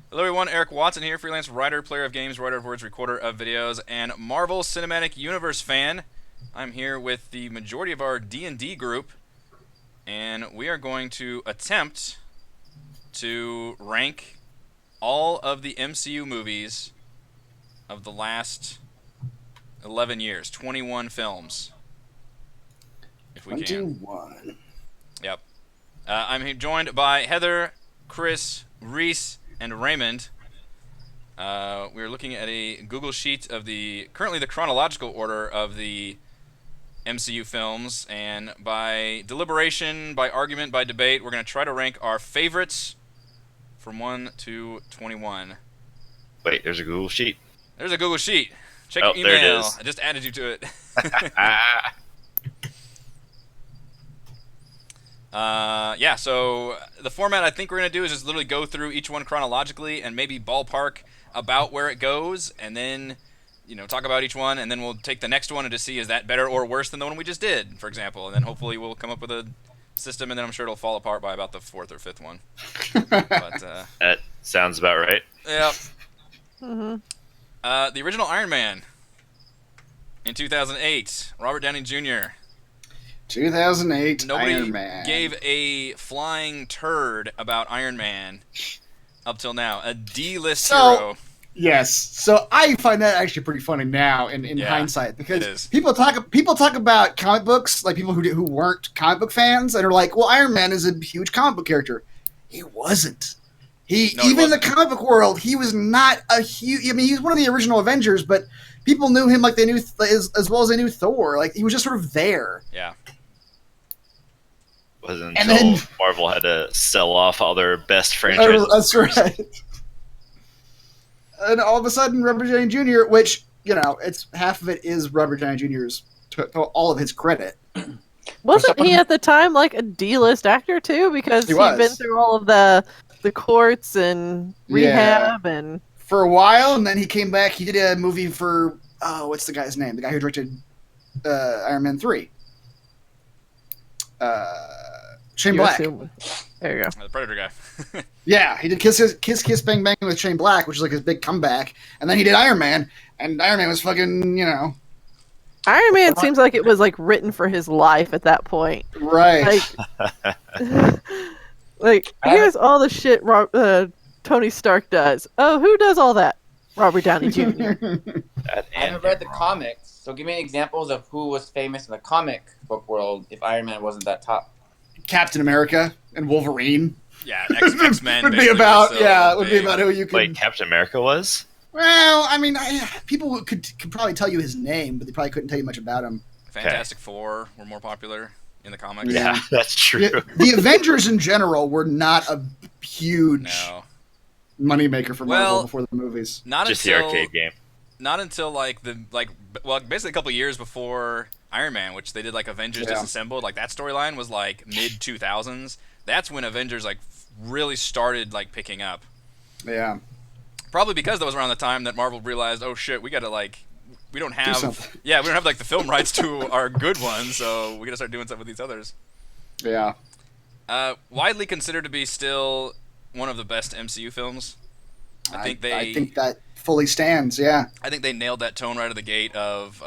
Hello everyone, Eric Watson here, freelance writer, player of games, writer of words, recorder of videos, and Marvel Cinematic Universe fan. I'm here with the majority of our D&D group, and we are going to attempt to rank all of the MCU movies of the last 11 years, 21 films, if we can. 21. Yep. I'm joined by Heather, Chris, Reese, and Raymond. We're looking at a Google sheet of currently the chronological order of the MCU films, and by deliberation, by argument, by debate, we're going to try to rank our favorites from 1 to 21. Wait, there's a Google Sheet. There's a Google sheet. Check Oh, your there it email. is. I just added you to it. Ah, Yeah, so the format I think we're going to do is just literally go through each one chronologically and maybe ballpark about where it goes, and then talk about each one, and then we'll take the next one and just see is that better or worse than the one we just did, for example, and then hopefully we'll come up with a system, and then I'm sure it'll fall apart by about the fourth or fifth one. But that sounds about right. yeah, the original Iron Man in 2008, Robert Downey Jr. 2008 Nobody Iron Man. gave a flying turd about Iron Man up till now. A D-list hero. Yes. So I find that actually pretty funny now in Yeah, hindsight, it because is. people talk about comic books, like people who weren't comic book fans, and are like, well, Iron Man is a huge comic book character. He wasn't. No, he Even in the wasn't. comic book world, he was not a huge. I mean, he's one of the original Avengers, but people knew him like they knew as well as they knew Thor. Like he was just sort of there. Yeah. Wasn't And until then- Marvel had to sell off all their best franchises. That's right. And all of a sudden, Robert Downey Jr., which it's half of it is Robert Downey Jr.'s to all of his credit. Wasn't he at the time like a D-list actor too? Because He he'd was. been through all of the courts and rehab and For a while, and then he came back. He did a movie for what's the guy's name? The guy who directed Iron Man 3. Shane you Black. assume- There you go. The Predator guy. Yeah, he did Kiss Bang Bang with Shane Black, which was like his big comeback, and then he did Iron Man, and Iron Man was fucking Iron Man seems like it was like written for his life at that point. right. Like here's all the shit Tony Stark does. Oh, who does all that? Robert Downey Jr. That I haven't read the comics, so give me examples of who was famous in the comic book world if Iron Man wasn't that top. Captain America and Wolverine Yeah, X-Men would be basically about was still would be big. about who you could. Wait, Captain America was? Well, I mean, people could probably tell you his name, but they probably couldn't tell you much about him. Fantastic Four were more popular in the comics. Yeah. That's true. The Avengers in general were not a huge No. moneymaker for Marvel Well, before the movies. Not Just until the arcade game. not until basically a couple years before Iron Man, which they did like Avengers Yeah. Disassembled. Like that storyline was like mid 2000s. That's when Avengers like really started like picking up. Yeah. Probably because that was around the time that Marvel realized, oh shit, we gotta we don't have something. we don't have like the film rights to our good ones, so we gotta start doing stuff with these others. Yeah. Widely considered to be still one of the best MCU films. I think that fully stands. Yeah. I think they nailed that tone right out of the gate of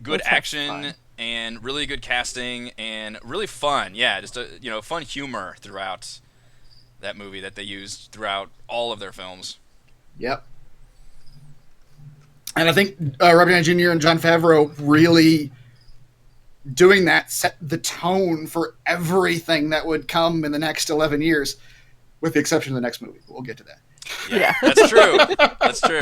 good That's action fun. and really good casting and really fun. Yeah, just fun humor throughout that movie that they used throughout all of their films. Yep. And I think Robert Downey Jr. and Jon Favreau really doing that set the tone for everything that would come in the next 11 years, with the exception of the next movie. We'll get to that. Yeah. That's true. That's true.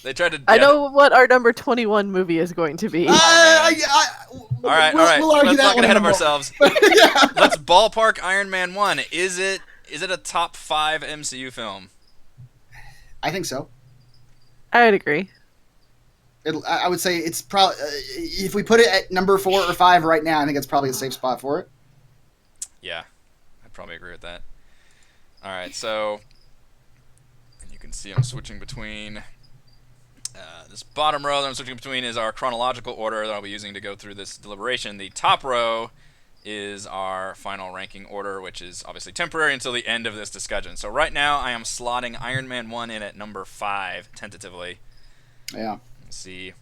They tried to. I yeah, know what our number 21 movie is going to be. man. All right, We'll argue Let's that not one get ahead in of a ourselves. moment. Yeah. Let's ballpark Iron Man 1. Is it a top 5 MCU film? I think so. I would agree. I would say it's probably if we put it at number 4 or 5 right now, I think it's probably a safe spot for it. Yeah, I'd probably agree with that. All right, so you can see I'm switching between this bottom row that I'm switching between is our chronological order that I'll be using to go through this deliberation. The top row is our final ranking order, which is obviously temporary until the end of this discussion. So right now I am slotting Iron Man 1 in at number 5, tentatively. Yeah. Let's see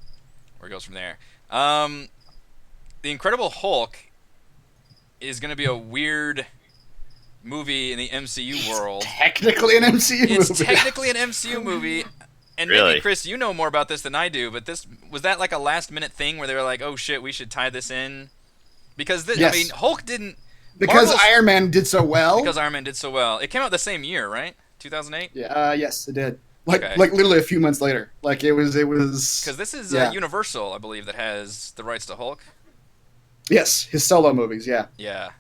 where it goes from there. The Incredible Hulk is going to be a weird movie in the MCU world. Technically an MCU movie. It's technically an MCU movie. And maybe, Really? Chris, you know more about this than I do, but was that like a last-minute thing where they were like, oh shit, we should tie this in? Because, Yes. I mean, Hulk didn't... Because Marvel's- Iron Man did so well. Because Iron Man did so well. It came out the same year, right? 2008? Yeah, yes, it did. Like Okay. like literally a few months later. Like it was Because this is Yeah. Universal, I believe, that has the rights to Hulk. Yes, his solo movies, yeah. Yeah.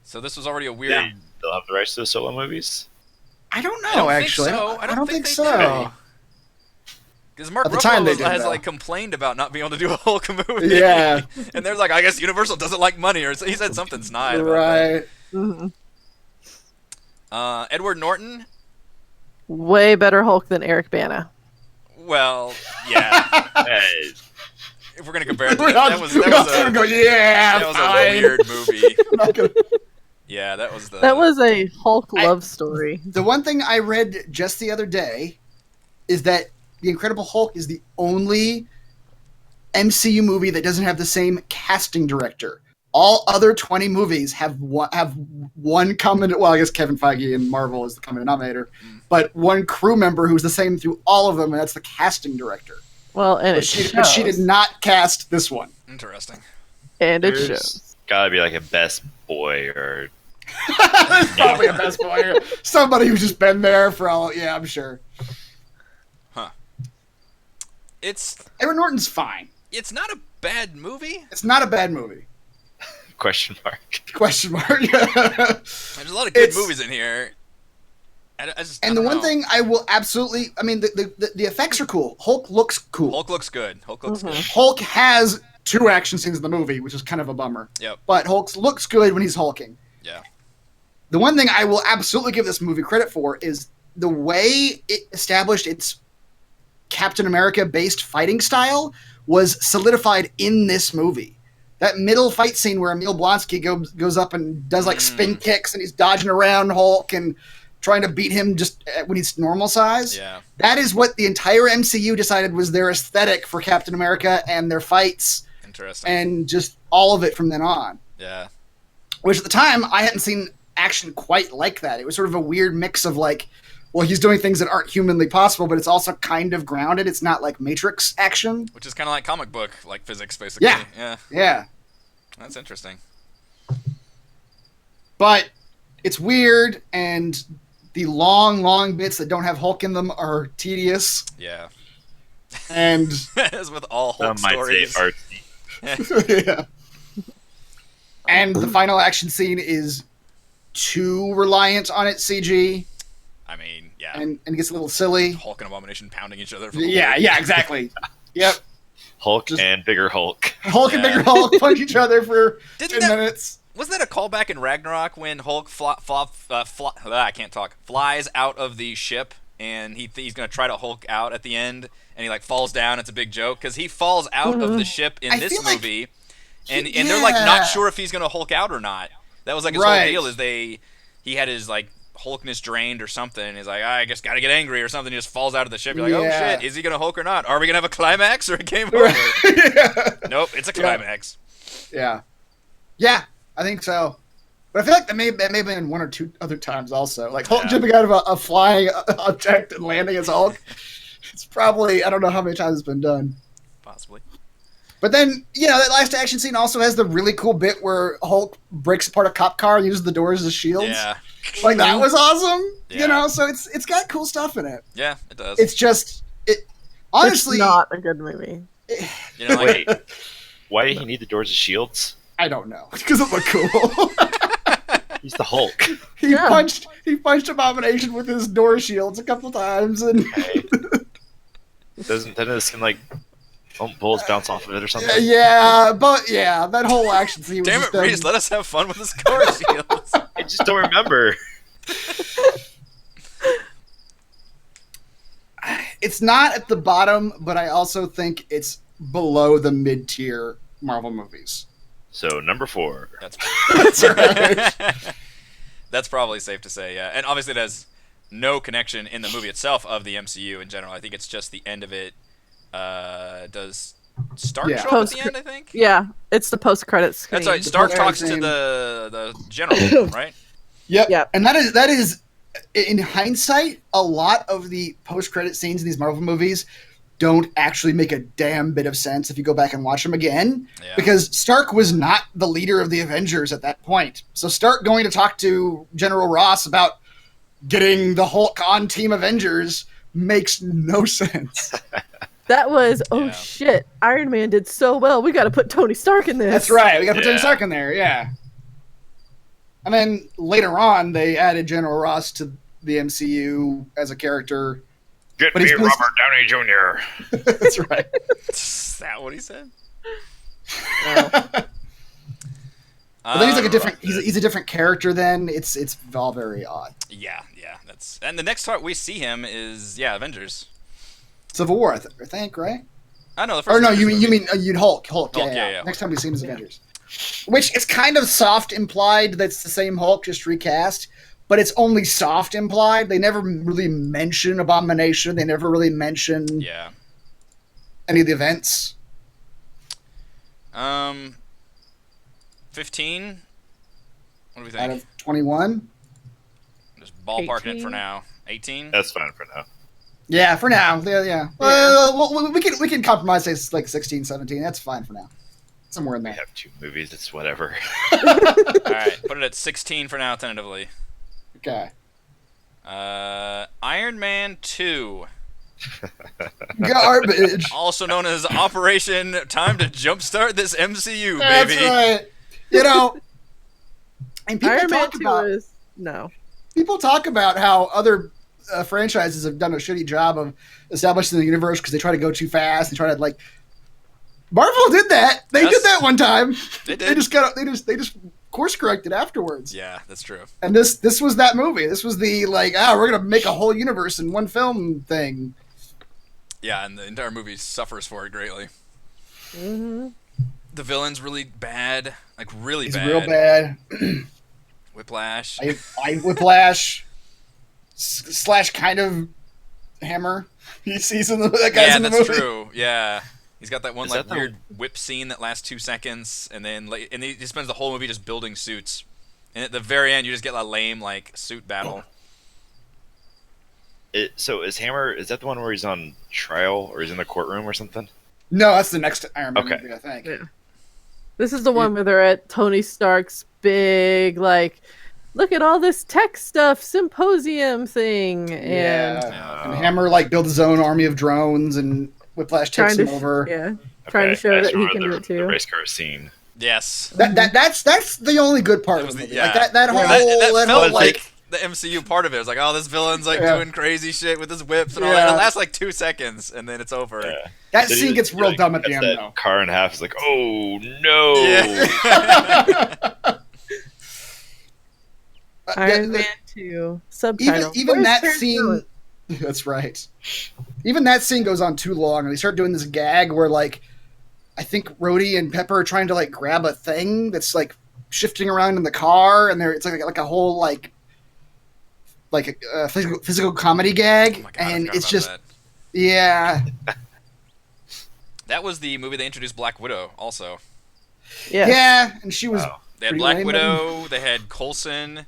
So this was already a weird... They still have the rights to the solo movies. I don't know I don't think actually. so. I don't think they so. do. Because Mark At the time they Ruffalo did, has though. like complained about not being able to do a Hulk movie. Yeah. And they're like, I guess Universal doesn't like money, or he said something snide about Right. Mhm. that. Edward Norton. Way better Hulk than Eric Bana. Well, yeah. Hey, If we're gonna compare, We're all that was gonna go, yeah, that was fine. a weird movie. I'm not gonna- Yeah, that was the. That was a Hulk I- love story. The one thing I read just the other day is that The Incredible Hulk is the only MCU movie that doesn't have the same casting director. All other 20 movies have one common. Well, I guess Kevin Feige and Marvel is the common denominator, but one crew member who's the same through all of them, and that's the casting director. Well, and But she did not cast this one. Interesting. And it there's shows. gotta be like a best boy or There's probably a best boy. Somebody who's just been there for all. Yeah, I'm sure. It's Edward Norton's fine. not a bad movie. It's not a bad movie. question mark. Question mark. There's a lot of good It's- movies in here. I just, And I the don't one know. thing I will absolutely, I mean, the effects are cool. Hulk looks cool. Hulk looks good. Hulk looks good. Hulk has 2 action scenes in the movie, which is kind of a bummer. Yep. But Hulk looks good when he's hulking. Yeah. The one thing I will absolutely give this movie credit for is the way it established its Captain America-based fighting style was solidified in this movie. That middle fight scene where Emil Blonsky goes up and does like spin kicks and he's dodging around Hulk and trying to beat him just when he's normal size. Yeah. That is what the entire MCU decided was their aesthetic for Captain America and their fights Interesting. and just all of it from then on. Yeah. Which at the time, I hadn't seen action quite like that. It was sort of a weird mix of like, well, he's doing things that aren't humanly possible, but it's also kind of grounded. It's not like Matrix action. Which is kind of like comic book, like physics, basically. Yeah. Yeah. Yeah. That's interesting. But it's weird, and the long bits that don't have Hulk in them are tedious. Yeah. And As with all Hulk Some might say stories. artsy. yeah. And the final action scene is too reliant on its CG I mean, yeah. and gets a little silly. Hulk and Abomination pounding each other. For Yeah, exactly. Yep. Hulk Just- and bigger Hulk. Hulk and Yeah. Bigger Hulk punch each other for Didn't 10 that- minutes. Wasn't that a callback in Ragnarok when Hulk I can't talk, flies out of the ship and he's going to try to Hulk out at the end and he like falls down? It's a big joke because he falls out of the ship in I this feel like movie and they're like Yeah. not sure if he's going to Hulk out or not. That was like his whole Right. deal is he had his like Hulkness drained or something and he's like, I just got to get angry or something. He just falls out of the ship. You're like, oh Yeah. shit, is he going to Hulk or not? Are we going to have a climax or a game over? yeah. Nope, it's a Yeah. climax. Yeah. Yeah, I think so. But I feel like that may have been 1 or 2 other times also. Like Hulk Yeah. jumping out of a flying object and landing as Hulk. It's probably, I don't know how many times it's been done. Possibly. But then, that last action scene also has the really cool bit where Hulk breaks apart a cop car and uses the doors as shields. Yeah. Like, that was awesome. Yeah. So it's got cool stuff in it. Yeah, it does. It's just, honestly, It's not a good movie. You know, like, Wait, why did he need the doors of shields? I don't know. Because it looked cool. He's the Hulk. He Yeah. punched Abomination with his door shields a couple times, and Okay. Doesn't his skin like bullets bounce off of it or something? that whole action scene was damn just it, Reese, let us have fun with the score shields. I just don't remember. It's not at the bottom, but I also think it's below the mid-tier Marvel movies. So number 4. That's That's right. that's probably safe to say. Yeah, and obviously it has no connection in the movie itself of the MCU in general. I think it's just the end of it. Does Stark Yeah. show up at the end? I think. Yeah, it's the post-credits screen. That's right. Stark talks to name. the general, right? Yep. Yep. And that is in hindsight, a lot of the post-credit scenes in these Marvel movies don't actually make a damn bit of sense if you go back and watch them again. Yeah. Because Stark was not the leader of the Avengers at that point. So Stark going to talk to General Ross about getting the Hulk on Team Avengers makes no sense. That was, oh Yeah. shit, Iron Man did so well. We got to put Tony Stark in this. That's right. We got to put Tony Yeah. Stark in there. Yeah. And then later on, they added General Ross to the MCU as a character. Get But me he's Robert supposed- Downey Jr. That's right. Is that what he said? But then he's like a Um, different. He's a different character. Then it's all very odd. Yeah. That's and the next part we see him is Avengers. Civil War, I think, right? I know the first. Or no, Avengers you movie. mean you'd Hulk. Yeah. Next time we see him as Avengers, which is kind of soft implied that's the same Hulk, just recast. But it's only soft implied. They never really mention Abomination. They never really mention Yeah. any of the events. 15. What do we Out think? of 21. Just ballparking it 18? for now. 18. That's fine for now. Yeah, for now. Yeah. Well, we can compromise. Say it's like 16, 17. That's fine for now. Somewhere in We there. have 2 movies. It's whatever. All right, put it at 16 for now, tentatively. Okay. Iron Man 2, Garbage. also known as Operation Time to Jumpstart This MCU, That's baby. right. You know, and people Iron Man talk 2 about is no. people talk about how other franchises have done a shitty job of establishing the universe because they try to go too fast. They try to like. Marvel did that. They Yes. did that one time. They did. They just course corrected afterwards. Yeah, that's true. And this was that movie. This was the we're gonna make a whole universe in one film thing. Yeah, and the entire movie suffers for it greatly. Hmm. The villain's really bad, like really He's bad. real bad. Whiplash. I Whiplash / kind of Hammer. He's in that guy's Yeah, in the that's movie. true. Yeah. He's got that one Is like that the- weird whip scene that lasts 2 seconds, and then and he spends the whole movie just building suits, and at the very end you just get a lame like suit battle. So is Hammer? Is that the one where he's on trial or he's in the courtroom or something? No, that's the next Iron Man Okay. movie, I think. Yeah. This is the one where they're at Tony Stark's big, like, look at all this tech stuff symposium thing, and Yeah. And Hammer builds his own army of drones, and Whiplash takes trying him to over. trying to Okay, show I just that he remember can do it the too. race car scene. Yes. That's the only good part That of was the the- movie. yeah. Like that whole That felt whole, like the MCU part of it. It was like, oh, this villain's Yeah. doing crazy shit with his whips and all Yeah. that. It lasts like 2 seconds, and then it's over. Yeah. that Did scene he- gets he, real dumb at the cuts end that though. car in half. It's like, oh no. Yeah. Iron Man 2 subtitle. Even Where's that Terrence scene. Malick? That's right. Even that scene goes on too long, and they start doing this gag where I think Rhodey and Pepper are trying to grab a thing that's shifting around in the car, and it's like a whole a physical comedy gag, Oh my God, I and forgot it's about just that. yeah. That was the movie they introduced Black Widow. Also, Yeah. Yeah, and she was Wow. they had Pretty Black lame, Widow. They had Coulson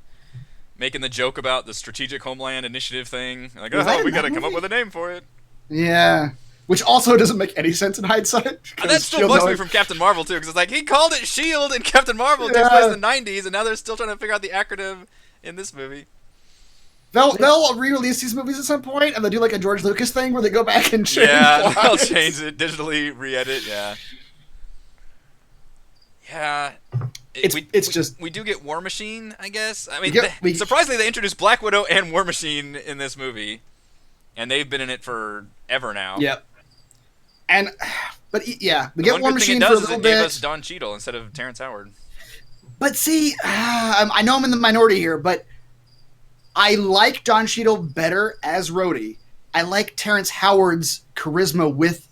making the joke about the Strategic Homeland Initiative thing. Like, Was that oh, in we that gotta come up movie? with a name for it. yeah, which also doesn't make any sense in hindsight. And 'cause that still Shield bugs me knowing- from Captain Marvel too, because it's like he called it Shield and Captain Marvel takes Yeah. place in the '90s, and now they're still trying to figure out the acronym in this movie. They'll re-release these movies at some point, and they'll do a George Lucas thing where they go back and change. Yeah, they'll plots. change it digitally, re-edit. Yeah, yeah. It's we do get War Machine, I guess. I mean, We- surprisingly, they introduced Black Widow and War Machine in this movie, and they've been in it forever now. Yep. And we The get one War good thing Machine it for a does is little it gave bit. us Don Cheadle instead of Terrence Howard. But see, I know I'm in the minority here, but I like Don Cheadle better as Rhodey. I like Terrence Howard's charisma with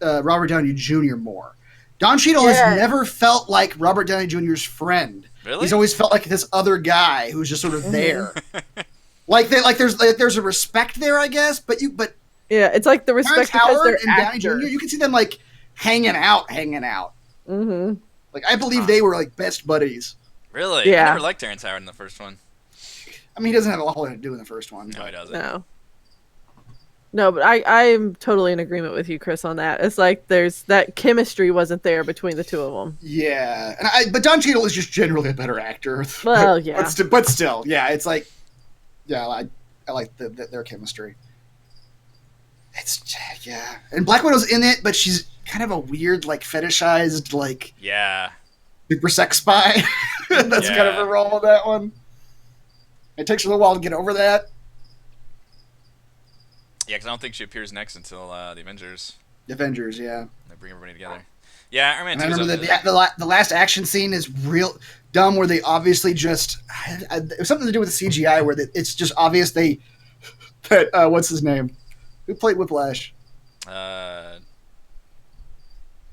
Robert Downey Jr. more. Don Cheadle Yeah. has never felt like Robert Downey Jr.'s friend. Really? He's always felt like this other guy who's just sort of there. There's a respect there, I guess. But Yeah, it's like the respect Terrence because Howard they're and Downey actors. Jr. You can see them like hanging out. Mm-hmm. Like I believe they were like best buddies. Really? Yeah. I never liked Terrence Howard in the first one. I mean, he doesn't have a whole lot to do in the first one. No, he doesn't. No, but I'm totally in agreement with you, Chris, on that. It's like there's that chemistry wasn't there between the two of them. Yeah, but Don Cheadle is just generally a better actor. Well, yeah. but still, yeah, it's like, yeah, I like their chemistry. Yeah, and Black Widow's in it, but she's kind of a weird, like fetishized, like Yeah. super sex spy. That's kind of her role in that one. It takes her a little while to get over that. Yeah, because I don't think she appears next until the Avengers. Avengers, yeah. They bring everybody together. Yeah, Iron Man And 2 I is remember up that the last action scene is real dumb, where they obviously just it was something to do with the CGI, where it's just obvious that what's his name, who played Whiplash,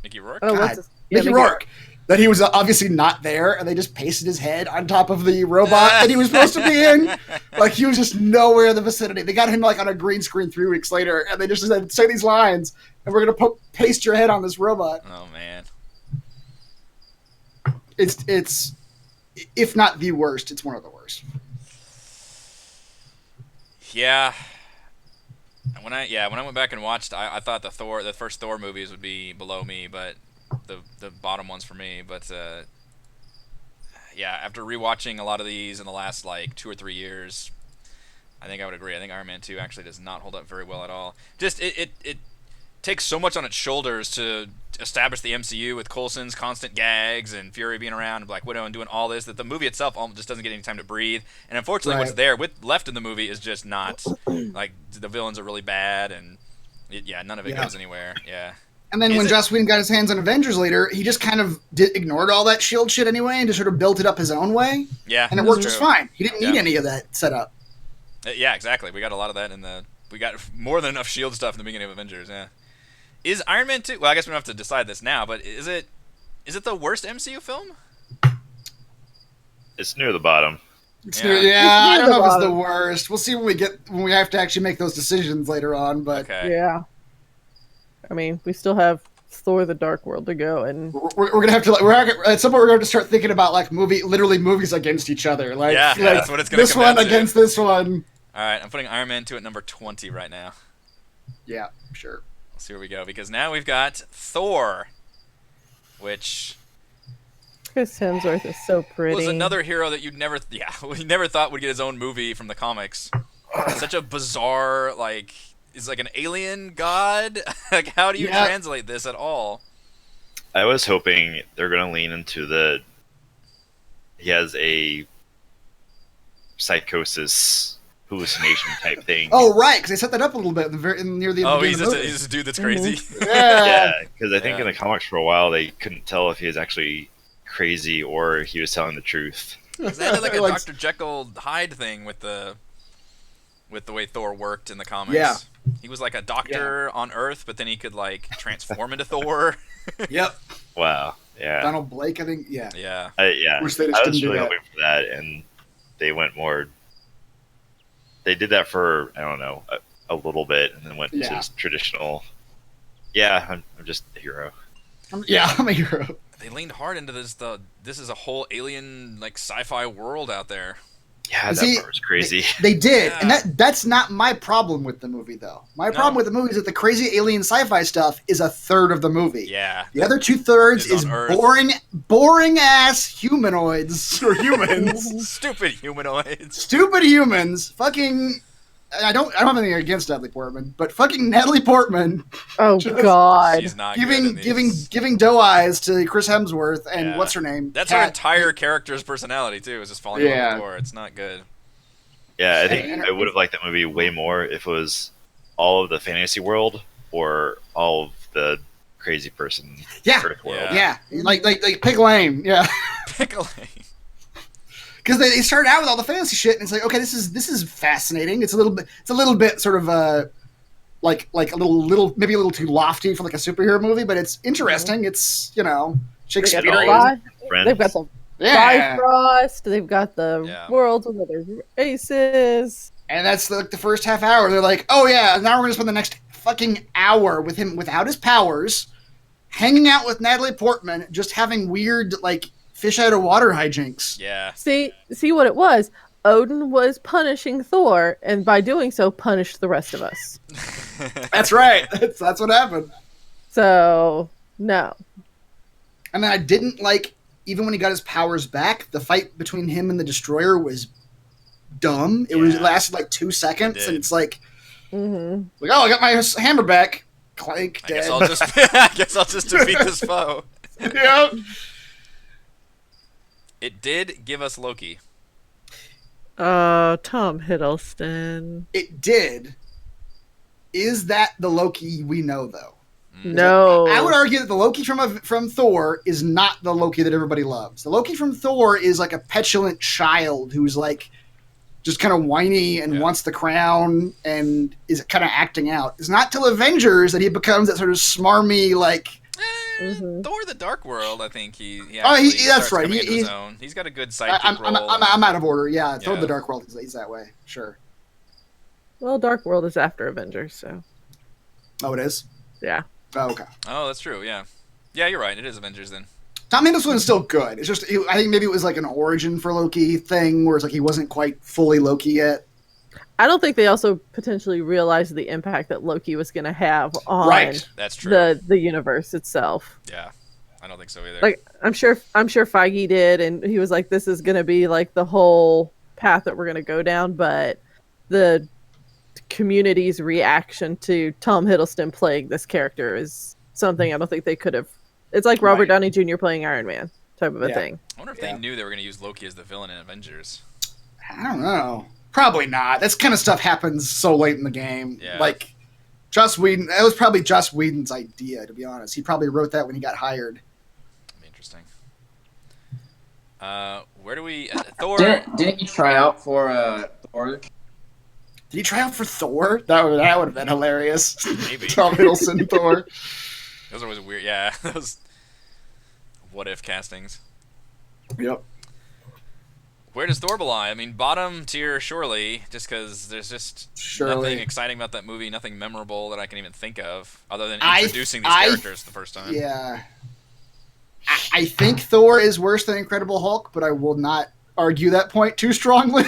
Mickey Rourke? Oh, God. what's this? Yeah, Mickey Rourke, that he was obviously not there, and they just pasted his head on top of the robot that he was supposed to be in. Like he was just nowhere in the vicinity. They got him like on a green screen 3 weeks later, and they just said, "Say these lines, and we're gonna paste your head on this robot." Oh, man. It's if not the worst, it's one of the worst. Yeah. When I went back and watched, I thought the first Thor movies would be below me, but the bottom ones for me. But yeah, after rewatching a lot of these in the last like 2 or 3 years, I think I would agree. I think Iron Man 2 actually does not hold up very well at all. Just it takes so much on its shoulders to establish the MCU with Coulson's constant gags and Fury being around and Black Widow and doing all this, that the movie itself almost just doesn't get any time to breathe. And unfortunately, what's there left in the movie is just not like the villains are really bad, and none of it goes anywhere. Yeah. And then when Joss Whedon got his hands on Avengers later, he just kind of ignored all that S.H.I.E.L.D. shit anyway and just sort of built it up his own way. Yeah. And it worked just fine. He didn't need any of that setup. Yeah, exactly. We got a lot of that we got more than enough S.H.I.E.L.D. stuff in the beginning of Avengers, yeah. Is Iron Man 2... Well, I guess we don't have to decide this now, but is it the worst MCU film? It's near the bottom. I don't know if it's the worst. We'll see when we have to actually make those decisions later on, but... Okay. Yeah. I mean, we still have Thor: The Dark World to go, and we're gonna have to at some point we're going to start thinking about like movies against each other. Like, that's what it's going to this come one down to. against this one. All right, I'm putting Iron Man 2 at number 20 right now. Yeah, sure. Let's see where we go, because now we've got Thor, which Chris Hemsworth is so pretty. was another hero that you never thought would get his own movie from the comics. Such a bizarre, like, is like an alien god. Like, how do you translate this at all? I was hoping they're going to lean into he has a psychosis hallucination type thing. Oh, right, because they set that up a little bit near the Oh, beginning he's of the movie. just a dude that's crazy. Yeah, because I think in the comics for a while they couldn't tell if he was actually crazy or he was telling the truth. Is that like a Dr. Jekyll Hyde thing with the way Thor worked in the comics? Yeah. He was like a doctor on Earth, but then he could like transform into Thor. Yep. Wow. Yeah. Donald Blake, I think. Yeah. Yeah. Yeah. Which they just I didn't was do really that. hoping for that, and they went more. They did that for I don't know a little bit, and then went to this traditional. Yeah, I'm just a hero. I'm a hero. They leaned hard into this. This is a whole alien like sci-fi world out there. Yeah, that part was crazy. They did, and that's not my problem with the movie, though. My problem with the movie is that the crazy alien sci-fi stuff is a third of the movie. Yeah. The other 2/3 is on Earth. boring ass humanoids or humans. Stupid humanoids. Stupid humans. Fucking. I don't have anything against Natalie Portman, but fucking Natalie Portman. Oh God. She's not giving doe eyes to Chris Hemsworth and what's her name? That's her entire character's personality too. Is just falling in love with Thor. It's not good. Yeah, I think I would have liked that movie way more if it was all of the fantasy world or all of the crazy person Earth world. Yeah, like Pig Lane. Yeah, Pig Lane. Because they started out with all the fantasy shit, and it's like, okay, this is fascinating. It's a little bit sort of like a little maybe a little too lofty for like a superhero movie, but it's interesting. It's Shakespearean. They've got the Bifrost. They've got the worlds with other races. And that's like the first half hour. They're like, oh yeah, now we're gonna spend the next fucking hour with him without his powers, hanging out with Natalie Portman, just having weird like fish out of water hijinks. Yeah. See what it was. Odin was punishing Thor, and by doing so, punished the rest of us. That's right. That's what happened. So no. And then I didn't like, even when he got his powers back, the fight between him and the Destroyer was dumb. It lasted like 2 seconds, and it's like, like, oh, I got my hammer back. Clank, dead. I guess I'll just defeat this foe. Yeah. It did give us Loki. Tom Hiddleston. It did. Is that the Loki we know, though? No. I would argue that the Loki from Thor is not the Loki that everybody loves. The Loki from Thor is like a petulant child who's like just kind of whiny and wants the crown and is kind of acting out. It's not till Avengers that he becomes that sort of smarmy, like... Thor: The Dark World, I think that's right. He's got a good sidekick role. I'm out of order. Yeah, Thor: The Dark World he's that way. Sure. Well, Dark World is after Avengers, so... Oh, it is? Yeah. Oh, okay. Oh, that's true, yeah. Yeah, you're right. It is Avengers then. Tom Hiddleston is still good. It's just, I think maybe it was like an origin for Loki thing where it's like he wasn't quite fully Loki yet. I don't think they also potentially realized the impact that Loki was going to have on That's true. the universe itself. Yeah, I don't think so either. Like, I'm sure Feige did, and he was like, this is going to be like the whole path that we're going to go down, but the community's reaction to Tom Hiddleston playing this character is something I don't think they could have. It's like Robert Downey Jr. playing Iron Man type of a thing. I wonder if they knew they were going to use Loki as the villain in Avengers. I don't know. Probably not. This kind of stuff happens so late in the game. Yeah. Like, Joss Whedon, that was probably Joss Whedon's idea, to be honest. He probably wrote that when he got hired. That'd be interesting. Where do we... Thor... Didn't you try out for Thor? Did he try out for Thor? That would have been hilarious. Maybe. Tom Hiddleston Thor. Those are always weird. Yeah, those what-if castings. Yep. Where does Thor belong? I mean, bottom tier, surely, just because there's just nothing exciting about that movie, nothing memorable that I can even think of, other than introducing these characters the first time. Yeah. I think Thor is worse than Incredible Hulk, but I will not argue that point too strongly.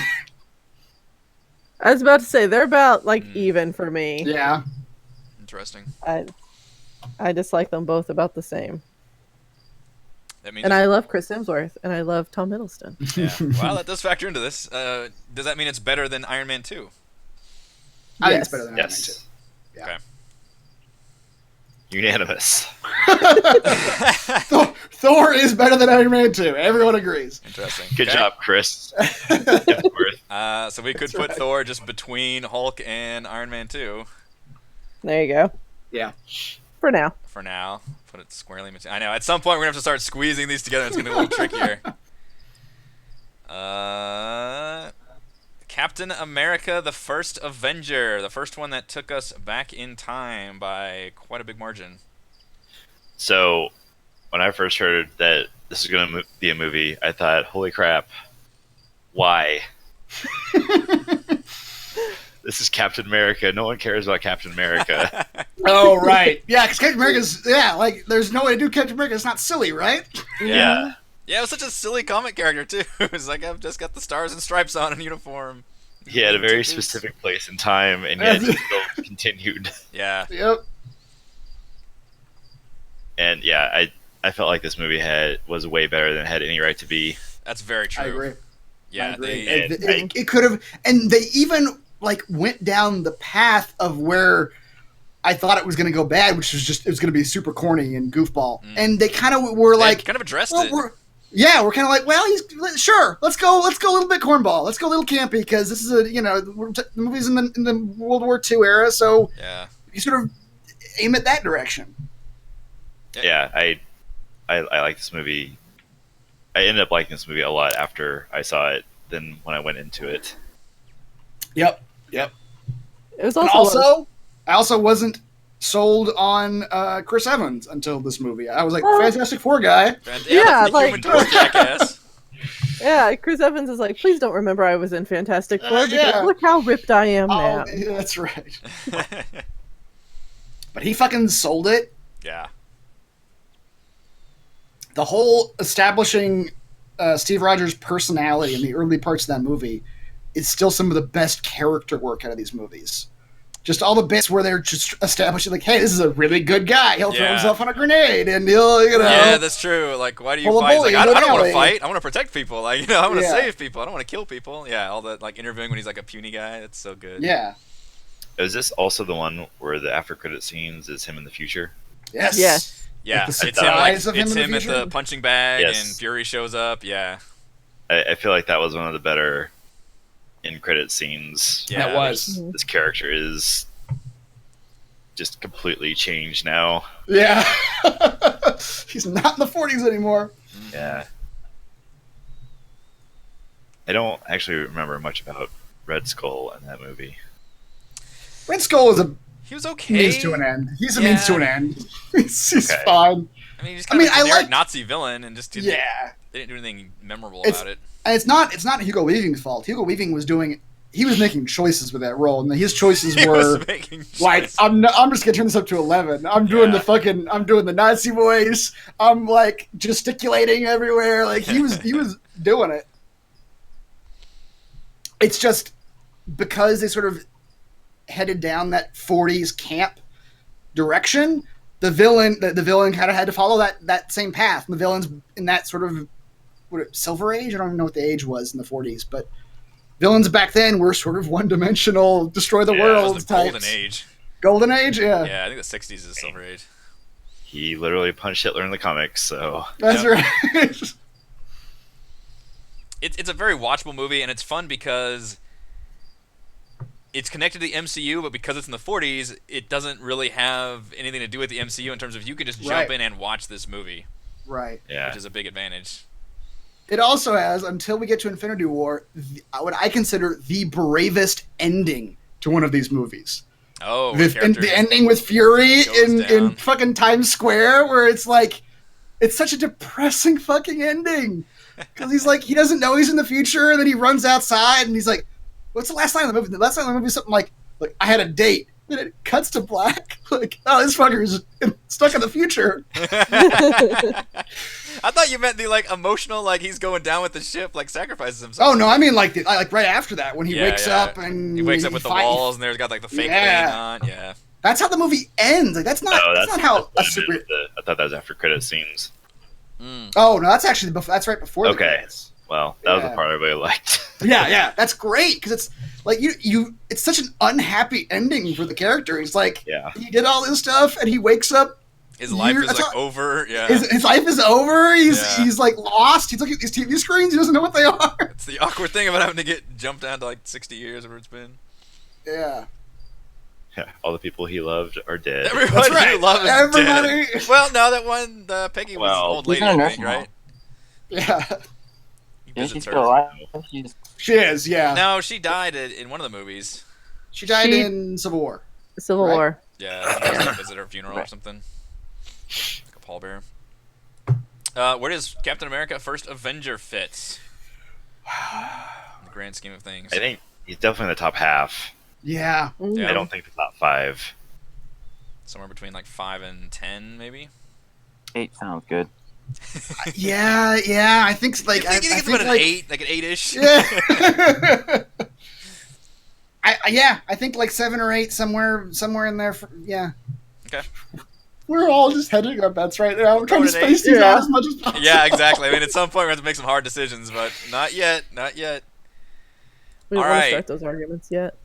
I was about to say, they're about, like, even for me. Yeah. Interesting. I dislike them both about the same. That means and I love Chris Hemsworth, and I love Tom Hiddleston. Yeah. Well, that does factor into this. Does that mean it's better than Iron Man 2? I think it's better than Iron Man 2. Yeah. Okay. Unanimous. Thor is better than Iron Man 2. Everyone agrees. Interesting. Good job, Chris. So we could put Thor just between Hulk and Iron Man 2. There you go. Yeah. For now. For now. Put it squarely in between. I know. At some point, we're going to have to start squeezing these together. It's going to be a little trickier. Captain America, the first Avenger. The first one that took us back in time by quite a big margin. So, when I first heard that this is going to be a movie, I thought, holy crap, why? This is Captain America. No one cares about Captain America. Oh, right. Yeah, because Captain America's, like, there's no way to do Captain America. It's not silly, right? Yeah. Yeah, it was such a silly comic character, too. It was like, I've just got the stars and stripes on and uniform. He had a very specific place and time, and yet it still continued. Yeah. Yep. And, yeah, I felt like this movie was way better than it had any right to be. That's very true. I agree. Yeah, I agree. It could have, and they even, like, went down the path of where I thought it was going to go bad, which was just, it was going to be super corny and goofball. And they kind of were like... kind of addressed it. We're kind of like, well, sure, let's go a little bit cornball. Let's go a little campy, because this is the movie's in the World War II era, so you sort of aim at that direction. Yeah, I like this movie. I ended up liking this movie a lot after I saw it than when I went into it. Yep. It was also I also wasn't sold on Chris Evans until this movie. I was like, Fantastic Four guy. Yeah, the like- Human Torch jackass. Yeah, Chris Evans is like, please don't remember I was in Fantastic Four because yeah. look how ripped I am now. Oh, yeah, that's right. But he fucking sold it. Yeah. The whole establishing Steve Rogers' personality in the early parts of that movie is still some of the best character work out of these movies. Just all the bits where they're just establishing, like, hey, this is a really good guy. He'll throw Yeah. himself on a grenade, and he'll, you know. Yeah, that's true. Like, why do you Pull a fight? He's bully like, in I the don't want to alley. fight. I want to protect people. Like, you know, I want to Yeah. save people. I don't want to kill people. Yeah, all that, like, interviewing when he's like a puny guy. That's so good. Yeah. Is this also the one where the after credit scenes is him in the future? Yes. Yes. Yeah, Like it's the him, like, surprise of him it's in the him at future? the punching bag, Yes. and Fury shows up. Yeah. I feel like that was one of the better in credit scenes. Yeah, That was. This character is just completely changed now. Yeah. He's not in the 40s anymore. Yeah. I don't actually remember much about Red Skull in that movie. Red Skull is a He was okay. means to an end. He's a Yeah. means to an end. He's Okay. fine. I mean, he's kind of a I generic like- Nazi villain, and just didn't, Yeah. they didn't do anything memorable It's- about it. And it's not Hugo Weaving's fault. Hugo Weaving was making choices with that role, and his choices He were was making like, choices. I'm just gonna turn this up to 11. I'm doing the Nazi voice. I'm like gesticulating everywhere. Like he was doing it. It's just because they sort of headed down that 40s camp direction. The villain kind of had to follow that same path. And the villains in that sort of Silver Age. I don't even know what the age was in the 40s, but villains back then were sort of one-dimensional, destroy the That world was the types. golden age. Golden Age, yeah. Yeah, I think the 60s is the Silver Age. He literally punched Hitler in the comics, so That's Yep. right. It's a very watchable movie, and it's fun because it's connected to the MCU, but because it's in the 40s, it doesn't really have anything to do with the MCU in terms of you can just jump Right. in and watch this movie, Right. yeah. which is a big advantage. It also has, until we get to Infinity War, what I consider the bravest ending to one of these movies. Oh, The ending with Fury goes in down. fucking Times Square, where it's like, it's such a depressing fucking ending. Because he's like, he doesn't know he's in the future, and then he runs outside, and he's like, what's the last line of the movie? The last line of the movie is something like, I had a date. Then it cuts to black. Like, oh, this fucker is stuck in the future. I thought you meant the like emotional, like he's going down with the ship, like sacrifices himself. Oh no, I mean like right after that when he Yeah, wakes yeah. up and He wakes up with the fight- walls, and there's got like the fake Yeah. thing on. Yeah. That's how the movie ends. Like that's not. Oh, that's not how a that's super. I thought that was after credit scenes. Mm. Oh no, that's actually that's right before. The Okay. credits. Well, that was Yeah. the part I really liked. Yeah, that's great because it's like you. It's such an unhappy ending for the character. He's like, Yeah. he did all this stuff and he wakes up. His life is That's like all- over. Yeah. His life is over. Yeah. He's like lost. He's looking at these TV screens. He doesn't know what they are. It's the awkward thing about having to get jumped down to like 60 years or whatever it's been. Yeah. Yeah, all the people he loved are dead. Everybody That's right. you love is Everybody- dead. Well, no, that one, Peggy was Well, an old She's lady, in a I nursing think, right? Yeah. He Yeah, she's visits still her. alive. She's She is. Yeah. No, she died in one of the movies. She died She- in Civil War. Civil Right. War. Yeah, he visit her funeral or Right. something. Like a pallbearer. Where does Captain America First Avenger fit? In the grand scheme of things. I think he's definitely in the top half. Yeah. Yeah. I don't think the top 5. Somewhere between like 5 and 10, maybe? 8 sounds good. Yeah. I think like You think I it's think about an like 8? Like an 8-ish? Yeah. I think like 7 or 8 somewhere in there. Yeah. Okay. We're all just hedging our bets right now. We're trying to Going at space 8. these Yeah. out as much as possible. Yeah, exactly. I mean, at some point we have to make some hard decisions, but not yet. Not yet. We don't All want right. to start those arguments yet.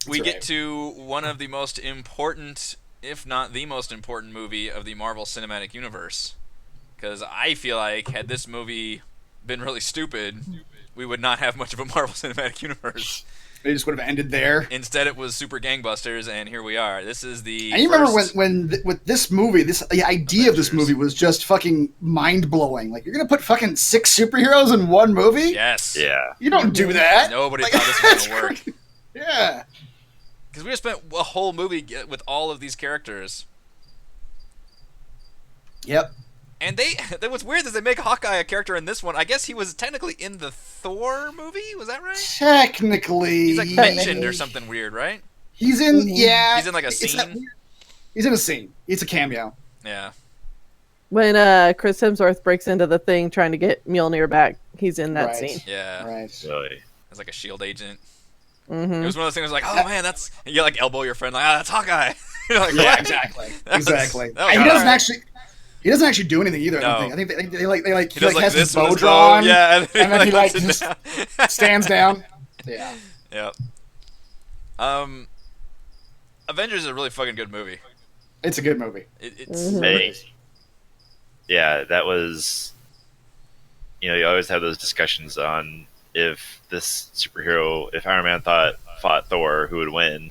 We That's get right. to one of the most important, if not the most important movie of the Marvel Cinematic Universe. Because I feel like had this movie been really stupid, we would not have much of a Marvel Cinematic Universe. They just would have ended there. Instead, it was super gangbusters, and here we are. This is the And you remember first- with this movie, the idea of this Avengers. movie was just fucking mind blowing. Like you're gonna put fucking 6 superheroes in one movie? Yes. Yeah. You don't do that. Nobody Like, thought this was that's going to work. crazy. Yeah. Because we just spent a whole movie with all of these characters. Yep. And what's weird is they make Hawkeye a character in this one. I guess he was technically in the Thor movie. Was that right? Technically, He's like mentioned or something weird, right? He's in. Yeah. He's in like a scene. He's in a scene. It's a cameo. Yeah. When Chris Hemsworth breaks into the thing trying to get Mjolnir back, he's in that Right. scene. Yeah. Right. Really? As like a shield agent. Mm-hmm. It was one of those things like, oh man, that's you like elbow your friend like, that's Hawkeye. You're like, Yeah, what? exactly. That was- Exactly. that was And he doesn't alright. actually. He doesn't actually do anything either. No. I think they like He he does like has his this with bow his drawn. Yeah, and then he like puts it just down. stands down. Yeah. Yep. Avengers is a really fucking good movie. It's a good movie. It's Mhm. Hey. Yeah, that was. You know, you always have those discussions on if this superhero, if Iron Man fought Thor, who would win,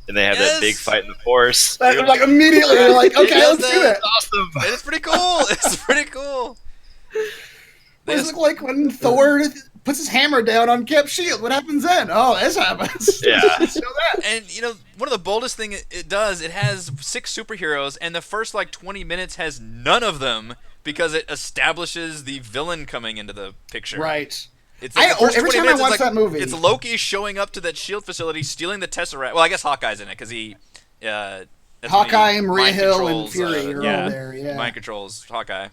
and they have that big Yes! fight in the Force. Like immediately, they're like, okay, does let's do that. it. Awesome. and it's pretty cool. It's pretty cool. They What does it look like when Thor puts his hammer down on Cap's shield? What happens then? Oh, this happens. Yeah. Show that. And you know, one of the boldest thing it does, it has 6 superheroes, and the first like 20 minutes has none of them because it establishes the villain coming into the picture. Right. It's like the first every 20 time I minutes, watch it's like, that movie, it's Loki showing up to that shield facility, stealing the Tesseract. Well, I guess Hawkeye's in it because he. That's when Hawkeye he and Maria mind Hill and controls, Fury are yeah, all there. Yeah. mind controls Hawkeye.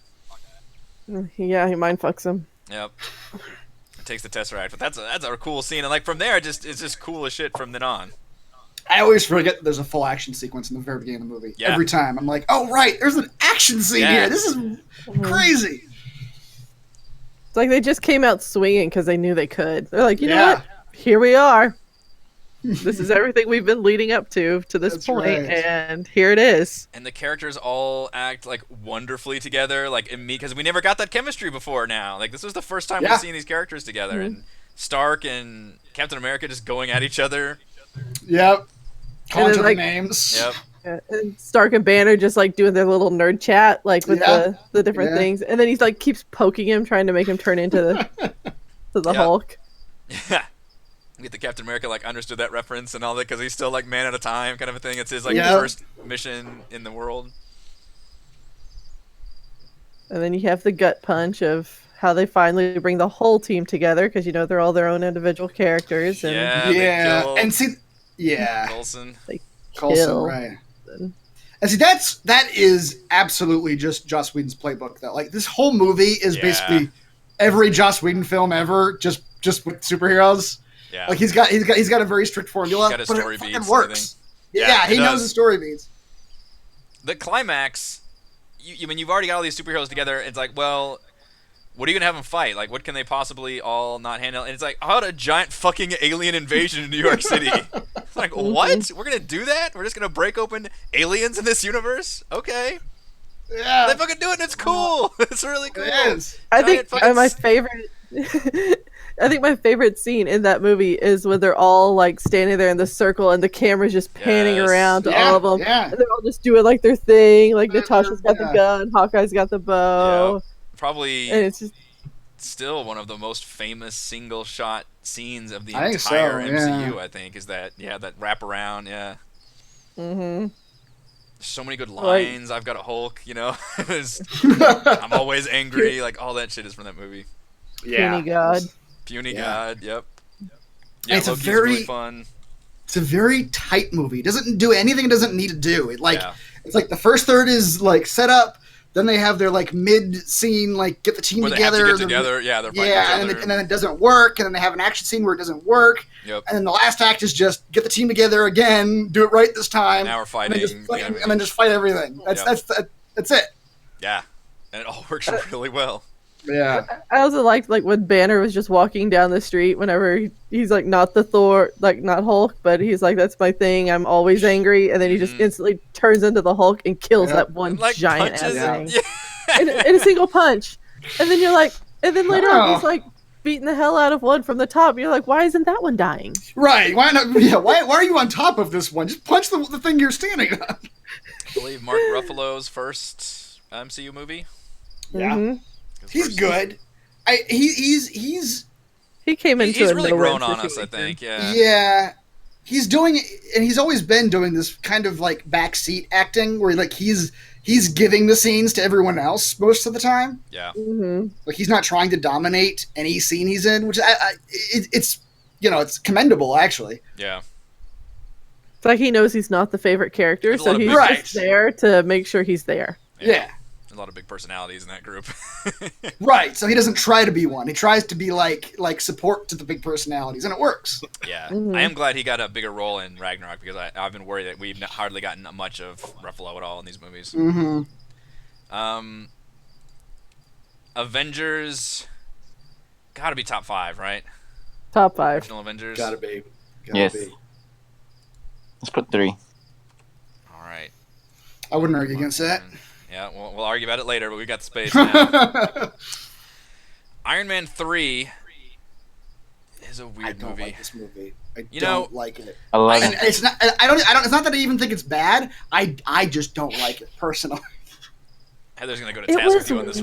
Yeah, he mind fucks him. Yep. It takes the Tesseract, but that's a cool scene, and like from there, it's just cool as shit from then on. I always forget that there's a full action sequence in the very beginning of the movie. Yeah. Every time I'm like, oh right, there's an action scene Yeah. here. This is crazy. It's like they just came out swinging because they knew they could. They're like, you know Yeah. what? Here we are. This is everything we've been leading up to this That's point, right. and here it is. And the characters all act like wonderfully together, like in me, because we never got that chemistry before. Now, like this was the first time Yeah. we've seen these characters together, and Stark and Captain America just going at each other. Yep. Calling then, each other like- names. Yep. And Stark and Banner just like doing their little nerd chat, like with Yeah. the different Yeah. things, and then he's like keeps poking him, trying to make him turn into the Yeah. Hulk. Yeah. Get the Captain America like understood that reference and all that because he's still like man at a time kind of a thing. It's his like Yeah. first mission in the world. And then you have the gut punch of how they finally bring the whole team together because you know they're all their own individual characters. And Yeah. They Yeah. kill And see, yeah. Coulson. Coulson, kill. right. And see, that is absolutely just Joss Whedon's playbook. Though, like this whole movie is Yeah. basically every Joss Whedon film ever, just with superheroes. Yeah. Like he's got a very strict formula, He's got his but story it fucking beats and works. everything. Yeah, Yeah, he it knows does. the story beats. The climax. I mean, you've already got all these superheroes together. It's like, well, what are you gonna have them fight? Like, what can they possibly all not handle? And it's like, how about a giant fucking alien invasion in New York City? It's like, what? We're gonna do that? We're just gonna break open aliens in this universe? Okay. Yeah, They fucking do it and it's cool. It's really cool. it is. I Giant think fucking my favorite. I think my favorite scene in that movie is when they're all like standing there in the circle and the camera's just panning Yes. around to Yeah, all of them. yeah. And they're all just doing like their thing. Like Natasha's got the Yeah. gun, Hawkeye's got the bow. Probably And it's just still one of the most famous single shot scenes of the I think so, entire yeah. MCU, I think, is that that wraparound, yeah. mhm. So many good Like- lines. I've got a Hulk, you know. I'm always angry. Like all that shit is from that movie. Puny God. Puny Yeah. God. Yep. Yeah, It's a Loki's very- really fun. It's a very tight movie. It doesn't do anything it doesn't need to do. It like Yeah. it's like the first third is like set up, then they have their like mid scene like get the team Where they together. have to get then- together. Yeah, they're fighting Yeah, each other. and then it doesn't work, and then they have an action scene where it doesn't work, Yep. and then the last act is just get the team together again, do it right this time, Now we're and fighting. then just, fucking, and then just fight everything. That's Yep. that's it. Yeah. And it all works really well. Yeah, I also liked like when Banner was just walking down the street whenever he's like not the Thor, like not Hulk, but he's like, that's my thing. I'm always angry. And then he just Mhm. instantly turns into the Hulk and kills Yep. that one And, like giant ass punches thing. and, yeah. in a single punch. And then you're like, and then later on Oh. he's like beating the hell out of one from the top. And you're like, why isn't that one dying? right. Why not? Yeah, why are you on top of this one? Just punch the thing you're standing on. I believe Mark Ruffalo's first MCU movie. Yeah. Mhm. His He's first- good. He's He came into He's a really no-win grown on us, I situation. think. Yeah. yeah. he's doing, and he's always been doing this kind of like backseat acting, where like he's giving the scenes to everyone else most of the time. Yeah. Mm-hmm. Like he's not trying to dominate any scene he's in, which it's it's commendable actually. Yeah. It's like he knows he's not the favorite character, There's a so lot of he's big- Right. just there to make sure he's there. Yeah. A lot of big personalities in that group. Right. So he doesn't try to be one. He tries to be like support to the big personalities, and it works. Yeah. Mhm. I am glad he got a bigger role in Ragnarok because I've been worried that we've hardly gotten much of Ruffalo at all in these movies. Mm-hmm. Avengers, gotta be top 5, right? Top 5. Original Avengers. Gotta be. Yes. Let's put 3. All right. I wouldn't argue against that. Yeah, we'll argue about it later, but we've got the space now. Iron Man 3 is a I weird don't movie. like this movie. I You don't know- like it. I love And it. it's not. I don't. It's not that I even think it's bad. I just don't like it personally. Heather's gonna go to It task with was you on this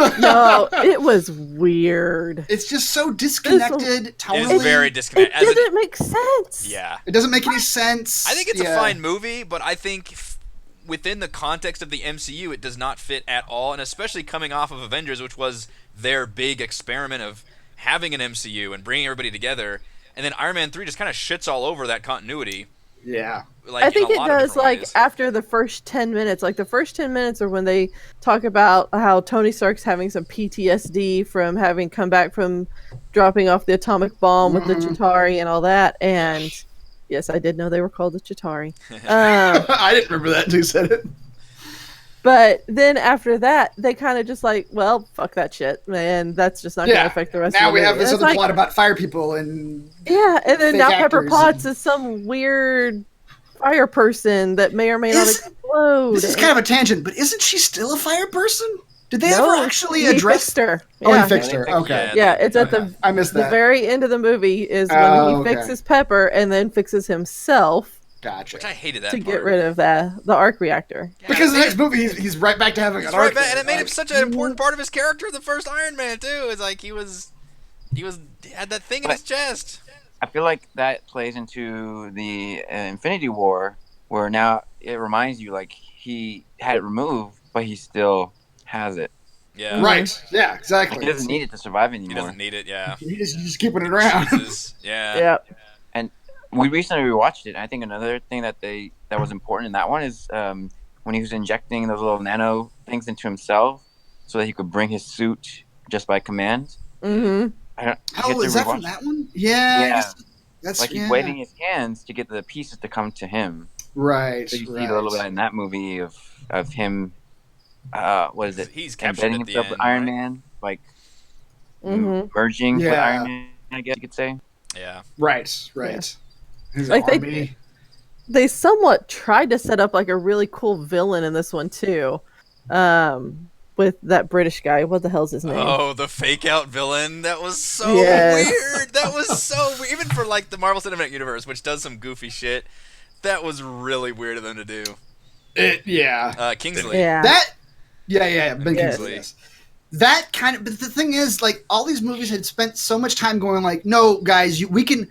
one. No, it was weird. It's just so disconnected. It's Tonally. very It disconnected. didn't make sense. Yeah. It doesn't make any sense. I think it's a Yeah. fine movie, but I think within the context of the MCU, it does not fit at all, and especially coming off of Avengers, which was their big experiment of having an MCU and bringing everybody together, and then Iron Man 3 just kind of shits all over that continuity. Yeah. Like, I think in a it lot of does, different like, ways. after the first 10 minutes. Like, the first 10 minutes are when they talk about how Tony Stark's having some PTSD from having come back from dropping off the atomic bomb with the Mhm. Chitauri and all that. And yes, I did know they were called the Chitauri. I didn't remember that until you said it. But then after that, they kind of just like, well, fuck that shit, and that's just not going Yeah. to affect the rest Now of the we movie. have this And it's other like, plot about fire people and yeah, and then fake now Pepper actors Potts and- is some weird fire person that may or may not Is- explode. this is kind of a tangent, but isn't she still a fire person? Did they No, ever actually he address? fixed her. Oh, Yeah. he fixed Yeah, her. they fixed Okay. her. Yeah, it's at the I missed the that. very end of the movie is when Oh, he okay. fixes Pepper and then fixes himself Gotcha. Which I hated that to part. get rid of the arc reactor. Yeah, Because the it- next movie, he's right back to having He's an right arc. back, and it made him Like, such an important part of his character in the first Iron Man too. It's like he had that thing in his chest. I feel like that plays into the Infinity War, where now it reminds you like he had it removed, but he still has it. Yeah. Right. Yeah. Like, Exactly. he doesn't need it to survive He anymore. doesn't need it. Yeah. He's just keeping it around. Jesus. Yeah. Yeah. We recently rewatched it. And I think another thing that was important in that one is when he was injecting those little nano things into himself, so that he could bring his suit just by command. Mm-hmm. You Oh, have to is that rewatch from that one? Yeah. I Yeah. guess That's Like he's yeah. waving his hands to get the pieces to come to him. Right. So you see right. a little bit in that movie of him. What is it? He's captured Embedding at the himself end. with Iron right? Man, like Mhm. merging with Yeah. Iron Man. I guess you could say. Yeah. Right. Right. His Like, they- army. They somewhat tried to set up like a really cool villain in this one too, with that British guy. What the hell's his name? Oh, the fake out villain. That was so Yes. weird. That was so weird. Even for like the Marvel Cinematic Universe, which does some goofy shit, that was really weird of them to do. Yeah. Kingsley. Yeah. That. Yeah. Ben Yes. Kingsley. Yes. That kind of. But the thing is, like, all these movies had spent so much time going, like, no, guys, we can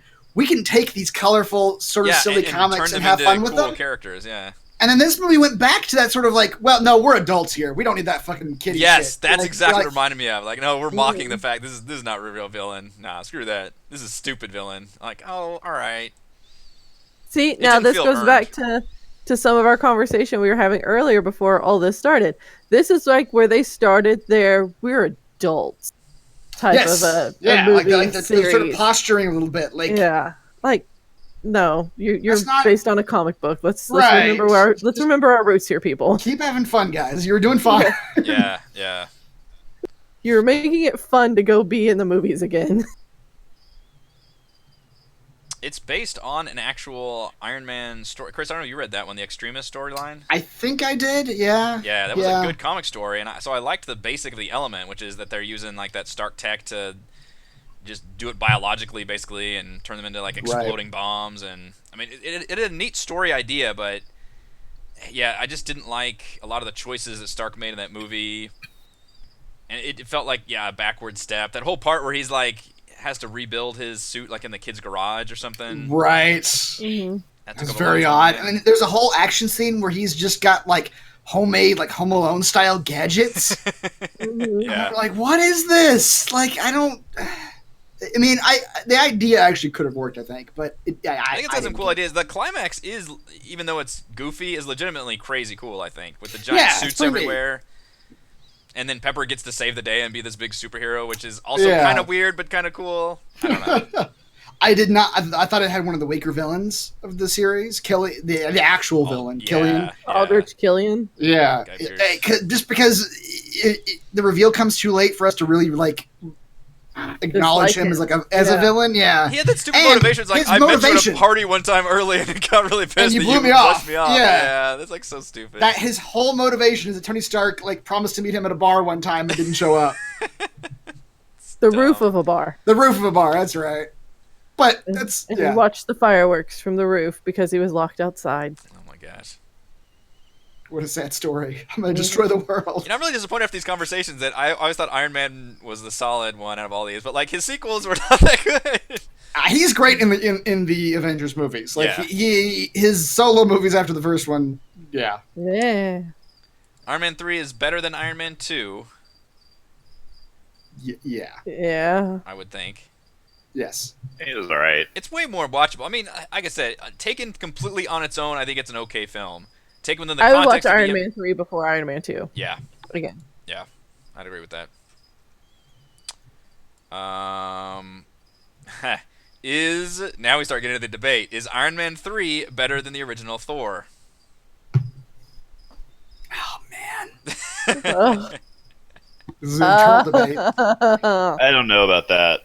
take these colorful, sort of silly comics turn and them have into fun with cool them. characters. Yeah. And then this movie went back to that sort of like, well, no, we're adults here. We don't need that fucking kiddie Yes, shit. that's Like, exactly what like, it reminded me of. Like, no, we're mocking the fact this is not a real villain. Nah, screw that. This is stupid villain. Like, oh, all right. See, now didn't this feel goes earned. back to some of our conversation we were having earlier before all this started. This is like where they started their we're adults type Yes. of a yeah, movie like they're series. sort of posturing a little bit. Like, Yeah, like no, you're That's not- based on a comic book. Let's Right. remember our roots here, people. keep having fun, guys. You're doing fine. Yeah, yeah. You're making it fun to go be in the movies again. It's based on an actual Iron Man story. Chris, I don't know if you read that one, the Extremis storyline. I think I did. Yeah. Yeah, that was Yeah. a good comic story, and so I liked the basic of the element, which is that they're using like that Stark tech to just do it biologically, basically, and turn them into like exploding bombs. And I mean, it had a neat story idea, but yeah, I just didn't like a lot of the choices that Stark made in that movie, and it felt like a backward step. That whole part where he's like, has to rebuild his suit like in the kid's garage or something. Right. Mhm. That That's took a very long odd. time. I mean, there's a whole action scene where he's just got like homemade, like Home Alone style gadgets. Mhm. Yeah. Like, what is this? Like, I don't. I mean, the idea actually could have worked, I think, but I think it's got some didn't cool get it. ideas. The climax is, even though it's goofy, is legitimately crazy cool, I think, with the giant Yeah, it's suits pretty neat. everywhere. And then Pepper gets to save the day and be this big superhero, which is also Yeah. kind of weird, but kind of cool. I don't know. I did not. I thought it had one of the weaker villains of the series, the actual villain, Killian. Aldrich Killian. Yeah, Guy Pearce. just because the reveal comes too late for us to really like acknowledge Dislike him him. as like a Yeah. villain. Yeah, He had that stupid And motivation. It's like, his I met you at motivation- a party one time early and it got really pissed And you that blew you me pushed off. me off. Yeah. That's like so stupid. that his whole motivation is that Tony Stark like promised to meet him at a bar one time and didn't show up. The Dumb. roof of a bar. The roof of a bar. That's right. But that's And yeah. he watched the fireworks from the roof because he was locked outside. Oh my gosh. What a sad story. I'm gonna destroy the world. You know, I'm really disappointed after these conversations that I always thought Iron Man was the solid one out of all these, but like his sequels were not that good. He's great in the Avengers movies. Like Yeah. his solo movies after the first one. Yeah. Yeah. Iron Man 3 is better than Iron Man 2, Yeah. Yeah. I would think. Yes. It was alright. It's way more watchable. I mean, like I said, taken completely on its own, I think it's an okay film. Taken within the I would watch context of Iron the... Man 3 before Iron Man 2. Yeah, Again. I'd agree with that. Now we start getting into the debate. Is Iron Man 3 better than the original Thor? Oh man. Ugh. This is an internal debate. I don't know about that.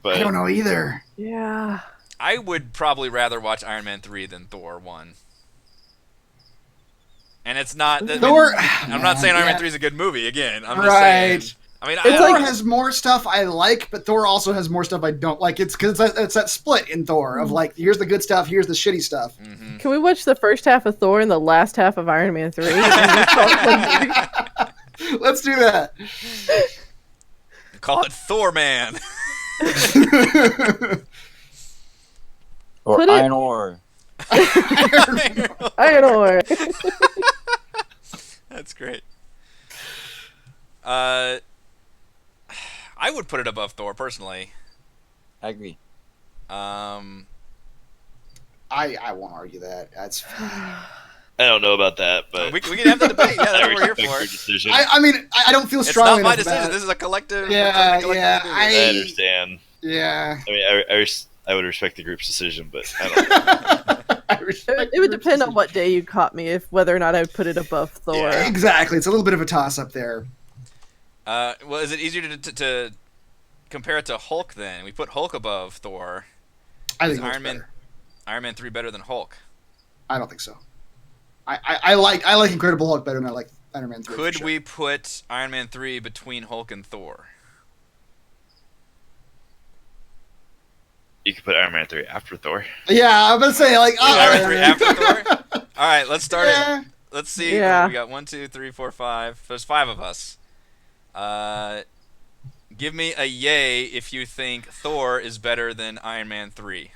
But I don't know either. Yeah. I would probably rather watch Iron Man 3 than Thor 1. And it's not... Thor. I'm not saying Iron Man yeah. 3 is a good movie, again. I'm just Right. saying... I mean, Thor I, has more stuff I like, but Thor also has more stuff I don't like. It's because it's that split in Thor of like, here's the good stuff, here's the shitty stuff. Mhm. Can we watch the first half of Thor and the last half of Iron Man 3? Let's do that. Call it Thor Man. Or Put it- Iron Ore. Iron Ore. That's great. I would put it above Thor personally. I agree. I won't argue that. That's. I don't know about that, but We can have the debate. Yeah, that's I what we're here respect for. your decision. I mean, I don't feel It's strongly not my enough about decision. it. This is a collective. Yeah, we're yeah, trying to I do understand. Yeah. I mean, I would respect the group's decision, but I don't know. I respect It would your depend on decision. what day you caught me, if whether or not I would put it above Thor. Yeah. Exactly. It's a little bit of a toss up there. Well, is it easier to compare it to Hulk then? We put Hulk above Thor. I Is think Hulk's Iron Man better. Iron Man 3 better than Hulk? I don't think so. I like Incredible Hulk better than I like Iron Man 3. for Could sure. we put Iron Man 3 between Hulk and Thor? You could put Iron Man 3 after Thor. Yeah, I'm gonna say like Iron Man 3 after Thor? All right, let's start Yeah. it. Let's see. Yeah. We got 1, 2, 3, 4, 5. There's 5 of us. Give me a yay if you think Thor is better than Iron Man 3.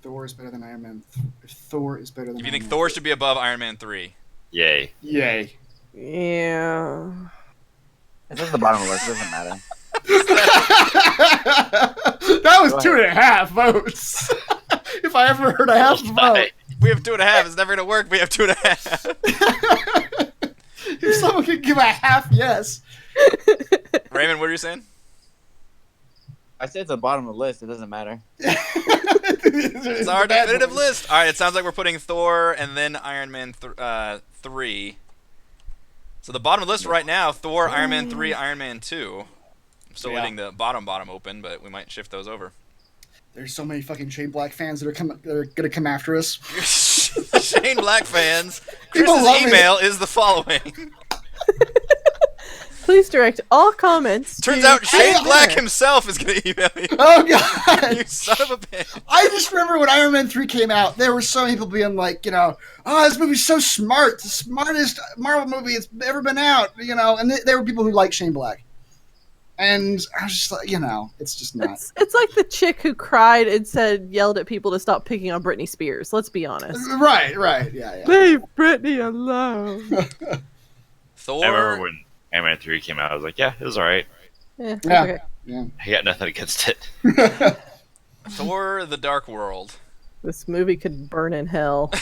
Thor is better than Iron Man. If Thor is better than If you Iron think Man Thor 3. should be above Iron Man 3. Yay. Yay. Yeah. It's at the bottom of the list. It doesn't matter. That was Go 2.5 votes. If I ever heard a half vote. We have 2.5. It's never gonna work. We have 2.5. If someone could give a half yes. Raymond, what are you saying? I said it's at the bottom of the list. It doesn't matter. It's our definitive list. All right, it sounds like we're putting Thor and then Iron Man 3. So the bottom of the list right now: Thor, Iron Man 3, Iron Man 2. I'm still Yeah. leaving the bottom open, but we might shift those over. There's so many fucking Shane Black fans that are gonna come after us. Shane Black fans, People Chris's love it. email is the following. Please direct all comments. Turns to out Shane Iron Black Man. himself is going to email you. Oh god! You son of a bitch. I just remember when Iron Man 3 came out, there were so many people being like, oh, this movie's so smart, it's the smartest Marvel movie that's ever been out, and there were people who liked Shane Black. And I was just like, it's just not. It's like the chick who cried and yelled at people to stop picking on Britney Spears. Let's be honest. Right, yeah. Leave Britney alone. Thor. I remember when Ant-Man 3 came out, I was like, yeah, it was alright. Yeah. Yeah. Okay. I got nothing against it. Thor: The Dark World. This movie could burn in hell.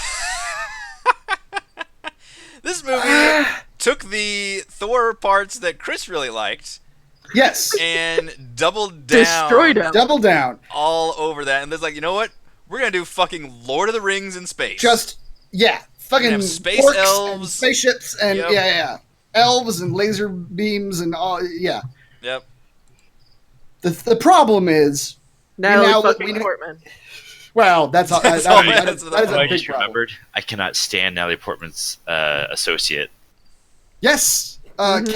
This movie took the Thor parts that Chris really liked Yes. and doubled down. Destroyed him. Double down. All over that. And there's like, you know what? We're going to do fucking Lord of the Rings in space. Just, fucking have space orcs elves. and spaceships and, Yep. elves and laser beams and all, Yep. The problem is, Natalie now- fucking we- Portman. well, that is all- a I big just problem. remembered, I cannot stand Natalie Portman's associate. Yes. Mhm.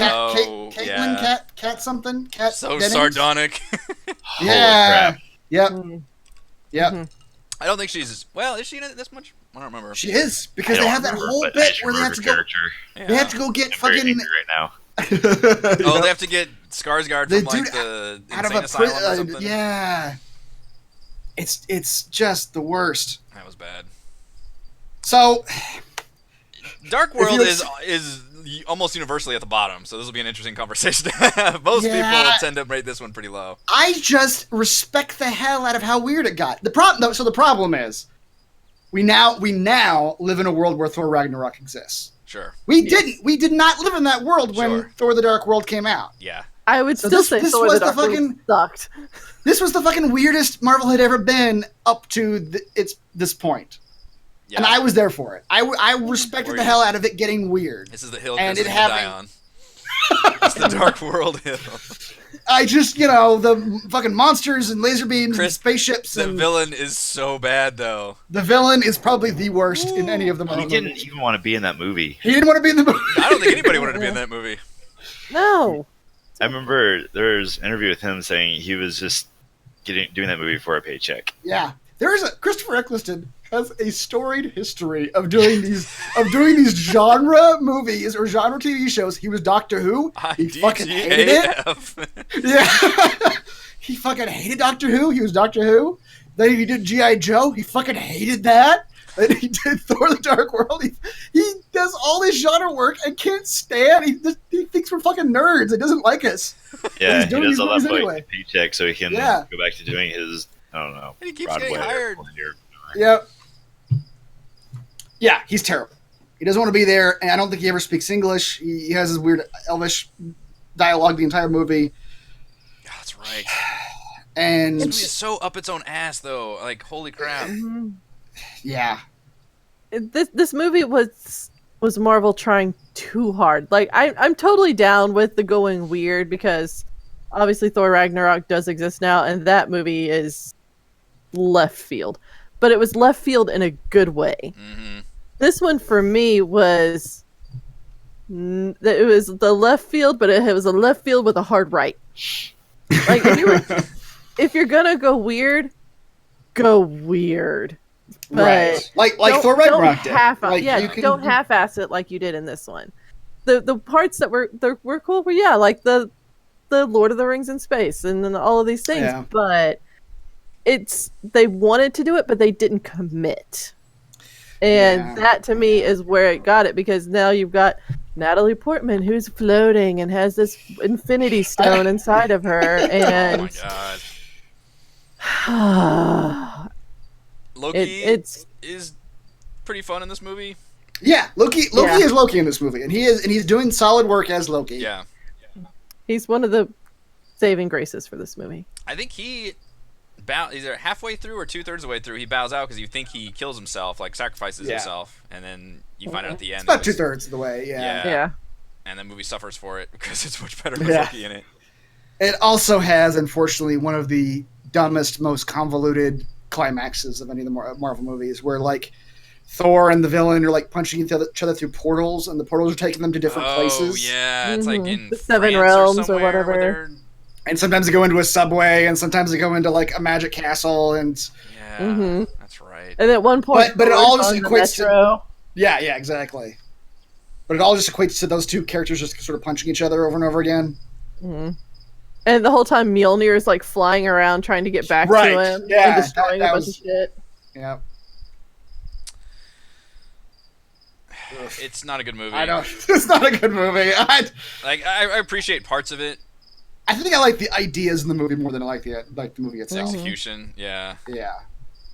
Cat something? Cat So Dennings? sardonic. Holy Yeah. crap. Yep. Mm. Yep. Mhm. I don't think she's... Well, is she in it this much? I don't remember. She is, I because they don't have that remember, whole but I bit just where they have remember to her go. character. They have to go get I'm very fucking. angry right now. Oh, they have to get Skarsgård The from like dude the out of insane a asylum or something. yeah. It's just the worst. That was bad. So Dark If World you is almost universally at the bottom, so this will be an interesting conversation to have. Most people tend to rate this one pretty low. I just respect the hell out of how weird it got. The problem is, we now live in a world where Thor Ragnarok exists. Sure. We did not live in that world when Sure. Thor: The Dark World came out. Yeah. I would So still this- say this Thor: was The the Dark World fucking- sucked. This was the fucking weirdest Marvel had ever been up to this point. Yeah. And I was there for it. I respected Were the you? hell out of it getting weird. This is the hill And Chris it is gonna die having- on. It's the Dark World hill. I just, the fucking monsters and laser beams and Chris, spaceships The and villain is so bad, though. the villain is probably the worst in any of the He Marvel didn't movies. even want to be in that movie. He didn't want to be in the movie. I don't think anybody wanted to be in that movie. No. I remember there was an interview with him saying he was just doing that movie for a paycheck. Yeah. Christopher Eccleston has a storied history of doing these genre movies or genre TV shows. He was Doctor Who. He fucking hated it. IDGAF. Yeah. He fucking hated Doctor Who. He was Doctor Who. Then he did G.I. Joe. He fucking hated that. Then he did Thor: The Dark World. He does all this genre work and can't stand. He thinks we're fucking nerds. It doesn't like us. Yeah, he's he doing does these all that movies for like, anyway. a paycheck so he can Yeah. go back to doing his, I don't know, And he keeps Broadway getting or hired. Pioneer. Yep. Yeah, he's terrible. He doesn't want to be there, and I don't think he ever speaks English. He has his weird Elvish dialogue the entire movie. God, that's right. And This movie is so up its own ass, though. Like, holy crap. Mhm. yeah. This movie was Marvel trying too hard. Like I'm totally down with the going weird because obviously Thor Ragnarok does exist now, and that movie is left field. But it was left field in a good way. Mm-hmm. This one for me was it was the left field, but it was a left field with a hard right. Like if you're gonna go weird, go weird. But Right. Like don't- Thor Ragnarok did. don't Like, half-ass it like you did in this one. The parts that were cool were like the Lord of the Rings in space and then all of these things. Yeah. But they wanted to do it, but they didn't commit. And Yeah. that to me is where it got it, because now you've got Natalie Portman who's floating and has this infinity stone inside of her, Oh, my and God. Loki it's is pretty fun in this movie. Yeah, Loki Yeah. is Loki in this movie, and he's doing solid work as Loki. Yeah. he's one of the saving graces for this movie. I think he either halfway through or 2/3 of the way through, he bows out because you think he kills himself, like sacrifices Yeah. himself, and then you find out at the end. It's about it was- 2/3 of the way. Yeah. Yeah. And the movie suffers for it because it's much better with Yeah. Loki in it. It also has, unfortunately, one of the dumbest, most convoluted climaxes of any of the Marvel movies, where like Thor and the villain are like punching each other through portals, and the portals are taking them to different places. Oh yeah, it's like Mhm. in The Seven France Realms or somewhere whatever. where they're- And sometimes they go into a subway, and sometimes they go into like a magic castle, and Yeah, Mhm. that's right. And at one point, But it all Thor's just on the equates to- metro. yeah, exactly. But it all just equates to those two characters just sort of punching each other over and over again. Mhm. And the whole time Mjolnir is like flying around trying to get back Right, to him yeah, and destroying that a bunch was- of shit. Yeah. It's not a good movie. I don't. It's not a good movie. I appreciate parts of it. I think I like the ideas in the movie more than I like the movie It's itself. execution, yeah. Yeah.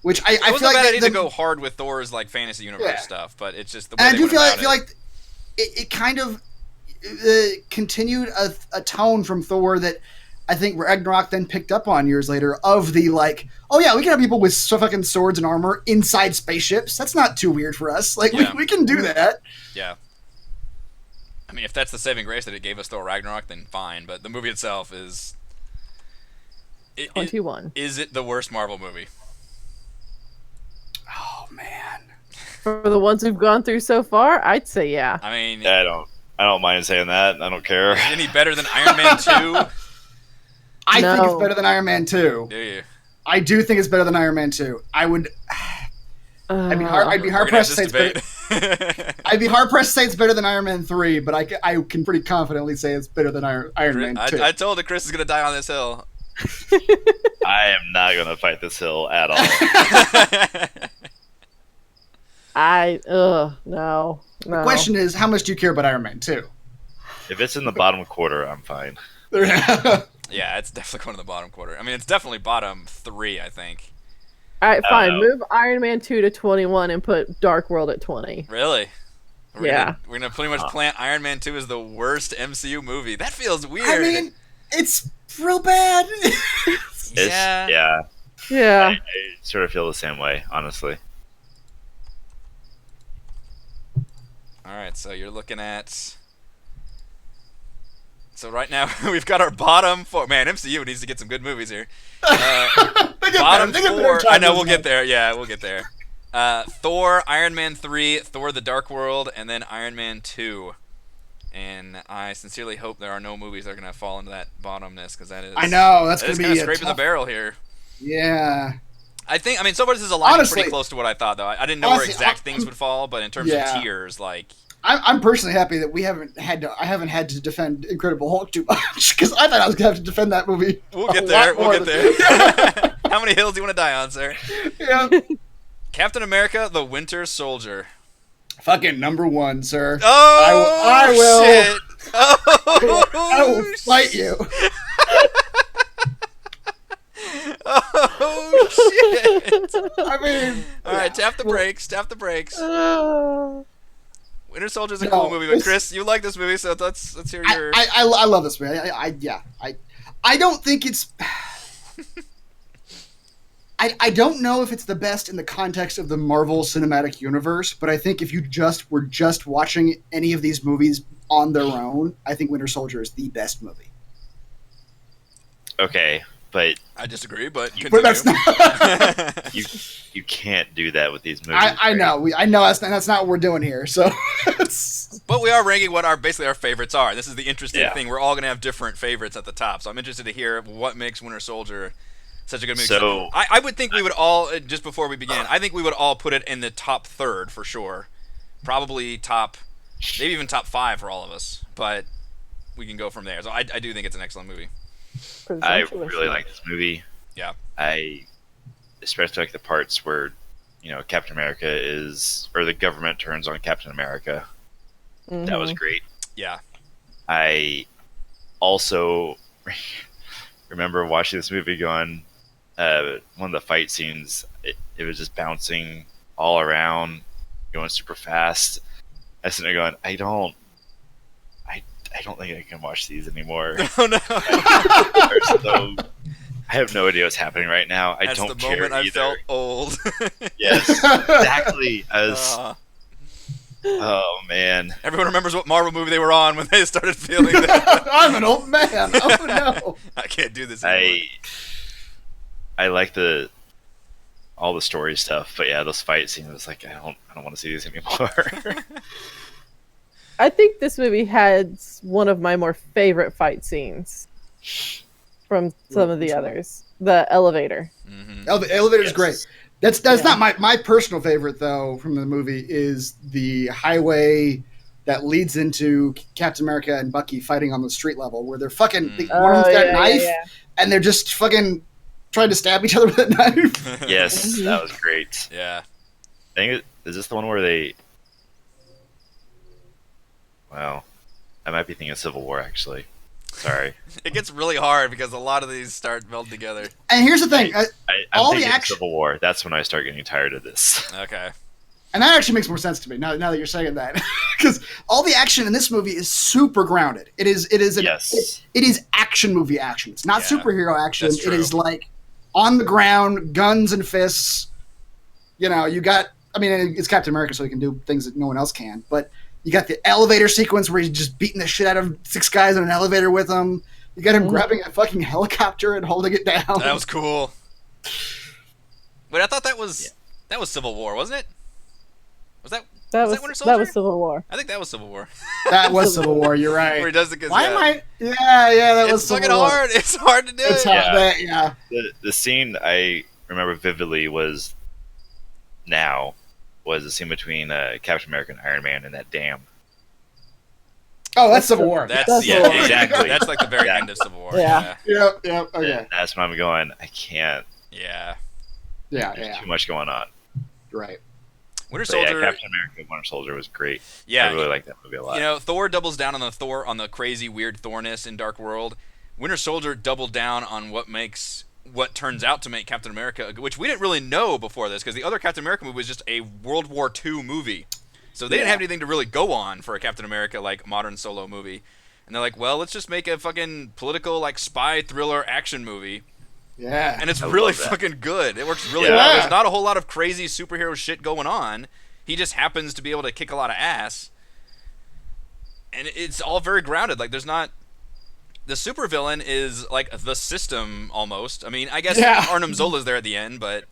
Which It I wasn't feel a bad like idea to go hard with Thor's like fantasy universe Yeah. stuff, but it's just the way and I they do went feel about like it kind of continued a tone from Thor that I think Ragnarok then picked up on years later of the like, oh yeah, we can have people with fucking swords and armor inside spaceships. That's not too weird for us. Like Yeah. we can do that. Yeah. I mean, if that's the saving grace that it gave us Thor Ragnarok, then fine. But the movie itself is... 21. Is it the worst Marvel movie? Oh man. For the ones we've gone through so far, I'd say yeah. I mean, I don't mind saying that. I don't care. is it any better than Iron Man 2? I think it's No. better than Iron Man 2. Do you? I do think it's better than Iron Man 2. I'd be hard We're pressed gonna to say have it's better. this debate. I'd be hard pressed to say it's better than Iron Man 3, but I can pretty confidently say it's better than Iron Man 2. I told you Chris is going to die on this hill. I am not going to fight this hill at all. No. The question is, how much do you care about Iron Man 2? If it's in the bottom quarter, I'm fine. Yeah, it's definitely going to the bottom quarter. I mean, it's definitely bottom 3, I think. All right, fine. know. Move Iron Man 2 to 21 and put Dark World at 20. Really? Yeah. We're gonna pretty much plant Iron Man 2 as the worst MCU movie. That feels weird. I mean, it's real bad. yeah. Yeah. I sort of feel the same way, honestly. All right, so you're looking at. So right now we've got our bottom 4. Man, MCU needs to get some good movies here. Bottom 4. I know we'll get there. Yeah, we'll get there. Thor, Iron Man 3, Thor: The Dark World, and then Iron Man 2. And I sincerely hope there are no movies that are gonna fall into that bottomness, because that is. I know that's That gonna is be kind of a scraping the tough- barrel here. Yeah. I mean, so far this is aligning Honestly- pretty close to what I thought, though. I didn't know where Honestly, exact things would fall, but in terms Yeah. of tiers, like. I'm personally happy that I haven't had to defend Incredible Hulk too much, because I thought I was gonna have to defend that movie. We'll get a there. lot We'll more get than- there. How many hills do you want to die on, sir? Yeah. Captain America: The Winter Soldier. Fucking number 1, sir. Oh, I will. Shit. Oh, I will fight you. Oh shit! I mean, All right, tap the brakes. Tap the brakes. Winter Soldier's a No, cool movie, but it's- Chris, you like this movie, so let's hear your. I love this movie. I don't think it's. I don't know if it's the best in the context of the Marvel Cinematic Universe, but I think if you were just watching any of these movies on their own, I think Winter Soldier is the best movie. Okay, but I disagree, but But that's continue. not. you can't do that with these movies. I know. I know that's not what we're doing here. So. But we are ranking what basically our favorites are. This is the interesting Yeah. thing. We're all gonna have different favorites at the top. So I'm interested to hear what makes Winter Soldier such a good movie. So- I would think we would all, just before we begin, I think we would all put it in the top third for sure. Probably maybe even top 5 for all of us. But we can go from there. So I do think it's an excellent movie. I really like this movie. Yeah. I especially like the parts where, Captain America or the government turns on Captain America. That was great. Yeah. I also remember watching this movie going, one of the fight scenes, it was just bouncing all around, going super fast. I was sitting there going, I don't think I can watch these anymore. Oh no. I have no idea what's happening right now. I That's don't the care moment I either. felt old. Yes, exactly. I was, Uh, oh man. everyone remembers what Marvel movie they were on when they started feeling that. I'm an old man. Oh no. I can't do this anymore. I like all the story stuff, but yeah, those fight scenes, it's like I don't want to see these anymore. I think this movie has one of my more favorite fight scenes from some of the others. The elevator. Mhm. The elevator's Yes. great. That's not my personal favorite though from the movie is the highway that leads into Captain America and Bucky fighting on the street level, where they're fucking Mm. one of them's got a yeah, knife, yeah. and they're just fucking trying to stab each other with a knife. Yes, that was great. Yeah. I think is this the one where they? Wow, I might be thinking of Civil War actually. Sorry, It gets really hard because a lot of these start melding together. And here's the thing, I'm all the thinking action, Civil War. That's when I start getting tired of this. Okay. and that actually makes more sense to me now that you're saying that, because all the action in this movie is super grounded. It is Yes. it is action movie action. It's not Yeah, superhero action. that's It is true. like on the ground, guns and fists. You know, you got. I mean, it's Captain America, so he can do things that no one else can. But you got the elevator sequence where he's just beating the shit out of 6 guys in an elevator with him. You got him grabbing a fucking helicopter and holding it down. That was cool. Wait, I thought that was Civil War, wasn't it? Was that That Was was that Winter that Soldier? was Civil War. I think that was Civil War. That was Civil War. You're Where he right. does it 'cause, Why yeah, am I? Yeah, that was it's fucking Civil War. hard. It's hard to do. It's it. hard. Yeah. Yeah. The scene I remember vividly was the scene between Captain America and Iron Man in that dam. Oh, that's Civil War. That's That's yeah, Civil War. exactly. That's like the very Yeah. end of Civil War. Yeah. Yep. Okay. And that's when I'm going. I can't. Yeah. Yeah. There's too much going on. Right. Winter But yeah, Soldier. Captain America: Winter Soldier was great. Yeah. I really like that movie a lot. You know, Thor doubles down on the crazy weird Thorness in Dark World. Winter Soldier doubled down on what turns out to make Captain America, which we didn't really know before this, because the other Captain America movie was just a World War II movie. So they didn't have anything to really go on for a Captain America like modern solo movie. And they're like, well, let's just make a fucking political like spy thriller action movie. Yeah. And it's I really love that. fucking good. It works really Yeah. well. There's not a whole lot of crazy superhero shit going on. He just happens to be able to kick a lot of ass. And it's all very grounded. Like, there's not... The supervillain is, like, the system, almost. I mean, I guess Yeah. Arnim Zola's there at the end, but...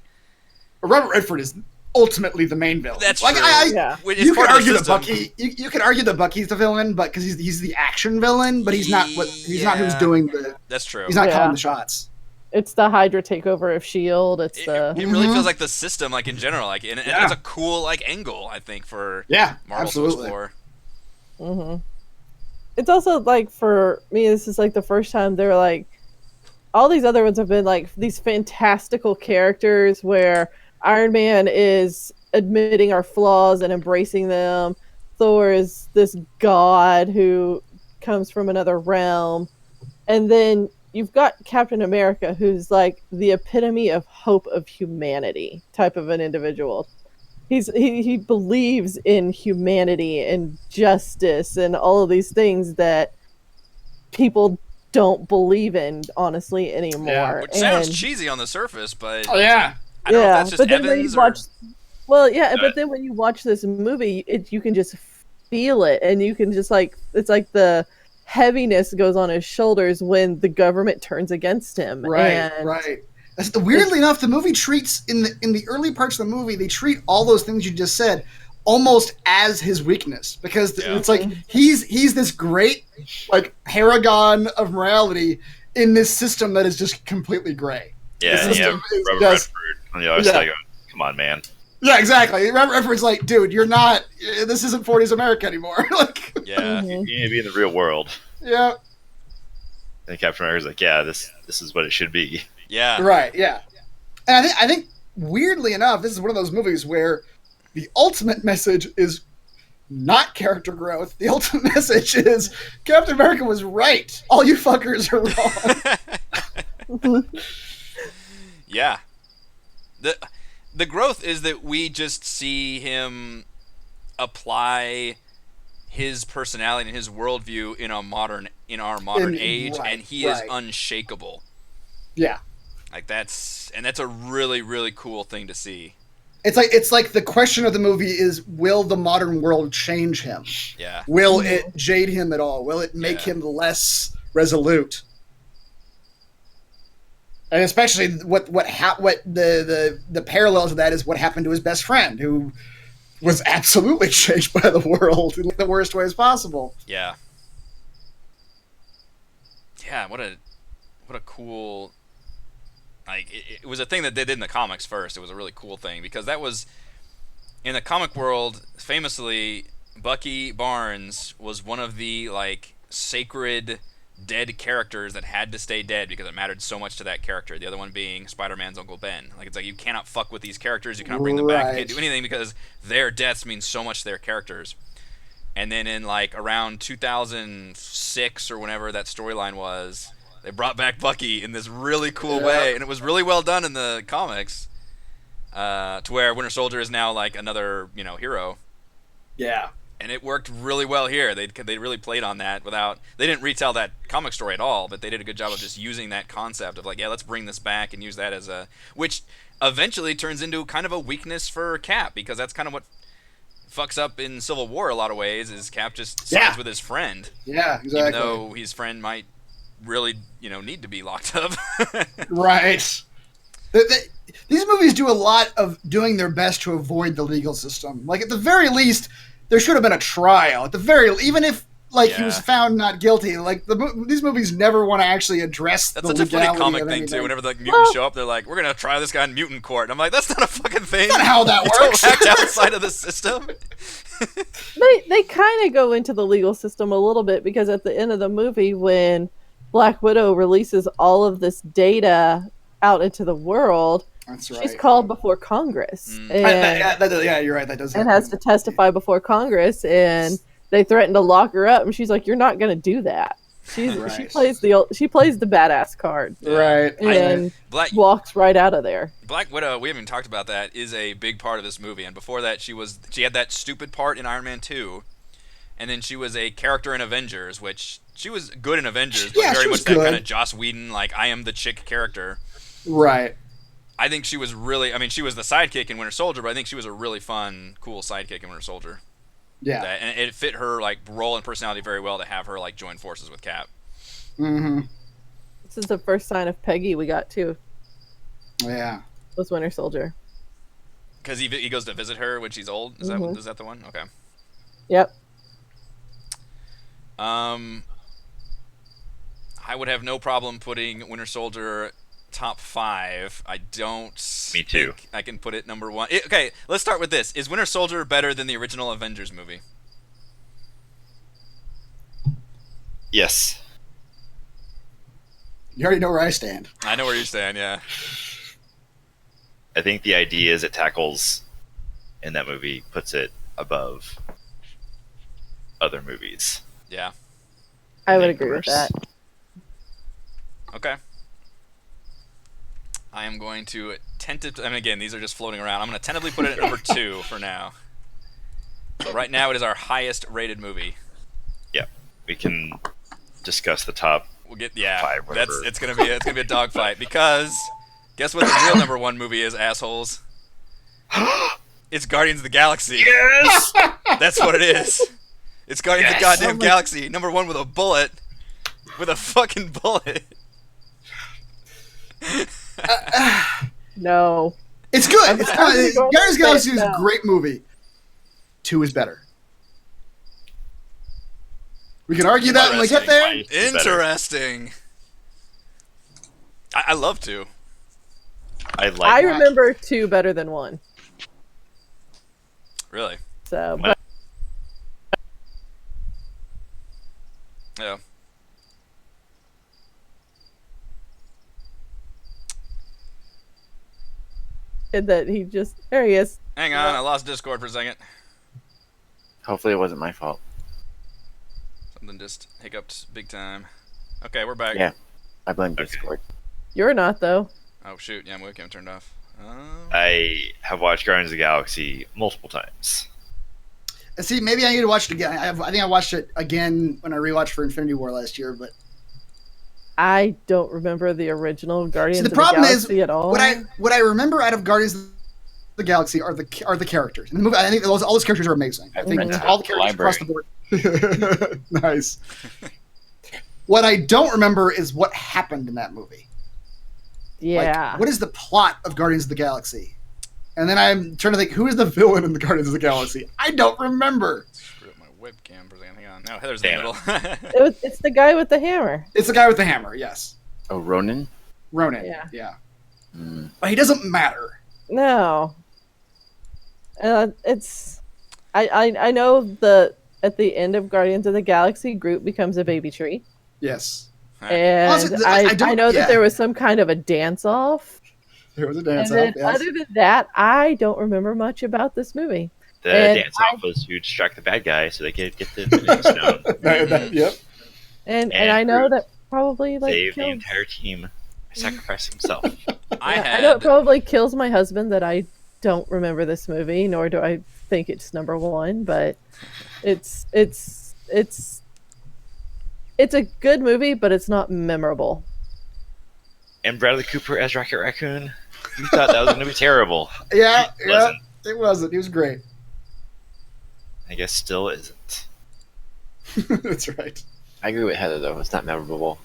Robert Redford is ultimately the main villain. That's like, true. Yeah. It's You could part of argue the that system. Bucky. You could argue that Bucky's the villain, but because he's the action villain, but he's not. He's not who's Yeah. doing the. That's true. He's not Yeah. calling the shots. It's the Hydra takeover of Shield. It's It the really Mhm. feels like the system, like, in general. Like, and Yeah. it's a cool, like, angle, I think, for Yeah, Marvel absolutely. to explore. hmm It's also like for me, this is like the first time they're like, all these other ones have been like these fantastical characters where Iron Man is admitting our flaws and embracing them. Thor is this god who comes from another realm. And then you've got Captain America, who's like the epitome of hope of humanity type of an individual. He believes in humanity and justice and all of these things that people don't believe in, honestly, anymore. Which sounds And- cheesy on the surface, but Oh yeah. I don't know if yeah, that's just but then when you Evans watch, well, yeah, Uh, but then when you watch this movie, you can just feel it, and you can just like it's like the heaviness goes on his shoulders when the government turns against him. Right. and Right. That's weirdly enough, the movie treats in the early parts of the movie, they treat all those things you just said almost as his weakness, because Yeah. it's like he's this great like paragon of morality in this system that is just completely gray. Yeah, The yeah. system is Robert just- Redford on the other Yeah. side going, "Come on, man." Yeah, exactly. Robert Redford's like, dude, you're not. This isn't 40s America anymore. Like, yeah. Mhm. You need to be in the real world. yeah, And Captain America's like, "Yeah, this is what it should be." Yeah. right, yeah. And I think weirdly enough, this is one of those movies where the ultimate message is not character growth. The ultimate message is Captain America was right. All you fuckers are wrong. Yeah. The growth is that we just see him apply his personality and his worldview in our modern age, right, and he is right. unshakable. Yeah. Like that's a really, really cool thing to see. It's like the question of the movie is, will the modern world change him? Yeah. Will it jade him at all? Will it make Yeah. him less resolute? And especially the parallel to that is what happened to his best friend, who was absolutely changed by the world in the worst ways possible. Yeah. Yeah, what a cool, like, it was a thing that they did in the comics first. It was a really cool thing because that was, in the comic world, famously, Bucky Barnes was one of the like sacred dead characters that had to stay dead because it mattered so much to that character. The other one being Spider-Man's Uncle Ben. Like it's like you cannot fuck with these characters. You cannot bring them back. You can't do anything because their deaths mean so much to their characters. And then in like around 2006 or whenever that storyline was, they brought back Bucky in this really cool way, and it was really well done in the comics. To where Winter Soldier is now like another hero. Yeah. And it worked really well here. They really played on that without. They didn't retell that comic story at all, but they did a good job of just using that concept of like, yeah, let's bring this back and use that as a, which eventually turns into kind of a weakness for Cap, because that's kind of what fucks up in Civil War a lot of ways. Is Cap just sides with his friend. Yeah, exactly. Even though his friend might really need to be locked up. Right. These movies do a lot of doing their best to avoid the legal system. Like at the very least, there should have been a trial. At the very, even if he was found not guilty, like these movies never want to actually address. That's the such a funny comic thing anything. too. Whenever the mutants show up, they're like, "We're gonna try this guy in mutant court." And I'm like, "That's not a fucking thing. That's not how that works. Don't act outside of the system." They kind of go into the legal system a little bit, because at the end of the movie, when Black Widow releases all of this data out into the world, That's right. she's called before Congress, and yeah, you're right. That does. And has to testify before Congress, and they threaten to lock her up, and she's like, "You're not going to do that." She plays the badass card, right, and walks right out of there. Black Widow, we haven't talked about that, is a big part of this movie, and before that, she had that stupid part in Iron Man 2, and then she was a character in Avengers, which she was good in Avengers, but very much that kind of Joss Whedon, like I am the chick character. Right. I think she was really, she was the sidekick in Winter Soldier, but I think she was a really fun, cool sidekick in Winter Soldier. Yeah. And it fit her like role and personality very well to have her like join forces with Cap. Mm-hmm. This is the first sign of Peggy we got too. Yeah. Was Winter Soldier. Because he goes to visit her when she's old. Is that the one? Okay. Yep. I would have no problem putting Winter Soldier top 5. I don't. Me too. Think I can put it number 1. Okay, let's start with this. Is Winter Soldier better than the original Avengers movie? Yes. You already know where I stand. I know where you stand. Yeah. I think the ideas it tackles in that movie puts it above other movies. Yeah. I would agree with that. Okay. I am going to tentatively, again, these are just floating around. I'm going to tentatively put it at number 2 for now. So right now it is our highest rated movie. Yeah. We can discuss the top We'll get 5, whatever. it's gonna be a dogfight, because guess what the real number 1 movie is, assholes? It's Guardians of the Galaxy. Yes! That's what it is. It's Guardians of the goddamn Galaxy, number 1 with a bullet. With a fucking bullet. No. It's good. It's good. Guardians of the Galaxy is a great movie. 2 is better. We can argue that when we get there. Interesting. I love 2. I remember 2 better than 1. Really? So. Yeah. And that there he is. Hang on, I lost Discord for a second. Hopefully it wasn't my fault. Something just hiccuped big time. Okay, we're back. Yeah, I blame Discord. You're not, though. Oh, shoot. Yeah, my webcam turned off. I have watched Guardians of the Galaxy multiple times. See, maybe I need to watch it again. I think I watched it again when I rewatched for Infinity War last year, but I don't remember the original Guardians the problem of the Galaxy is, at all. What I remember out of Guardians of the Galaxy are the characters. In the movie, I think all those characters are amazing. I think all the characters across the board. Nice. What I don't remember is what happened in that movie. Yeah. Like, what is the plot of Guardians of the Galaxy? And then I'm trying to think, who is the villain in the Guardians of the Galaxy? I don't remember. Screw up my webcam for a second. Hang on. No, Heather's in the middle. It's the guy with the hammer. It's the guy with the hammer, yes. Oh, Ronan? Ronan, yeah. Mm. But he doesn't matter. No. It's... I know the at the end of Guardians of the Galaxy, Groot becomes a baby tree, Yes. and Also, I know that there was some kind of a dance off. There was a dance And then off. Yes. other than that, I don't remember much about this movie. The And dance off was to distract the bad guy so they could get the Infinity Stone. Yep. And I know Groot that probably like saved the kills, entire team by sacrificing himself. I know it probably kills my husband that I don't remember this movie, nor do I think it's number one. But it's a good movie, but it's not memorable. And Bradley Cooper as Rocket Raccoon. You thought that was going to be terrible. Yeah, It wasn't. it wasn't. He was great. I guess still isn't. That's right. I agree with Heather though. It's not memorable.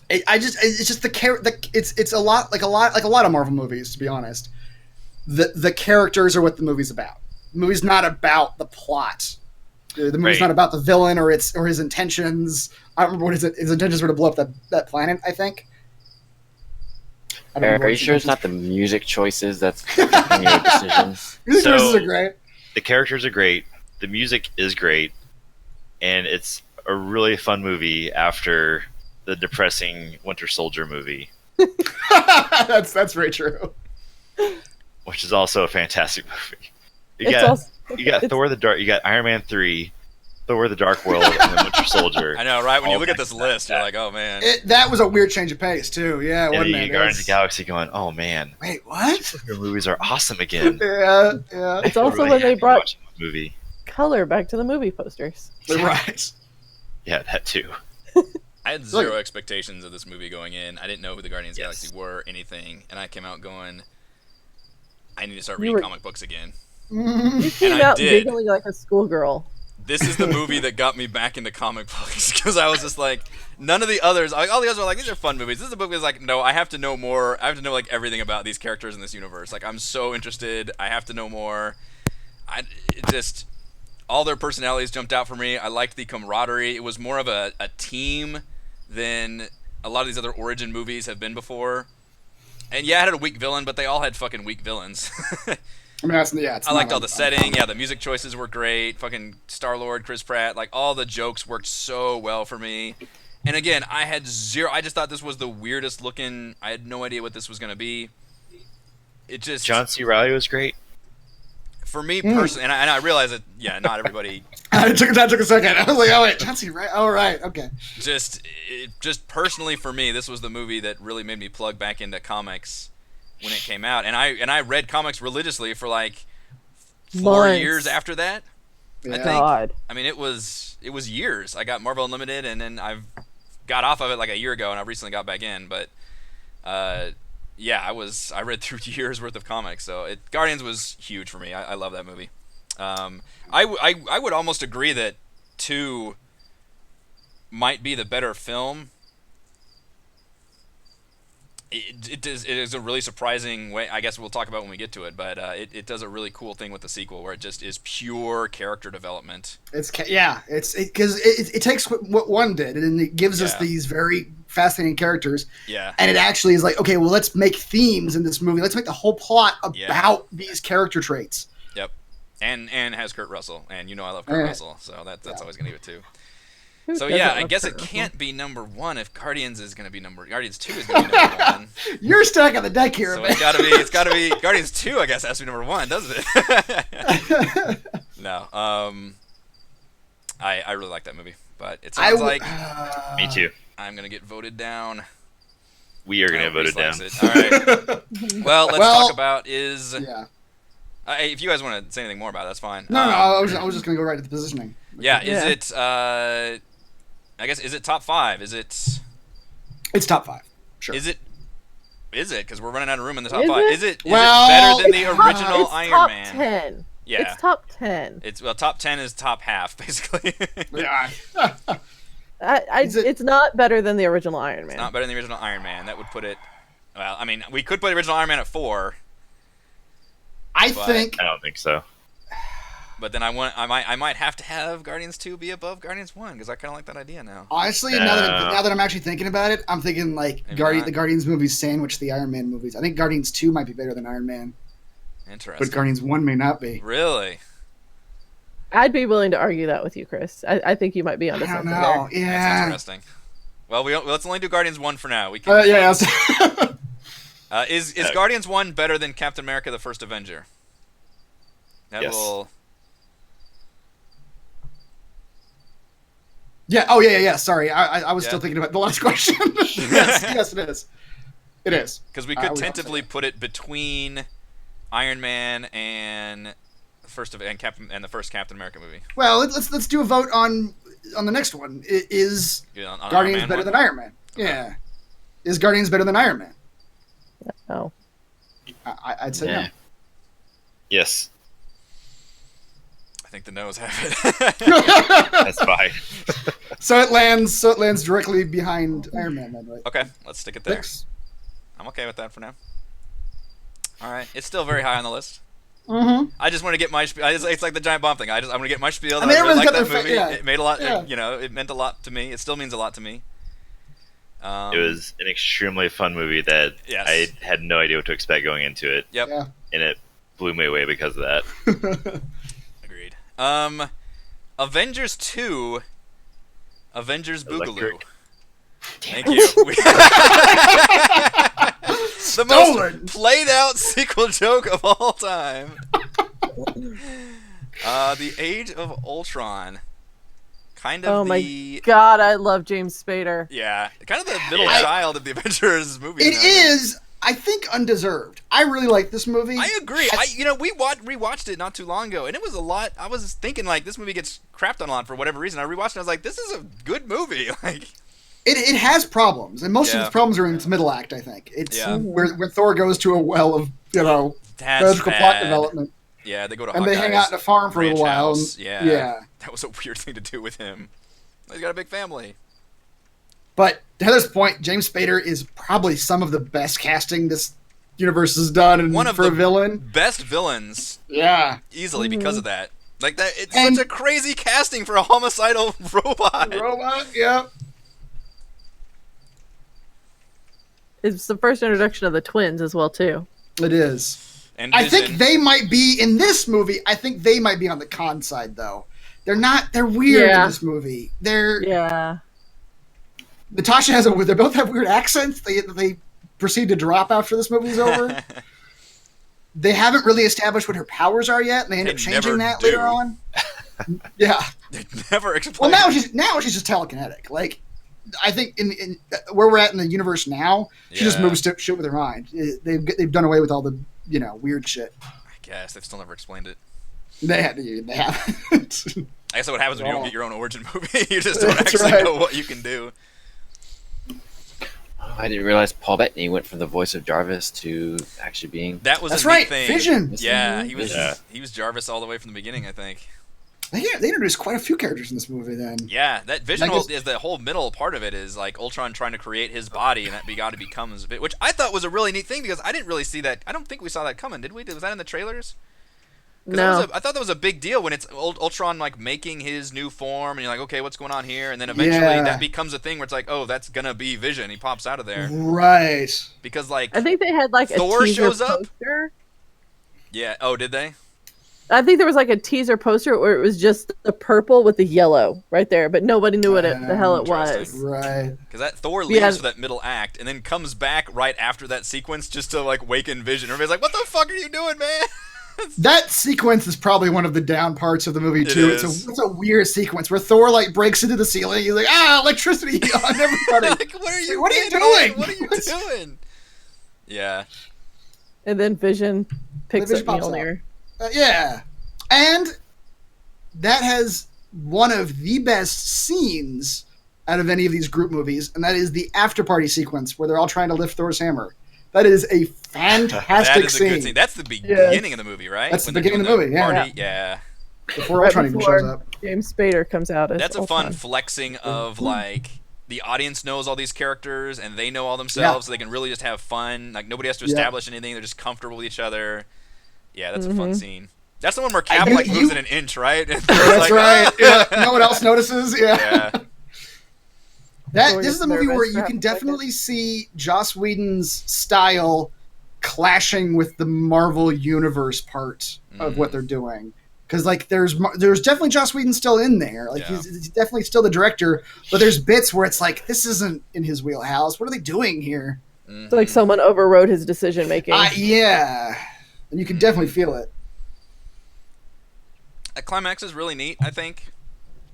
It's just it's a lot like a lot of Marvel movies, to be honest. The characters are what the movie's about. The movie's not about the plot. The movie's not about the villain or his intentions. I don't remember what his intentions were to blow up that planet, I think. Are you sure it's not the music choices that's affecting your decisions? Music choices are great. The characters are great. The music is great. And it's a really fun movie after the depressing Winter Soldier movie. That's very true. Which is also a fantastic movie. You got Thor the Dark. You got Iron Man 3, Thor the Dark World, and then Winter Soldier. I know, right? When you look at this list, you're like, oh man. That was a weird change of pace too. Yeah, And wasn't then you it? Guardians of the Galaxy going, oh man, Wait, what? superhero movies are awesome again. Yeah. It's also Really when they happy brought watching this movie. color back to the movie posters. Right. Yeah, that too. I had zero expectations of this movie going in. I didn't know who the Guardians of the Yes. Galaxy were, anything, and I came out going, I need to start You reading were- comic books again. You came I out did. giggling like a schoolgirl. This is the movie that got me back into comic books because I was just like, none of the others, all the others were like, these are fun movies. This is a book that's like, no, I have to know more. I have to know like everything about these characters in this universe. Like, I'm so interested. I have to know more. All their personalities jumped out for me. I liked the camaraderie. It was more of a team than a lot of these other origin movies have been before. And yeah, it had a weak villain, but they all had fucking weak villains. I mean, it's I liked all not the setting. Yeah, the music choices were great. Fucking Star-Lord, Chris Pratt, like all the jokes worked so well for me. And again, I had zero. I just thought this was the weirdest looking. I had no idea what this was gonna be. It just John C. Reilly was great. for me personally, and I realize that not everybody. That took a second. I was like, oh wait, Chauncey, right? Oh right, okay. Just personally for me, this was the movie that really made me plug back into comics when it came out, and I read comics religiously for like 4 Months. years after that. I Yeah. think. God. I mean, it was years. I got Marvel Unlimited, and then I've got off of it like a year ago, and I recently got back in. But I read through years worth of comics, so Guardians was huge for me. I love that movie. I would almost agree that 2 might be the better film. It is a really surprising way. I guess we'll talk about when we get to it, but it does a really cool thing with the sequel where it just is pure character development. It's because it takes what one did and it gives us Yeah. these very fascinating characters. Yeah. And it actually is like, okay, well, let's make themes in this movie. Let's make the whole plot about these character traits. Yep. And has Kurt Russell, and I love Kurt Russell, so that's always gonna give it 2. Who So doesn't yeah, I love guess Kurt it Russell? can't be number 1 if Guardians 2 is gonna be number 1. You're stacking the deck here, So man. it's gotta be Guardians 2. I guess has to be number 1, doesn't it? No. I really like that movie, but it sounds like Me too. I'm gonna get voted down. We are going I to hope vote it Reese down. likes it. All right. Well, let's talk about yeah. if you guys want to say anything more about it, that's fine. No, I was just gonna go right to the positioning. Yeah, Yeah. is it? I guess is it top 5? Is it? It's top 5. Sure. Is it? Because we're running out of room in the top Is 5. it? Is it Well, better than the it's original It's Iron top Man? 10. Yeah. It's top 10. Top 10 is top half, basically. Yeah. Is it- It's not better than the original Iron Man. Not better than the original Iron Man. That would put it. Well, I mean, we could put the original Iron Man at 4, I But- think I don't think so. but then I might have to have Guardians 2 be above Guardians 1 because I kind of like that idea now. honestly, No. now that I'm actually thinking about it, I'm thinking like Maybe not. the Guardians movies sandwich the Iron Man movies. I think Guardians 2 might be better than Iron Man. Interesting. but Guardians 1 may not be. Really? I'd be willing to argue that with you, Chris. I think you might be onto I don't something know. there. That's Yeah. interesting. Well, let's only do Guardians 1 for now. We can. Yeah. Is Guardians 1 better than Captain America: The First Avenger? That Yes. will. Yeah. Oh, yeah. Sorry, I was Yeah. still thinking about the last question. yes, it is. It is. Because we I could was tentatively upset. put it between Iron Man and the first Captain America movie. Well, let's do a vote on the next one. Is Yeah, on Guardians Iron Man better one? than Iron Man? Yeah. Is Guardians better than Iron Man? Oh. I'd say Yeah. Yes, I think the no's have it. no. that's fine. So it lands directly behind Iron Man then, right? Okay, let's stick it there. 6. I'm okay with that for now. All right, it's still very high on the list. Mm-hmm. I just want to get my spiel. It's like the giant bomb thing. I'm gonna get my spiel. That I mean, I really like everyone's that got movie. their It made a lot. Yeah. It meant a lot to me. It still means a lot to me. It was an extremely fun movie that Yes. I had no idea what to expect going into it, Yep. Yeah. and it blew me away because of that. Agreed. Avengers 2. Avengers Boogaloo. Electric. Thank you. The Stolen. most played out sequel joke of all time. The Age of Ultron. Kind of Oh the my God, I love James Spader. yeah, kind of the middle Yeah. child of the Avengers movies. It now. is, I think, undeserved. I really like this movie. I agree. We rewatched it not too long ago, and it was a lot. I was thinking like this movie gets crapped on a lot for whatever reason. I rewatched it. I was like, this is a good movie. Like, It has problems, and most of Yeah. its problems are in its middle act. I think it's Yeah. where Thor goes to a well of that's logical plot bad. development, Yeah, they go to and they hang out in a farm for a ranch little while. and- house. Yeah. yeah. That was a weird thing to do with him. He's got a big family. But to Heather's point, James Spader is probably some of the best casting this universe has done, and One of for the a villain. Best villains Yeah, easily because of that. Like that, it's And- such a crazy casting for a homicidal robot. robot. Yeah, It's the first introduction of the twins as well, too. it is. And I think Vision. they might be in this movie. I think they might be on the con side, though. They're not. They're weird Yeah. in this movie. They're Yeah. Natasha has they both have weird accents. They proceed to drop after this movie's over. They haven't really established what her powers are yet, and they end They up changing never that do. later on. Yeah. They never Well, explain. now she's just telekinetic. Like, I think in where we're at in the universe now, she just Yeah. moves shit with her mind. They've done away with all the weird shit. I guess they've still never explained it. They haven't. I guess that's what happens when you don't Oh. get your own origin movie. You just don't That's actually right. know what you can do. I didn't realize Paul Bettany went from the voice of Jarvis to actually being. That was That's a neat right. thing. Vision. Yeah, he was Yeah. he was Jarvis all the way from the beginning, I think. They introduced quite a few characters in this movie. Then Yeah, that Vision I guess- is the whole middle part of it is like Ultron trying to create his body, and that God becomes which I thought was a really neat thing because I didn't really see that. I don't think we saw that coming, did we? Was that in the trailers? 'Cause No. I thought that was a big deal when it's Ultron like making his new form, and you're like, okay, what's going on here? And then eventually Yeah. that becomes a thing where it's like, oh, that's gonna be Vision. He pops out of there right. because like I think they had like Thor a teaser shows up? poster. yeah. Oh, did they? I think there was like a teaser poster where it was just the purple with the yellow right there, but nobody knew what the hell it was. Interesting. Right. Because that Thor Yeah. leaves for that middle act and then comes back right after that sequence just to like waken Vision. Everybody's like, "What the fuck are you doing, man?" That sequence is probably one of the down parts of the movie It too. is. It's a weird sequence where Thor like breaks into the ceiling. He's like, electricity on everybody. Like, what are you? What are you doing? doing? What are you What's- doing? Yeah. And then Vision picks Vision up pops Mjolnir. Yeah, and that has one of the best scenes out of any of these group movies, and that is the after party sequence where they're all trying to lift Thor's hammer. That is a fantastic That is a scene. good scene. That's the beginning of the movie, right? That's the they're beginning doing of the movie, yeah. party. Yeah. Before Right Ultron even before shows up. James Spader comes out as That's a fun Ultron. flexing of like the audience knows all these characters and they know all themselves, so they can really just have fun. Like nobody has to Yeah. establish anything; they're just comfortable with each other. Yeah, that's a fun Mhm. scene. That's the one where Cap You- like moves you- in an inch, right? And That's like, right. "Ah!" Yeah. No one else notices. Yeah. Yeah. This is a movie nervous where you for can half a second. definitely see Joss Whedon's style clashing with the Marvel Universe part of what they're doing. Because like there's definitely Joss Whedon still in there, like he's definitely still the director, but there's bits where it's like this isn't in his wheelhouse. What are they doing here? It's like someone overrode his decision making. Yeah, and you can definitely feel it. That climax is really neat. I think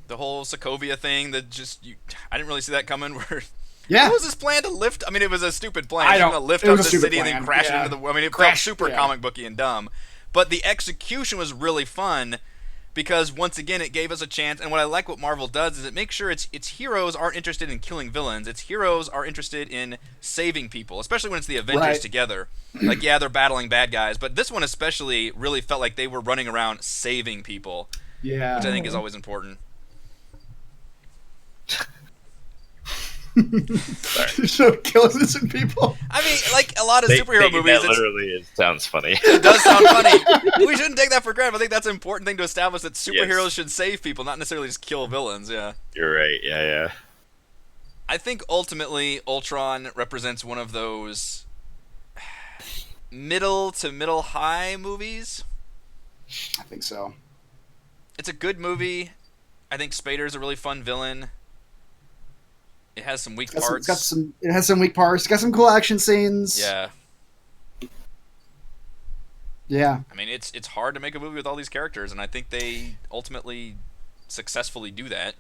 the whole Sokovia thing I didn't really see that coming. Where what was this plan to lift? I mean, it was a stupid plan. I don't. To lift up the city and then crash into the. I mean, it felt super comic booky and dumb. But the execution was really fun because, once again, it gave us a chance. And what I like what Marvel does is it makes sure its heroes aren't interested in killing villains. Its heroes are interested in saving people, especially when it's the Avengers together. Like, yeah, they're battling bad guys. But this one especially really felt like they were running around saving people. Yeah. Which I think is always important. So killing innocent people. I mean, like a lot of superhero movies. That literally sounds funny. It does sound funny. We shouldn't take that for granted. I think that's an important thing to establish that superheroes should save people, not necessarily just kill villains. Yeah. You're right. Yeah. I think ultimately Ultron represents one of those middle to middle high movies. I think so. It's a good movie. I think Spader's a really fun villain. It has some weak parts. It has some weak parts. It's got some cool action scenes. Yeah. Yeah. I mean, it's hard to make a movie with all these characters, and I think they ultimately successfully do that.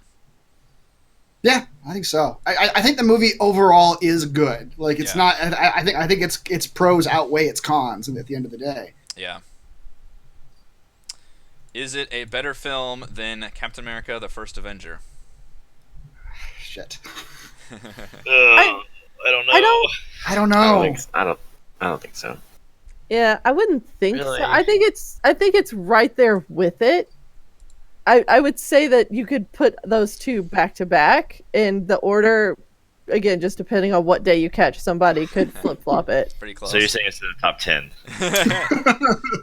Yeah, I think so. I think the movie overall is good. Like it's not. I think its pros outweigh its cons at the end of the day. Yeah. Is it a better film than Captain America: The First Avenger? Shit. I don't know. I don't know. I don't think so. Yeah, I wouldn't think Really? so. I think it's right there with it. I would say that you could put those two back to back in the order. Again, just depending on what day you catch, somebody could flip flop it. Pretty close. So you're saying it's in the top 10?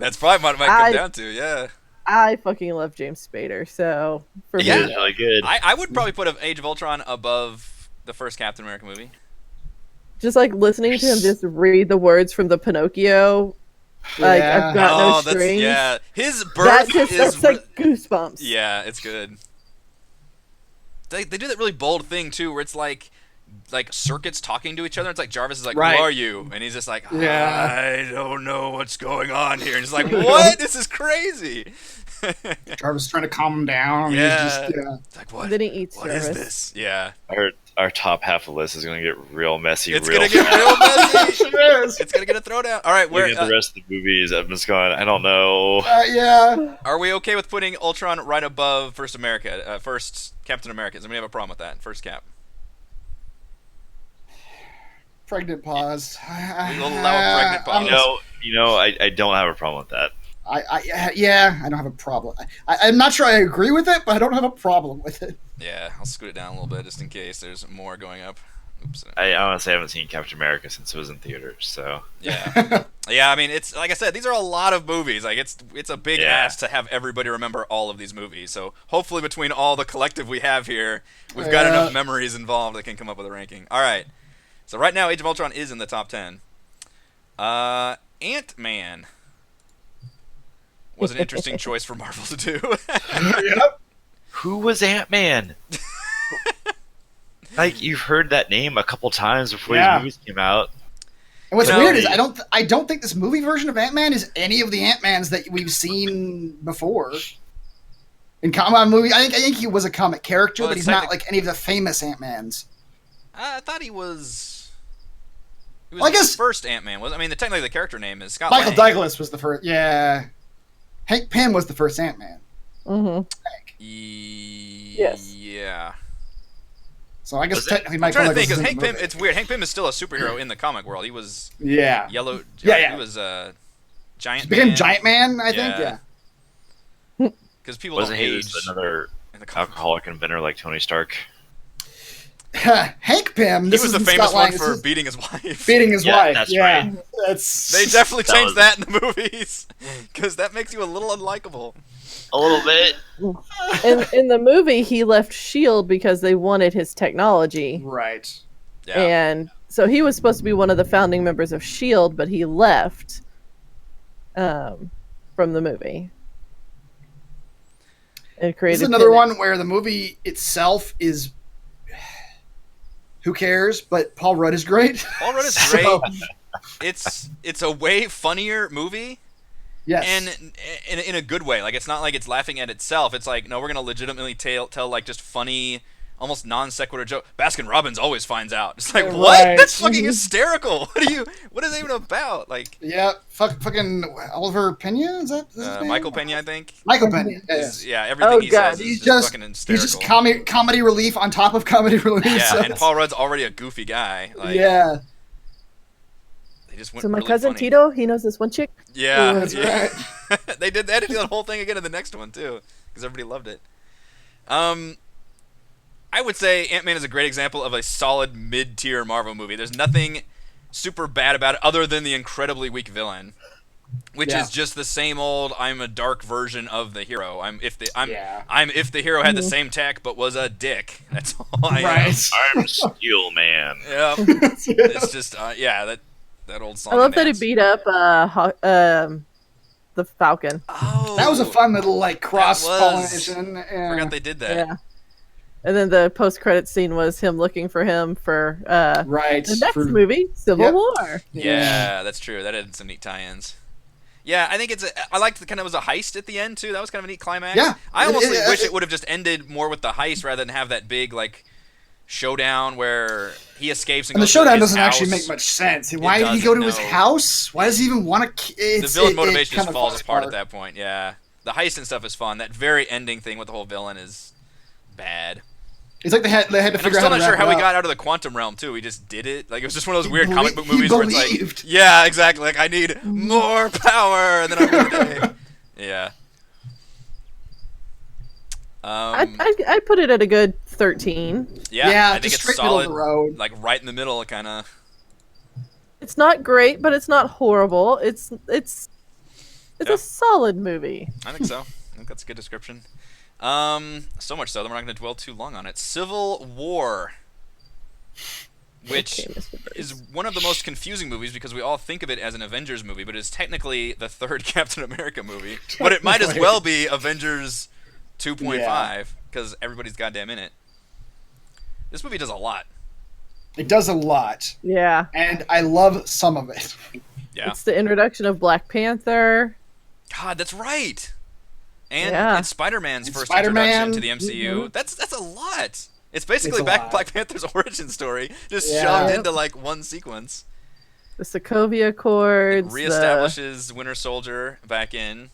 That's probably what it might come down to. Yeah. I fucking love James Spader, so for He me, is really good. I would probably put Age of Ultron above the first Captain America movie. just like listening to him just read the words from the Pinocchio. Like I've got no strings. Yeah, his birth that's like goosebumps. Yeah, it's good. They do that really bold thing too, where it's like circuits talking to each other. It's like Jarvis is like, "Who are you?" And he's just like, "I don't know what's going on here." And it's like, "What? This is crazy." Jarvis is trying to calm him down. Yeah. He's just, It's like, what? Then he eats What Jarvis. is this? Yeah. I heard our top half of the list is going to get real messy. It's real gonna get real messy. It is. It's gonna get a throwdown. All right, Looking at the rest of the movies, I'm just going, I don't know. Yeah. Are we okay with putting Ultron right above First Captain America? Does anybody have a problem with that? First Cap. Pregnant pause. We will allow a pregnant pause. I don't have a problem with that. I don't have a problem. I'm not sure I agree with it, but I don't have a problem with it. Yeah, I'll scoot it down a little bit just in case there's more going up. Oops. I honestly haven't seen Captain America since it was in theaters, so Yeah. Yeah, I mean, it's like I said, these are a lot of movies. Like it's a big ask to have everybody remember all of these movies. So hopefully between all the collective we have here, we've got enough memories involved that can come up with a ranking. All right. So right now Age of Ultron is in the top 10. Ant-Man was an interesting choice for Marvel to do. Yep. who was Ant-Man? Like, you've heard that name a couple times before these movies came out. And what's weird is I don't think this movie version of Ant-Man is any of the Ant-Mans that we've seen before. In comic movie, I think he was a comic character, but he's not like any of the famous Ant-Mans. I thought he was. Well, I guess the first Ant-Man was. I mean, technically the character name is Scott Michael Lang. Douglas was the first. Yeah, Hank Pym was the first Ant-Man. Mm-hmm. Yes. Yeah. So I guess technically I'm Michael trying to Douglas. think because Hank Pym. It's weird. Hank Pym is still a superhero in the comic world. He was. Yeah. Yellow. Yeah. He was Giant. He became Man. Giant Man, I think. Yeah. Because people Wasn't don't he age. just another alcoholic inventor like Tony Stark? Hank Pym. He This was is the famous one Scott for Lang. beating his wife. Beating his wife. That's yeah. right. That's They definitely That changed was- that in the movies because that makes you a little unlikable. A little bit. In the movie, he left Shield because they wanted his technology, right. Yeah. and So he was supposed to be one of the founding members of Shield, but he left from the movie and This created is another Phoenix. one where the movie itself is who cares, but Paul Rudd is great. Paul Rudd is So, great. It's a way funnier movie. yes. And in a good way. Like, it's not like it's laughing at itself. It's like, no, we're gonna legitimately tell like just funny, almost non sequitur joke. Baskin Robbins always finds out. It's like, what? Right. That's fucking hysterical. What is it even about? Like, Yeah, fucking Oliver Pena, is that his name? Michael Pena, I think. Michael Pena. Is, Yeah. everything Oh, he God, says is He's just just fucking he's hysterical. just comedy relief on top of comedy relief. Yeah, so and it's- Paul Rudd's already a goofy guy. Like, yeah, they just went So my really cousin funny. Tito, he knows this one chick. Yeah, That's yeah. right. they did the whole thing again in the next one too, because everybody loved it. I would say Ant-Man is a great example of a solid mid-tier Marvel movie. There's nothing super bad about it other than the incredibly weak villain, which Yeah. is just the same old I'm a dark version of the hero. I'm if the hero had the Mhm. same tech but was a dick. That's all I am. Right. I'm Steel Man. Yeah. It's just that old song. I love and that he dance. beat up the Falcon. Oh, That was a fun little like cross was. pollination. I forgot they did that. Yeah. And then the post-credit scene was him looking for him for Right. the next For- movie, Civil Yep. War. Yeah, that's true. That had some neat tie-ins. Yeah, I think I liked the kind of was a heist at the end too. That was kind of a neat climax. Yeah. I almost wish it- it would have just ended more with the heist rather than have that big like showdown where he escapes and And the goes to showdown his doesn't actually house. make much sense. Why did he doesn't, go to his no. house? Why does he even want to? The villain motivation just falls apart at that point. Yeah, the heist and stuff is fun. That very ending thing with the whole villain is bad. It's like they had to And I'm figure still out not sure how we we got out of the quantum realm too. We just did it. Like it was just one of those He weird comic book he movies where it's believed. like, yeah, exactly. Like I need more power, and then I'm gonna yeah. I put it at a good 13. Yeah, I think just it's straight solid. middle of the road. Like right in the middle, kind of. It's not great, but it's not horrible. It's Yeah. a solid movie. I think so. I think that's a good description. So much so that we're not going to dwell too long on it. Civil War, which Okay, Mr. Burns. is one of the most confusing movies because we all think of it as an Avengers movie, but it's technically the third Captain America movie. But it might as well be Avengers 2.5 because everybody's goddamn in it. This movie does a lot. It does a lot, Yeah. and I love some of it. Yeah. It's the introduction of Black Panther. God, that's right. And Yeah. it's Spider-Man's And first Spider-Man, introduction to the MCU. That's a lot. It's basically It's a lot. Black Panther's origin story, just Yeah. shoved into like one sequence. The Sokovia Accords. Reestablishes Winter Soldier back in.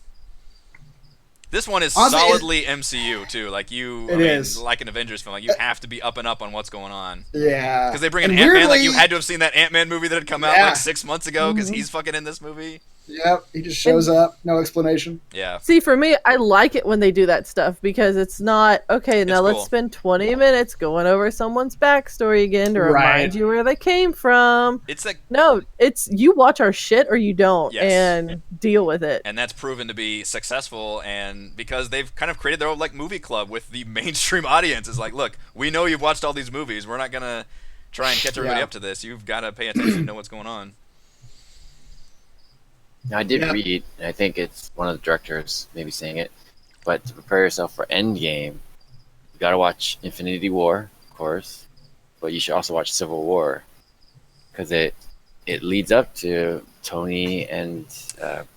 This one is Honestly, solidly MCU too. Like is. like an Avengers film. Like you have to be up and up on what's going on. Yeah, Because they bring in And Ant-Man, like weirdly- you had to have seen that Ant-Man movie that had come out Yeah. like 6 months ago because Mhm. he's fucking in this movie. Yep, he just shows up, no explanation. Yeah. See, for me, I like it when they do that stuff because it's not okay. Now let's cool. spend 20 minutes going over someone's backstory again to Right. remind you where they came from. It's like, No, it's you watch our shit or you don't, Yes. and deal with it. and that's proven to be successful, and because they've kind of created their own like movie club with the mainstream audience. Is like, look, we know you've watched all these movies. We're not gonna try and catch everybody Yeah. up to this. You've got to pay attention and know what's going on. Now, I did Yeah. read, and I think it's one of the directors maybe saying it, but to prepare yourself for Endgame, you gotta watch Infinity War, of course, but you should also watch Civil War, because it leads up to Tony and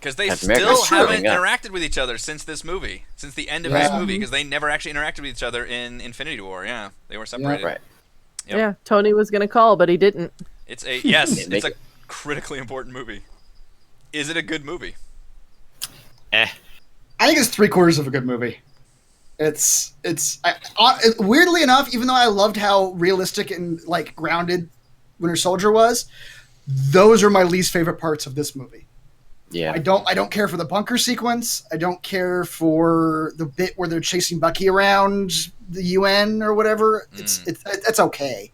Because they Captain America still is haven't showing up. interacted with each other since this movie, since the end of Yeah. this movie, because they never actually interacted with each other in Infinity War. Yeah, they were separated. right. Yep. Yeah, Tony was gonna call, but he didn't. It's a yes, They make it's a critically important movie. Is it a good movie? I think it's 3/4 of a good movie. Weirdly enough, even though I loved how realistic and like grounded Winter Soldier was, those are my least favorite parts of this movie. Yeah. I don't care for the bunker sequence. I don't care for the bit where they're chasing Bucky around the UN or whatever. It's okay.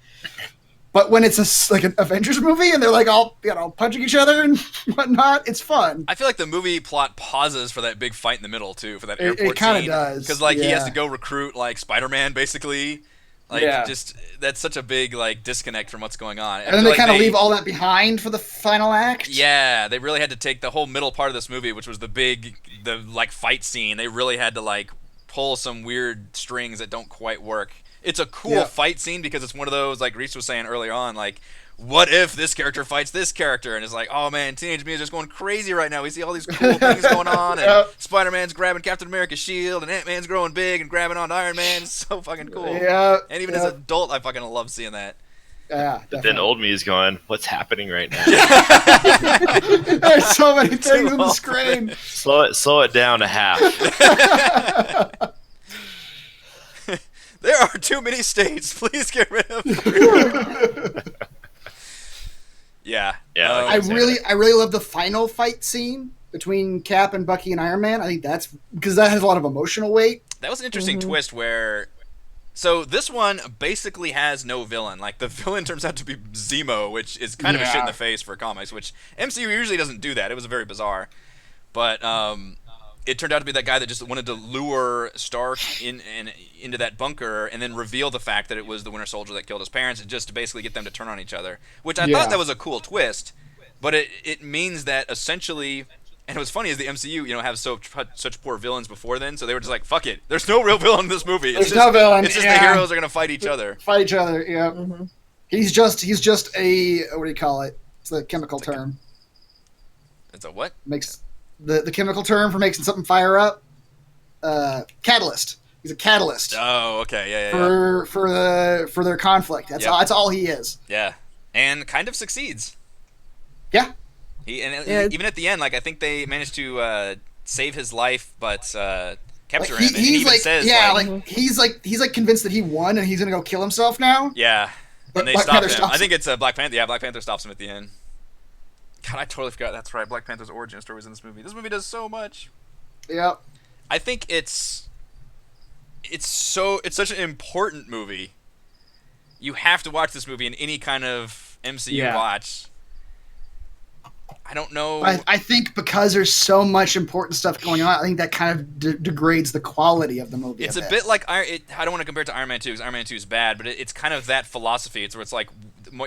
But when it's like an Avengers movie and they're like all punching each other and whatnot, it's fun. I feel like the movie plot pauses for that big fight in the middle too, for that It airport kinda scene. does, Because like he has yeah. to go recruit like Spider-Man basically Like, Yeah. just that's such a big like disconnect from what's going on. I And then feel they like kind of leave all that behind for the final act. Yeah, they really had to take the whole middle part of this movie, which was the like fight scene. They really had to like pull some weird strings that don't quite work. It's a cool Yeah. fight scene because it's one of those, like Reese was saying earlier on, like, what if this character fights this character? And it's like, oh man, Teenage Mutant is just going crazy right now. We see all these cool things going on, and Yep. Spider-Man's grabbing Captain America's shield, and Ant-Man's growing big and grabbing onto Iron Man. It's so fucking cool. Yeah. And even as an adult, I fucking love seeing that. Yeah, But then old me is going, what's happening right now? There's so many things on the screen. slow it down to half. There are too many states. Please get rid of them. Yeah. Yeah, like I you said. really love the final fight scene between Cap and Bucky and Iron Man. I think that's because that has a lot of emotional weight. That was an interesting twist where. So this one basically has no villain. Like, the villain turns out to be Zemo, which is kind of a shit in the face for comics, which MCU usually doesn't do that. It was very bizarre. But it turned out to be that guy that just wanted to lure Stark into that bunker and then reveal the fact that it was the Winter Soldier that killed his parents, and just to basically get them to turn on each other. Which I thought that was a cool twist, but it means that essentially, and what's funny is the MCU, have such poor villains before then, so they were just like, fuck it, there's no real villain in this movie. There's no villain. It's just the heroes are gonna fight each other. Fight each other. Yeah. Mhm. He's just a, what do you call it? It's a chemical term. It's a what? Makes the chemical term for making something fire up. Catalyst. He's a catalyst Oh, okay, yeah. for their conflict. That's Yep. all. That's all he is. Yeah, and kind of succeeds. Yeah. Even at the end, like, I think they managed to save his life, but capture Like, him. And he even like, says, yeah, like, he's convinced that he won and he's gonna go kill himself now. yeah, But and they Black stop Panther him. stops I think it's Black Panther. Yeah, Black Panther stops him at the end. God, I totally forgot. That's right. Black Panther's origin story was in this movie. This movie does so much. Yep. I think it's such an important movie. You have to watch this movie in any kind of MCU watch. I don't know. I think because there's so much important stuff going on, I think that kind of degrades the quality of the movie. It's a bit like I don't want to compare it to Iron Man 2 because Iron Man 2 is bad, but it's kind of that philosophy. It's where it's like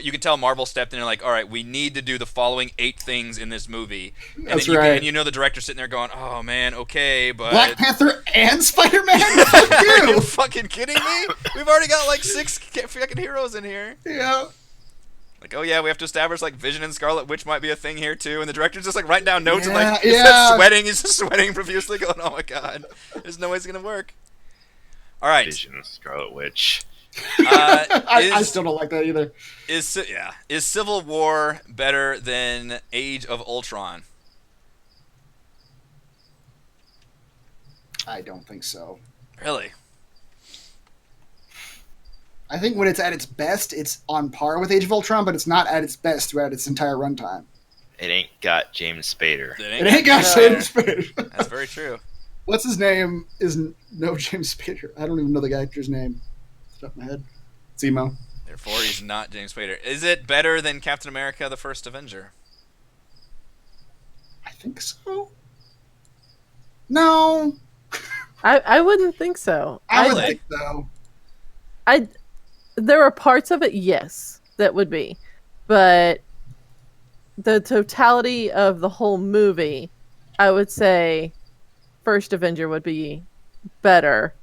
you can tell Marvel stepped in and like, all right, we need to do the following 8 things in this movie. And That's then right. And the director's sitting there going, oh man, okay, but Black Panther and Spider-Man. Fuck are you you. fucking kidding me? We've already got like 6 fucking heroes in here. Yeah. Like, oh yeah, we have to establish like Vision and Scarlet Witch might be a thing here too, and the director's just like writing down notes and like he's just sweating. He's just sweating profusely, going, "Oh my god, there's no way it's gonna work." All right, Vision, Scarlet Witch. I still don't like that either. Is Civil War better than Age of Ultron? I don't think so. Really? I think when it's at its best, it's on par with Age of Ultron, but it's not at its best throughout its entire runtime. It ain't got James Spader. It ain't got James Spader. That's very true. What's his name? Is no James Spader. I don't even know the actor's name. It's off my head. Zemo. Therefore, he's not James Spader. Is it better than Captain America: The First Avenger? I think so. No, I wouldn't think so. I would think so. There are parts of it, yes, that would be, but the totality of the whole movie, I would say, First Avenger would be better.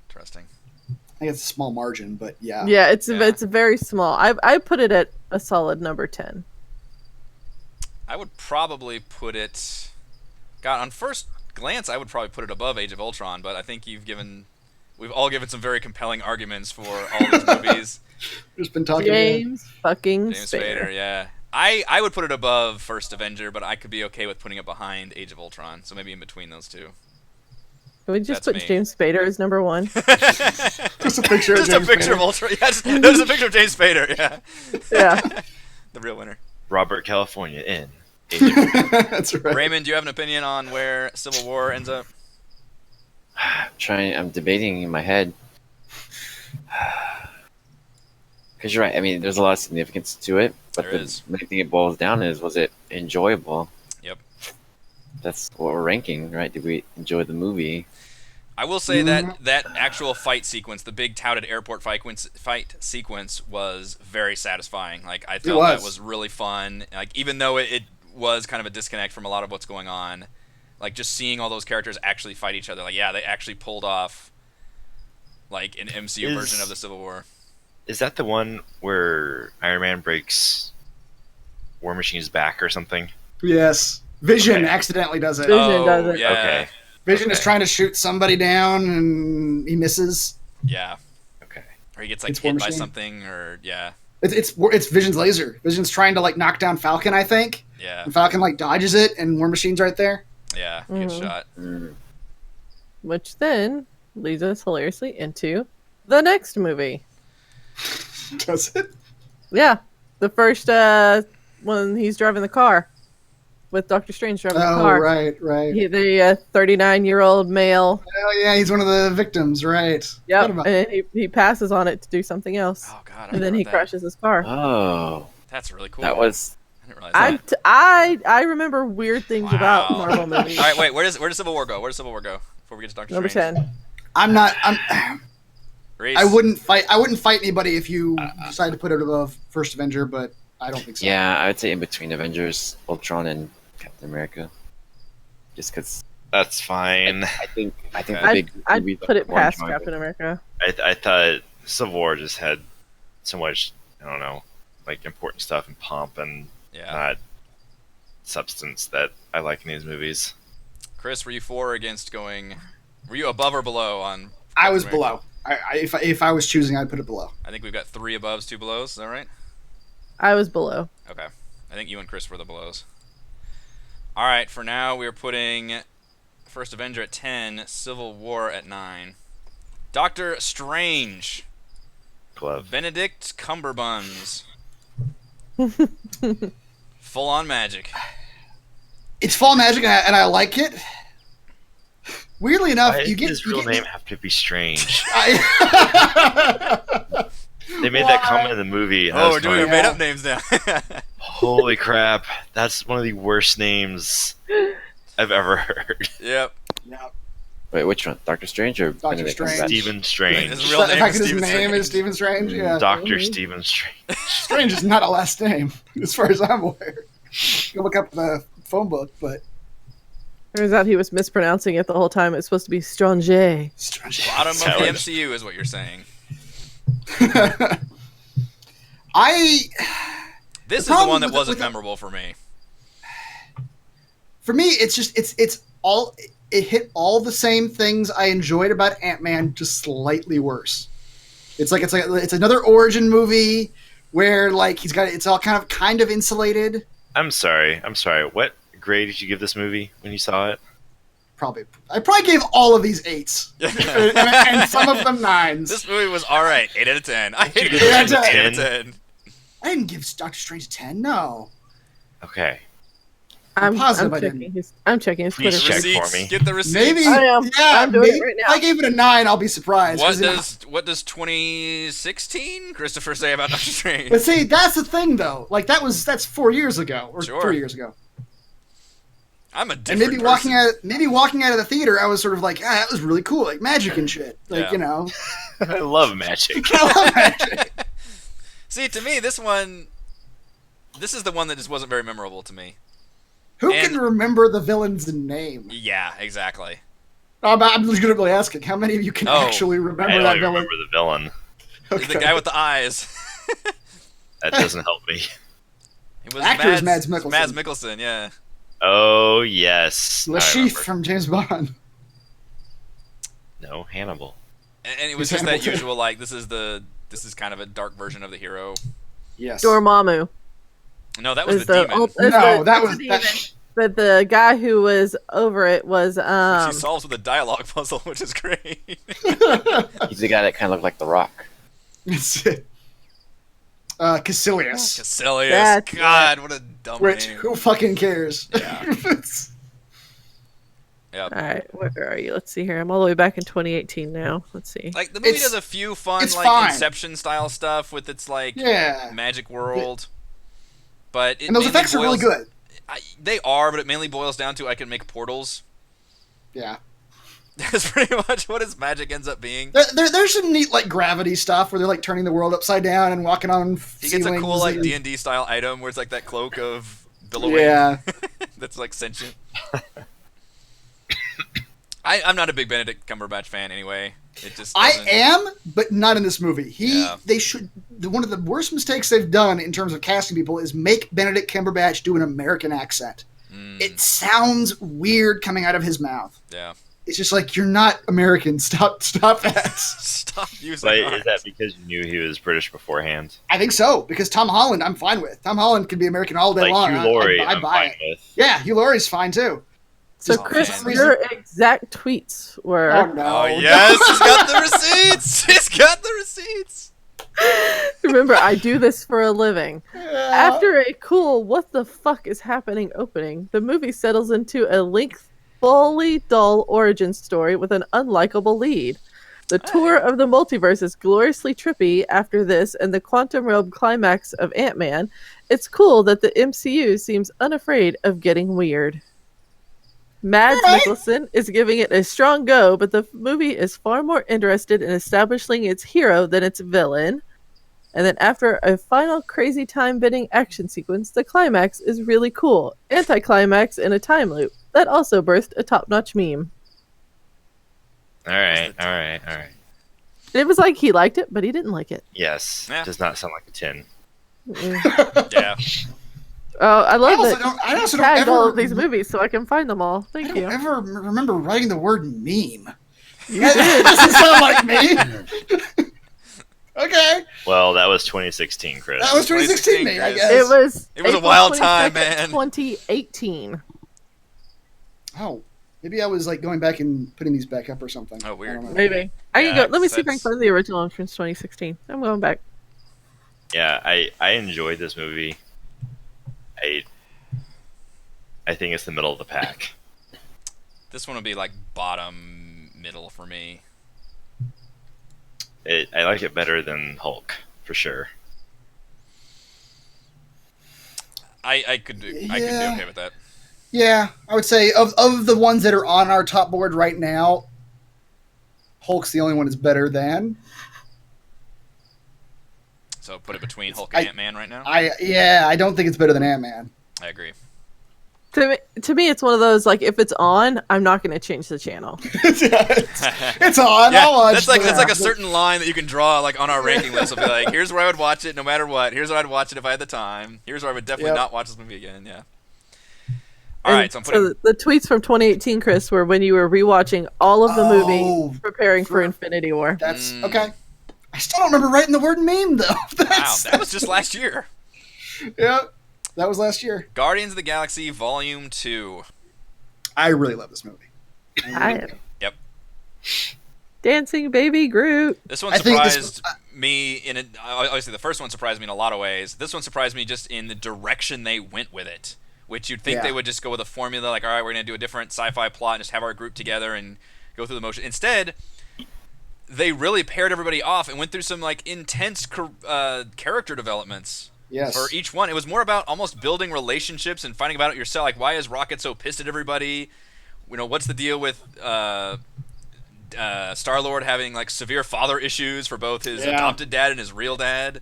Interesting. I think it's a small margin, but yeah. Yeah, it's very small. I put it at a solid number 10. I would probably put it. God, on first glance, I would probably put it above Age of Ultron, but I think we've all given some very compelling arguments for all these movies. Just been talking. James James Spader, yeah. I would put it above First Avenger, but I could be okay with putting it behind Age of Ultron, so maybe in between those two. Can we just That's put me. James Spader as number 1? Just a picture. Just of James a picture Spader. of Ultron. Yeah, there's a picture of James Spader. Yeah. Yeah. The real winner. Robert California in. Age of That's right. Raymond, do you have an opinion on where Civil War ends up? I'm debating in my head. Because you're right. I mean, there's a lot of significance to it, but There the is. main thing it boils down is, was it enjoyable? Yep. That's what we're ranking, right? Did we enjoy the movie? I will say that actual fight sequence, the big touted airport fight sequence, was very satisfying. Like I felt that was really fun. Like even though it was kind of a disconnect from a lot of what's going on, like just seeing all those characters actually fight each other. Like yeah, they actually pulled off like an MCU version of the Civil War. Is that the one where Iron Man breaks War Machine's back or something? Yes. Vision accidentally does it. Vision does it. Yeah. Okay. Vision is trying to shoot somebody down and he misses. Yeah. Okay. Or he gets like It's War hit by Machine. something, or yeah. It's Vision's laser. Vision's trying to like knock down Falcon, I think. Yeah. And Falcon like dodges it, and War Machine's right there. Yeah. Good shot. Which then leads us hilariously into the next movie. Does it? Yeah, the first when he's driving the car with Doctor Strange driving the car. Oh, right. The 39-year-old male. Oh, yeah, he's one of the victims, right. Yep, What about- and he passes on it to do something else, Oh god. I and then forgot he that. crashes his car. Oh, That's really cool. that was I didn't realize that. I remember weird things about Wow. Marvel movies. All right, wait. Where does Civil War go? Where does Civil War go before we get to Doctor Number Strange? 10. Reese? I wouldn't fight anybody if you decided to put it above First Avenger, but I don't think so. yeah. I would say in between Avengers, Ultron, and Captain America. Just because That's fine. I think the Okay. big I'd movies put are it more past enjoyable. Captain America. I thought Civil War just had so much, I don't know, like important stuff and pomp and Yeah. not substance that I like in these movies. Chris, were you for or against going? Were you above or below on? I was Captain America? below. If I was choosing, I'd put it below. I think we've got 3 aboves, 2 belows. Is that right? I was below. Okay. I think you and Chris were the belows. All right. For now, we are putting First Avenger at 10, Civil War at 9, Doctor Strange, Glove. Benedict Cumberbuns, full on magic. It's fall magic, and I like it. Weirdly enough, Why you get does his you real get- name have to be Strange? I- They made that comment in the movie. And I Oh, was we're doing our going, made up names now. holy crap, that's one of the worst names I've ever heard. Yep. Wait, which one? Doctor Strange or Doctor Benedict Strange. Cumberbatch? Stephen Strange. His real the name fact is that his Stephen name Strange. is Stephen Strange. Yeah, Dr. Stephen Strange. Strange is not a last name, as far as I'm aware. Go look up the phone book, but Turns out he was mispronouncing it the whole time. It's supposed to be Strange. Strange. Bottom of the Sour. MCU is what you're saying. This is the problem one that with- wasn't with- memorable for me. For me, it's just it's all it hit all the same things I enjoyed about Ant-Man, just slightly worse. It's another origin movie where like it's all kind of insulated. I'm sorry. What grade did you give this movie when you saw it? I probably gave all of these 8s and some of them 9s. This movie was alright. 8 out of 10. I hated give it. it a 8 out of 10. I didn't give Doctor Strange 10. No, Okay. I'm positive I I'm checking his Please Twitter. check feed. for Receipts. me. Get the receipts. maybe. I am. Yeah, I'm doing it maybe right now. If I gave it a 9, I'll be surprised. What does 2016 Christopher say about Doctor Strange? But see, that's the thing though. Like that's 4 years ago or Sure. 3 years ago. I'm a And different maybe person. walking out of the theater, I was sort of like, that was really cool, like magic and shit. Like Yeah. you know, I love magic. I love magic. See, to me, this is the one that just wasn't very memorable to me. Who And- can remember the villain's name? Yeah, exactly. I'm legitimately asking, how many of you can Oh, actually I remember only that villain? remember the villain. He's the guy with the eyes. That doesn't help me. It was Actor is Mads Mikkelsen. Mads Mikkelsen, yeah. Oh, yes. Le I Chiffre remember. from James Bond. No, Hannibal. And it was He's just that Hamilton. usual, like, this is kind of a dark version of the hero. Yes. Dormammu. No, that was Is the demon. ult- is No, the- that it's was a demon. that. But the guy who was over it was She solves with a dialogue puzzle, which is great. He's the guy that kind of looked like The Rock. It's it. Caecilius. Caecilius. That's God, what a dumb Which name. who fucking cares? Yeah. It's- Yep. All right, where are you? Let's see here. I'm all the way back in 2018 now. Let's see. Like, the movie It's- does a few fun, it's like, fine. Inception style stuff with its, like, yeah. magic world. But it And those mainly effects are really boils- good. They are, but it mainly boils down to I can make portals. Yeah. That's pretty much what his magic ends up being. There's some neat like gravity stuff where they're like turning the world upside down and walking on He gets a ceilings cool like and- D&D style item where it's like that cloak of billowing. Yeah. That's like sentient. I'm not a big Benedict Cumberbatch fan anyway. It just I doesn't- am, but not in this movie. Yeah. They should. One of the worst mistakes they've done in terms of casting people is make Benedict Cumberbatch do an American accent. It sounds weird coming out of his mouth. Yeah. It's just like, you're not American. Stop that. Stop using But ours. is that because you knew he was British beforehand? I think so, because Tom Holland, I'm fine with. Tom Holland can be American all day Like long. Hugh Laurie, I I'm buy fine it. with. Yeah, Hugh Laurie's fine too. So, Oh, Chris, man. your exact tweets were. Oh no! Oh yes, he's got the receipts. He's got the receipts. Remember, I do this for a living. Yeah. After a cool "what the fuck is happening" opening, the movie settles into a lengthfully dull origin story with an unlikable lead. The tour of the multiverse is gloriously trippy after this and the quantum realm climax of Ant-Man. It's cool that the MCU seems unafraid of getting weird. Mads Alright. Mikkelsen is giving it a strong go, but the movie is far more interested in establishing its hero than its villain. And then after a final crazy time-bending action sequence, the climax is really cool. Anticlimax in a time loop. That also birthed a top-notch meme. All right. It was like he liked it, but he didn't like it. Yes. Yeah. Does not sound like a 10. Mm. Yeah. Oh, I love that. I also don't Tagged all ever. of these movies so I can find them all. I Thank don't you. ever remember writing the word meme. You That did. doesn't sound like me. Okay, Well, that was 2016, Chris. that was 2016 me, I 2016, guess. It was a April wild time, 22nd, man. 2018. Oh, maybe I was like going back and putting these back up or something. Oh, weird. I don't know. Maybe. I can Yeah, go. Let me see if I can that's- find the original one from 2016. I'm going back. Yeah, I enjoyed this movie. I think it's the middle of the pack. This one would be like bottom middle for me. I like it better than Hulk, for sure. I could be Yeah. okay with that. Yeah, I would say of the ones that are on our top board right now, Hulk's the only one that's better than. So put it between Hulk and Ant-Man right now. I don't think it's better than Ant-Man. I agree. To me, it's one of those like if it's on, I'm not going to change the channel. It's on. I'll watch that's like that. a certain line that you can draw like on our ranking list. It'll be like, here's where I would watch it no matter what. Here's where I'd watch it if I had the time. Here's where I would definitely Yep. not watch this movie again. Yeah. All right, so I'm So putting. the tweets from 2018, Chris, were when you were rewatching all of the Oh, movies, preparing for for- Infinity War. That's okay. I still don't remember writing the word meme though. Wow, That's, that was just last year. yeah. That was last year. Guardians of the Galaxy Volume 2. I really love this movie. I Yep. Dancing Baby Groot. This one I think this surprised me in a, obviously the first one surprised me in a lot of ways. This one surprised me just in the direction they went with it, which you'd think Yeah. they would just go with a formula like, all right, we're going to do a different sci-fi plot and just have our group together and go through the motion. Instead, they really paired everybody off and went through some like intense character developments. Yes. For each one, it was more about almost building relationships and finding about it yourself. Like, why is Rocket so pissed at everybody? You know, what's the deal with Star-Lord having like severe father issues for both his Yeah. adopted dad and his real dad?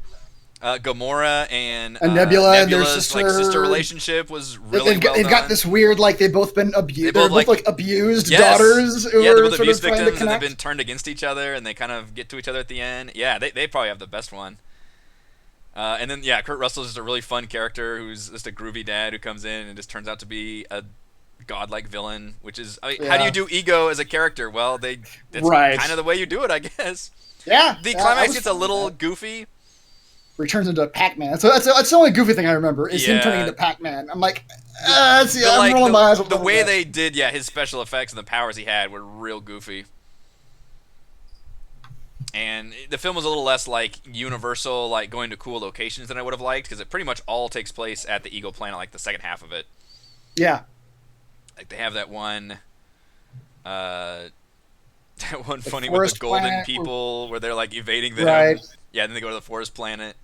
Gamora and Nebula and their Nebula's like sister. sister relationship was really they've got, well they've got done. this weird like they've both been abused. They They're both, both like abused Yes. daughters who Yeah, are they're both sort abuse of trying to victims and connect. they've been turned against each other and they kind of get to each other at the end. Yeah, they probably have the best one. And then, yeah, Kurt Russell's just a really fun character who's just a groovy dad who comes in and just turns out to be a godlike villain, which is, I mean, how do you do ego as a character? Well, that's Right. kind of the way you do it, I guess. Yeah. The yeah, I climax was gets a fine with little that. goofy. Where he turns into Pac-Man. So that's the only goofy thing I remember is him Yeah. turning into Pac-Man. I'm like, I'm But, rolling my eyes. the way they did, yeah, his special effects and the powers he had were real goofy. And the film was a little less like universal, like going to cool locations than I would have liked, because it pretty much all takes place at the Eagle Planet, like the second half of it. Yeah. Like they have that one, that one funny with forest the golden planet people where they're like evading them. Right. Yeah, then they go to the forest planet.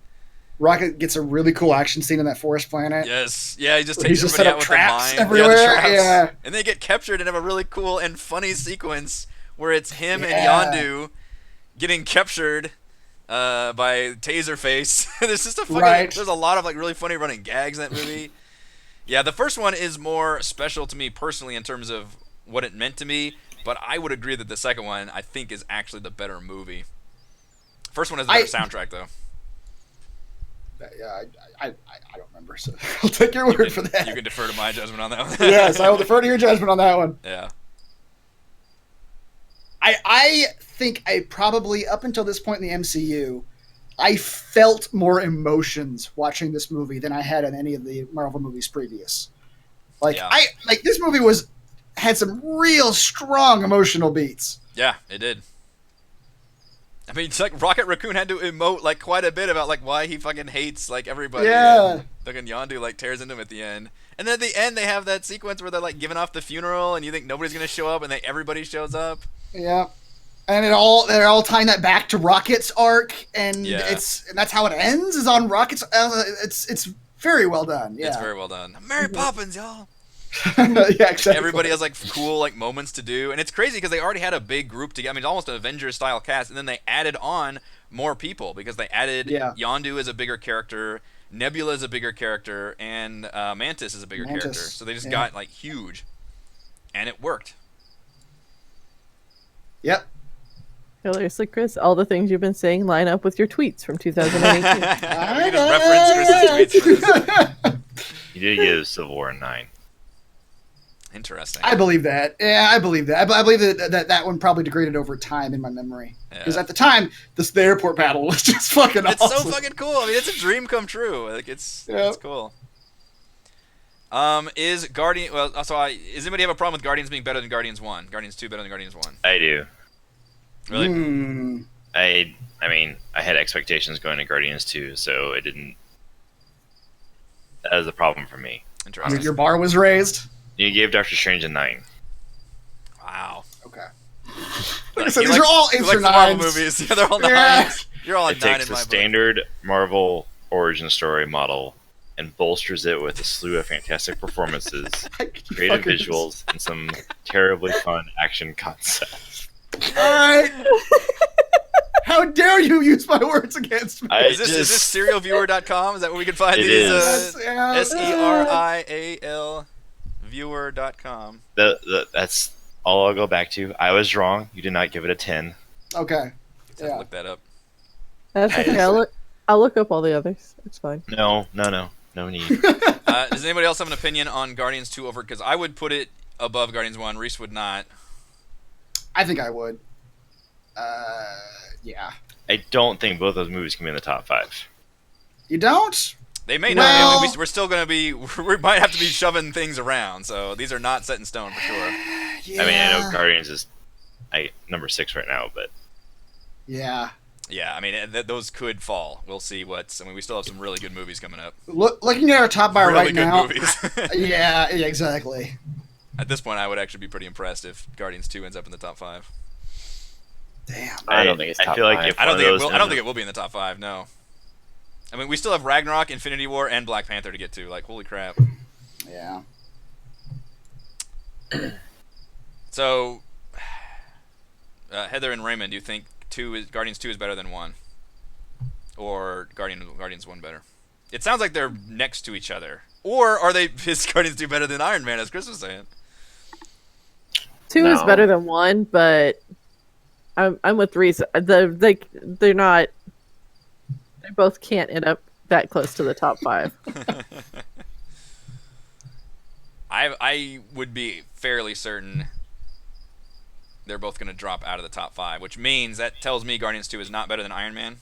Rocket gets a really cool action scene in that forest planet. Yes, yeah, he just Where takes he's just everybody set out up with traps the mine. everywhere, Yeah, the traps. yeah. And they get captured and have a really cool and funny sequence where it's him Yeah. and Yondu getting captured by Taserface. There's just a fucking, Right. there's a lot of like really funny running gags in that movie. Yeah, the first one is more special to me personally in terms of what it meant to me, but I would agree that the second one I think is actually the better movie. First one has a better soundtrack though. Yeah, I don't remember, so I'll take your word for that. You can defer to my judgment on that one. Yes, I will defer to your judgment on that one. Yeah. I think I probably, up until this point in the MCU, I felt more emotions watching this movie than I had in any of the Marvel movies previous. Like Yeah. this movie had some real strong emotional beats. Yeah, it did. I mean, it's like Rocket Raccoon had to emote like quite a bit about like why he fucking hates like everybody. Yeah. And fucking Yondu like tears into him at the end. And then at the end they have that sequence where they're like giving off the funeral and you think nobody's gonna show up and then everybody shows up. Yeah. And they're all tying that back to Rocket's arc, and Yeah. and that's how it ends, is on Rocket's. It's very well done. Yeah, It's very well done. Mary Poppins, y'all. yeah, exactly. Everybody has like cool like moments to do, and it's crazy because they already had a big group together. I mean, it's almost an Avengers style cast, and then they added on more people because they added Yondu as a bigger character, Nebula is a bigger character, and Mantis is a bigger character. So they just got like huge, and it worked. Yep. Hilariously, Chris, all the things you've been saying line up with your tweets from 2018. We can just reference Chris's tweets for this. You did give Civil War a 9. Interesting. I believe that. Yeah, I believe that. I believe that one probably degraded over time in my memory. Because at the time, the airport battle was just fucking It's awesome. so fucking cool. I mean, it's a dream come true. Like it's cool. Is anybody have a problem with Guardians being better than Guardians 1? Guardians 2 better than Guardians 1? I do. Really? I mean, I had expectations going to Guardians 2, so it didn't. That was a problem for me. Interesting. Your bar was raised? You gave Doctor Strange a 9. Wow. Okay. Like, So these are all 8s or the Marvel 9s. movies. Yeah, they're all 9s. Yeah. You're all a It 9 takes in the my book. standard Marvel origin story model and bolsters it with a slew of fantastic performances, creative Fucking- visuals, and some terribly fun action concepts. Alright. How dare you use my words against me? Is this serialviewer.com? Is that where we can find It these? is. SERIAL viewer.com. That's all I'll go back to. I was wrong. You did not give it a 10. Okay. Just have to look that up. That's okay. I'll look up all the others. It's fine. No need. Does anybody else have an opinion on Guardians 2 over? Because I would put it above Guardians 1. Reese would not. I think I would. Yeah. I don't think both those movies can be in the top 5. You don't? They may not. Well- I mean, we're still going to be. We might have to be shoving things around. So these are not set in stone for sure. Yeah. I mean, I know Guardians is number 6 right now, but Yeah. Yeah, I mean, those could fall. We'll see what's. I mean, we still have some really good movies coming up. Looking at our top bar Really right good now. movies. Yeah, exactly. At this point, I would actually be pretty impressed if Guardians 2 ends up in the top 5. Damn. I don't think it's I top feel like 5. if I don't one think of it those will. I don't think it will be in the top 5. No. I mean, we still have Ragnarok, Infinity War, and Black Panther to get to. Like, holy crap. Yeah. So, Heather and Raymond, do you think Guardians 2 is better than 1? Or Guardians 1 better? It sounds like they're next to each other. Or is Guardians 2 better than Iron Man, as Chris was saying? 2 is No. better than 1, but I'm with Reese. They're not. They both can't end up that close to the top 5. I would be fairly certain they're both going to drop out of the top 5, which means that tells me Guardians 2 is not better than Iron Man.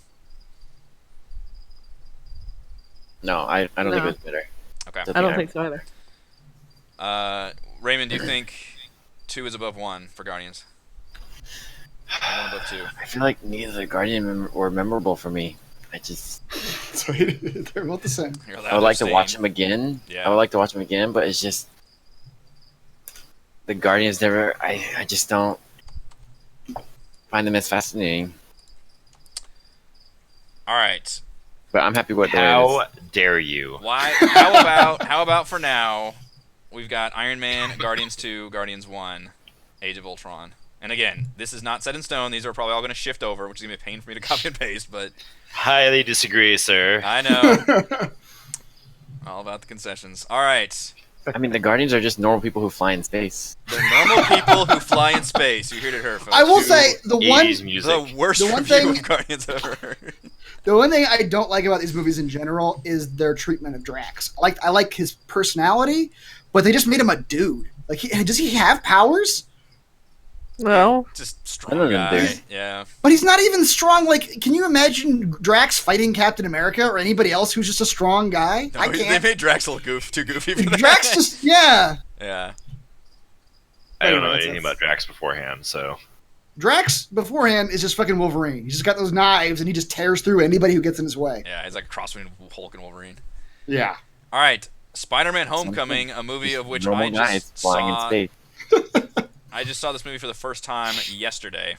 No, I don't think No. it's better. Okay. I don't think so either. Raymond, do you think 2 is above 1 for Guardians? Or 1 above 2? I feel like neither of the Guardian were memorable for me. So they're both the same. You're I allowed would like to abstain. watch them again. Yeah. I would like to watch them again, but it's just the Guardians never. I just don't find them as fascinating. All right. But I'm happy with the way it how is. dare you? Why? How about for now? We've got Iron Man, Guardians 2, Guardians 1, Age of Ultron, And again, this is not set in stone. These are probably all going to shift over, which is going to be a pain for me to copy and paste, but Highly disagree, sir. I know. All about the concessions. All right. I mean, the Guardians are just normal people who fly in space. The normal people who fly in space. You heard it here, folks. I will say the one 80s music. the worst the one review thing- of Guardians I've ever heard. The one thing I don't like about these movies in general is their treatment of Drax. I like his personality, but they just made him a dude. Like, does he have powers? Well, Just strong None of them guy. do. Yeah. But he's not even strong. Like, can you imagine Drax fighting Captain America or anybody else who's just a strong guy? No, I They can't. made Drax a little too goofy for that. Drax just, yeah. Yeah. I don't know Anyway, anything about Drax beforehand, so Drax beforehand is just fucking Wolverine. He's just got those knives and he just tears through anybody who gets in his way. Yeah, he's like a cross between Hulk and Wolverine. Yeah. All right. Spider-Man Homecoming, a movie of which Normal I guys just flying in saw. space. I just saw this movie for the first time yesterday.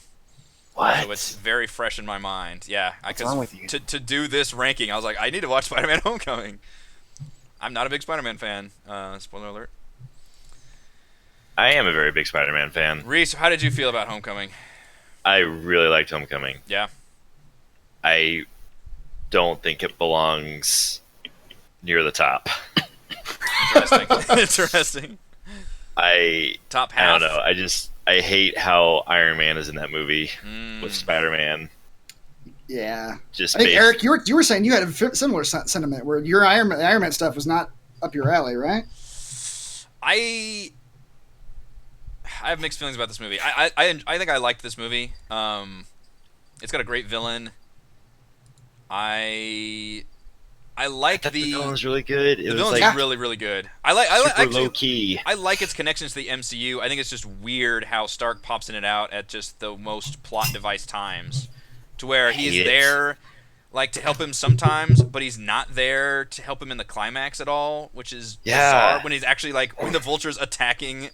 What? So it's very fresh in my mind. Yeah, What's wrong with you? to do this ranking, I was like, I need to watch Spider-Man: Homecoming. I'm not a big Spider-Man fan. Spoiler alert. I am a very big Spider-Man fan. Reese, how did you feel about Homecoming? I really liked Homecoming. Yeah. I don't think it belongs near the top. Interesting. Interesting. Top I half. don't know. I hate how Iron Man is in that movie Mm. with Spider-Man. Yeah. Just I think, based- Eric, you were saying you had a similar sentiment where your Iron Man stuff was not up your alley, right? I have mixed feelings about this movie. I think I liked this movie. It's got a great villain. I like the the villain's really good. It the was villain's like really really good. I like super actually low key. I like its connections to the MCU. I think it's just weird how Stark pops in and out at just the most plot device times, to where he's Hate it. there like to help him sometimes, but he's not there to help him in the climax at all, which is Yeah. bizarre. When he's actually like when the Vulture's attacking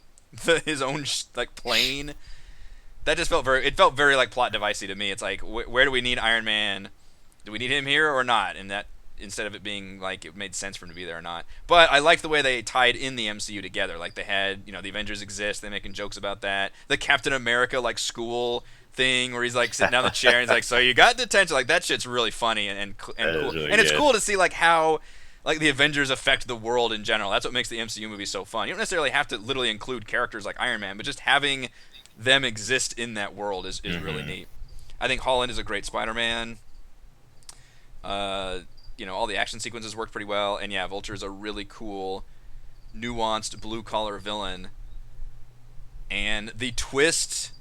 his own like plane, that just felt very like plot devicey to me. It's like where do we need Iron Man? Do we need him here or not? And that instead of it being like it made sense for him to be there or not. But I like the way they tied in the MCU together. Like they had, the Avengers exist. They're making jokes about that. The Captain America like school thing where he's like sitting down the chair and he's like, "So you got detention?" Like that shit's really funny and cool. is really And it's good. cool to see like how like the Avengers affect the world in general. That's what makes the MCU movie so fun. You don't necessarily have to literally include characters like Iron Man, but just having them exist in that world is really neat. I think Holland is a great Spider-Man. All the action sequences work pretty well, and yeah, Vulture is a really cool, nuanced blue-collar villain. And the twist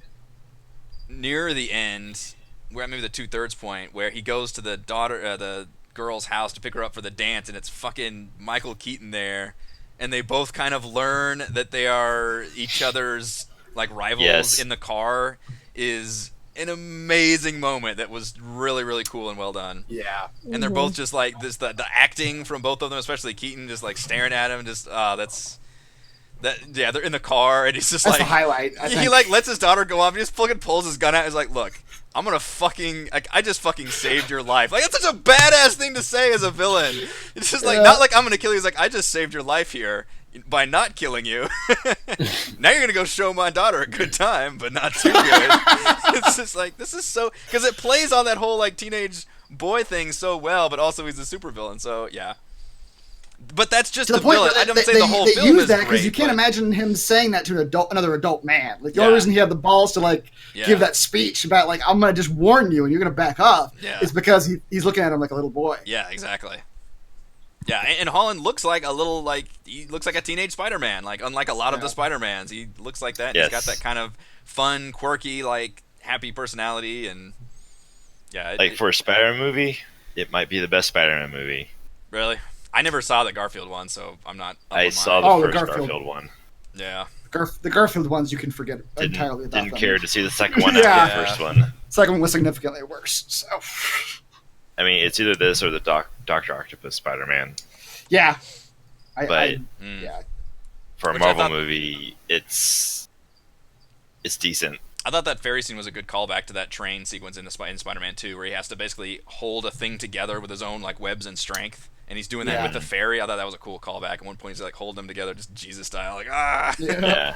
near the end, where maybe the 2/3 point, where he goes to the girl's house to pick her up for the dance, and it's fucking Michael Keaton there, and they both kind of learn that they are each other's like rivals Yes. in the car, is an amazing moment that was really really cool and well done. Yeah. And they're both just like this the acting from both of them, especially Keaton, just like staring at him, just they're in the car and he's just That's like the highlight. I he think. like lets his daughter go off, he just fucking pulls his gun out, he's like, "Look, I'm gonna fucking like I just fucking saved your life." Like that's such a badass thing to say as a villain. It's just like not like I'm gonna kill you, he's like, "I just saved your life here by not killing you." Now you're gonna go show my daughter a good time, but not too good. It's just like this is so because it plays on that whole like teenage boy thing so well, but also he's a supervillain. So yeah, but that's just to the the point villain. where I don't say the whole they film use is that because great. you can't but- imagine him saying that to another adult man. Like the Yeah. only reason he had the balls to like Yeah. give that speech about like I'm gonna just warn you and you're gonna back up Yeah. is because he's looking at him like a little boy. Yeah, exactly. Yeah, and Holland looks like he looks like a teenage Spider-Man. Like unlike a lot of the Yeah. Spider-Mans, he looks like that. Yes. He's got that kind of fun, quirky, like happy personality, and yeah. Like for a Spider-Man movie, it might be the best Spider-Man movie. Really, I never saw the Garfield one, so I'm not. up I on saw mine. the the first Garfield. Garfield one. Yeah. The Garfield ones you can forget entirely about Didn't them. care to see the second one Yeah. after the first one. Second one was significantly worse. So I mean, it's either this or the Doctor Octopus Spider-Man. yeah, But Mm. yeah. for a Which I Marvel thought- movie, it's decent. I thought that ferry scene was a good callback to that train sequence in Spider-Man 2, where he has to basically hold a thing together with his own like webs and strength, and he's doing that Yeah. with the ferry. I thought that was a cool callback. At one point, he's like holding them together, just Jesus style, like ah. Yeah. Yeah.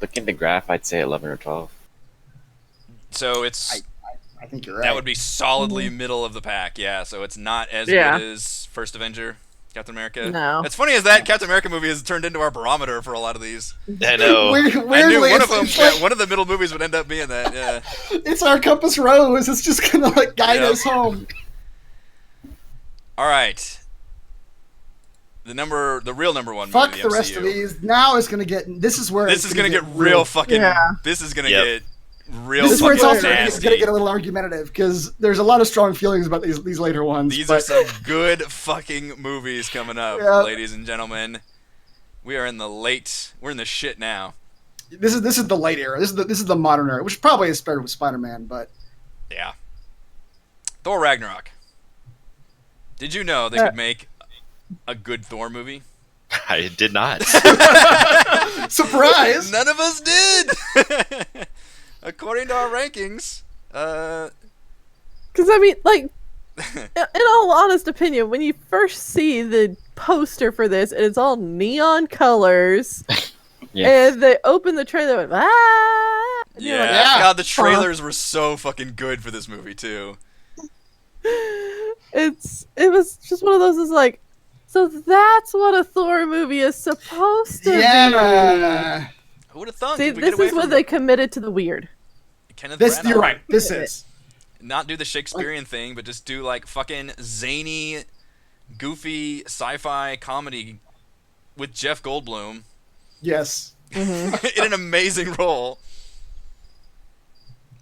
Looking at the graph, I'd say 11 or 12. So it's I think you're right. that would be solidly middle of the pack. Yeah, so it's not as Yeah. good as First Avenger, Captain America. No. It's funny as that Captain America movie has turned into our barometer for a lot of these. I know. Weirdly, I knew one of it's- them. it's like- One of the middle movies would end up being that. Yeah. it's our compass rose. It's just gonna like guide Yep. us home. All right. The real number one Fuck movie the in rest MCU. of these. Now it's gonna get. This is where This it's is gonna get real fucking. Yeah. This is gonna Yep. get real This is where it's fucking also nasty. gonna get a little argumentative because there's a lot of strong feelings about these later ones. These but are some good fucking movies coming up, Yeah. ladies and gentlemen. We are in the late. We're in the shit now. this is the late era. This is the modern era, which probably is paired with Spider-Man. But Yeah. Thor Ragnarok. Did you know they could make a good Thor movie? I did not. surprise! None of us did. According to our rankings. Because I mean, like, in all honest opinion, when you first see the poster for this, and it's all neon colors, Yeah. and they open the trailer, and and you're Yeah. like, Yeah. God, the trailers were so fucking good for this movie too. it was just one of those. Is like, so that's what a Thor movie is supposed to be. Yeah, Who would have thought? See, Could we get this away is when from they committed to the weird. Kenneth this Branagh? you're right. This is Not do the Shakespearean thing, but just do like fucking zany, goofy sci-fi comedy with Jeff Goldblum yes. in an amazing role.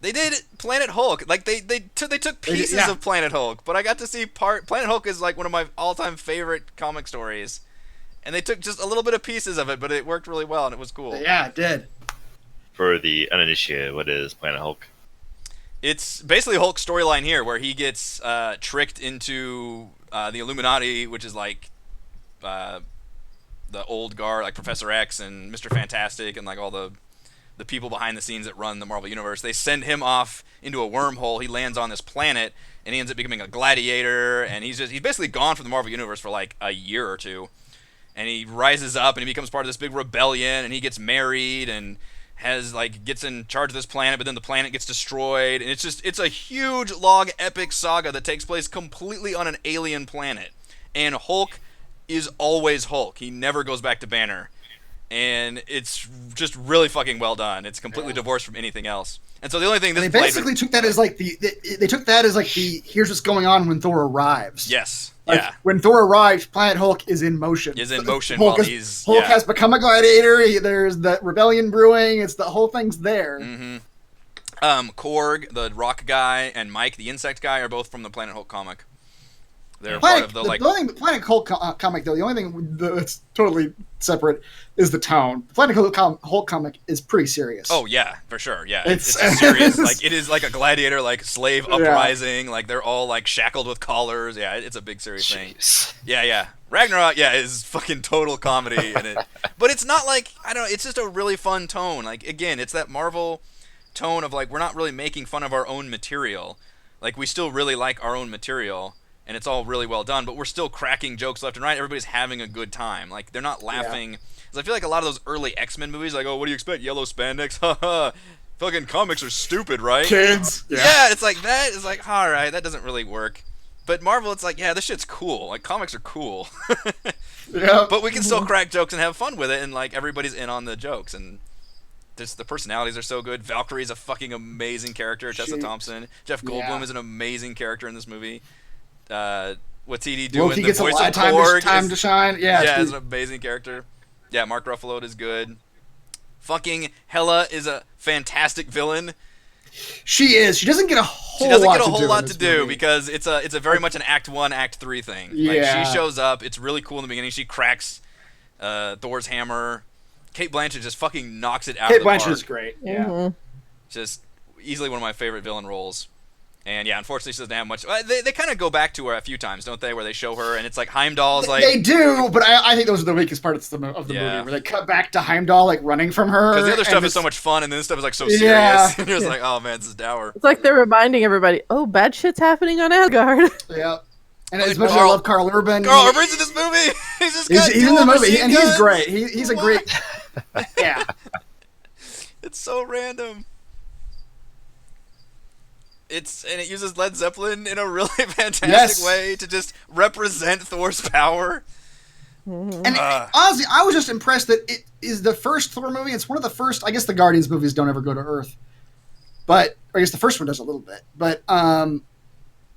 They did Planet Hulk. Like they took pieces yeah. of Planet Hulk, but I got to see Planet Hulk is like one of my all-time favorite comic stories. And they took just a little bit of pieces of it, but it worked really well and it was cool. Yeah, it did. For the uninitiated, what is Planet Hulk? It's basically Hulk's storyline here, where he gets tricked into the Illuminati, which is like the old guard, like Professor X and Mr. Fantastic, and like all the people behind the scenes that run the Marvel Universe. They send him off into a wormhole. He lands on this planet, and he ends up becoming a gladiator. And he's basically gone from the Marvel Universe for like a year or two. And he rises up, and he becomes part of this big rebellion, and he gets married, and gets in charge of this planet, but then the planet gets destroyed, and it's a huge, long, epic saga that takes place completely on an alien planet. And Hulk is always Hulk. He never goes back to Banner. And it's just really fucking well done. It's completely divorced from anything else. And so the only thing this They played basically took that as like they took that as like the here's what's going on when Thor arrives. yes, Like, yeah, when Thor arrives, Planet Hulk is in motion. is in motion Hulk while is- he's Hulk yeah. has become a gladiator. There's the rebellion brewing. It's the whole thing's there. Mm-hmm. Korg, the rock guy, and Mike, the insect guy, are both from the Planet Hulk comic. They're part of the like. The Planet Hulk comic, though, the only thing that's totally separate is the tone. The Planet Hulk comic is pretty serious. Oh yeah, for sure. Yeah, It's- it's a serious. Like it is like a gladiator, like slave Yeah. uprising. Like they're all like shackled with collars. Yeah, it's a big serious thing. Jeez. Yeah. Ragnarok, yeah, is fucking total comedy in it. But it's not like I don't know. It's just a really fun tone. Like again, it's that Marvel tone of like we're not really making fun of our own material. Like we still really like our own material. And it's all really well done, but we're still cracking jokes left and right. Everybody's having a good time. Like they're not laughing. 'Cause I feel like a lot of those early X-Men movies, like, oh, what do you expect? Yellow spandex? Haha. Fucking comics are stupid, right? Kids. Yeah, it's like that. It's like, all right, that doesn't really work. But Marvel, it's like, yeah, this shit's cool. Like comics are cool. Yeah. But we can still crack jokes and have fun with it, and like everybody's in on the jokes, and just the personalities are so good. Valkyrie's a fucking amazing character. Tessa She- Thompson. Jeff Goldblum Yeah. is an amazing character in this movie. What's he doing? Loki The gets a voice lot of of Korg time is- to shine. Yeah. yeah, it's- is an amazing character. Yeah, Mark Ruffalo is good. Fucking Hela is a fantastic villain. she is. She doesn't get a whole She doesn't lot get a to whole do lot in to this do movie. because it's a very much an Act 1, Act 3 thing. Yeah. Like she shows up, it's really cool in the beginning. She cracks Thor's hammer. Kate Blanchett just fucking knocks it out Kate of the Blanchett park. is great. Yeah. Mhm. Just easily one of my favorite villain roles. And yeah, unfortunately, she doesn't have much. They kind of go back to her a few times, don't they? Where they show her, and it's like Heimdall's like. They do, but I think those are the weakest parts of the movie, Yeah. where they cut back to Heimdall like running from her. Because the other and stuff is it's- so much fun, and then this stuff is like so serious. Yeah. And you're just like, oh man, this is dour. It's like they're reminding everybody, oh, bad shit's happening on Asgard. Yeah. And Oh, as much as I Carl- love Carl Urban, Carl Urban's in this movie. He's just got he's in dual the movie, machine and he's guns. great. He's a great. Yeah. It's so random. And it uses Led Zeppelin in a really fantastic way to just represent Thor's power. Mhm. And honestly, I was just impressed that it is the first Thor movie. It's one of the first. I guess the Guardians movies don't ever go to Earth, but I guess the first one does a little bit. But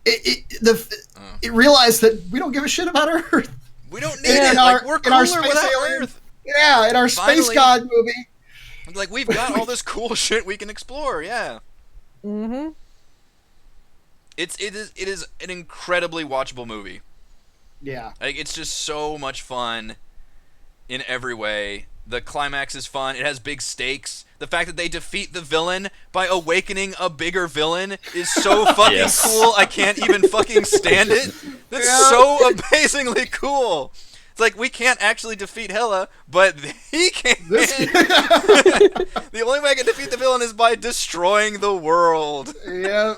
it realized that we don't give a shit about Earth. We don't need it. Like, we're cooler without Earth. Yeah, in our Space God movie. Like, we've got all this cool shit we can explore. Yeah. Mm-hmm. It is an incredibly watchable movie. Yeah. Like, it's just so much fun in every way. The climax is fun. It has big stakes. The fact that they defeat the villain by awakening a bigger villain is so fucking cool. I can't even fucking stand it. That's so amazingly cool. It's like, we can't actually defeat Hela, but he can. The only way I can defeat the villain is by destroying the world. Yeah.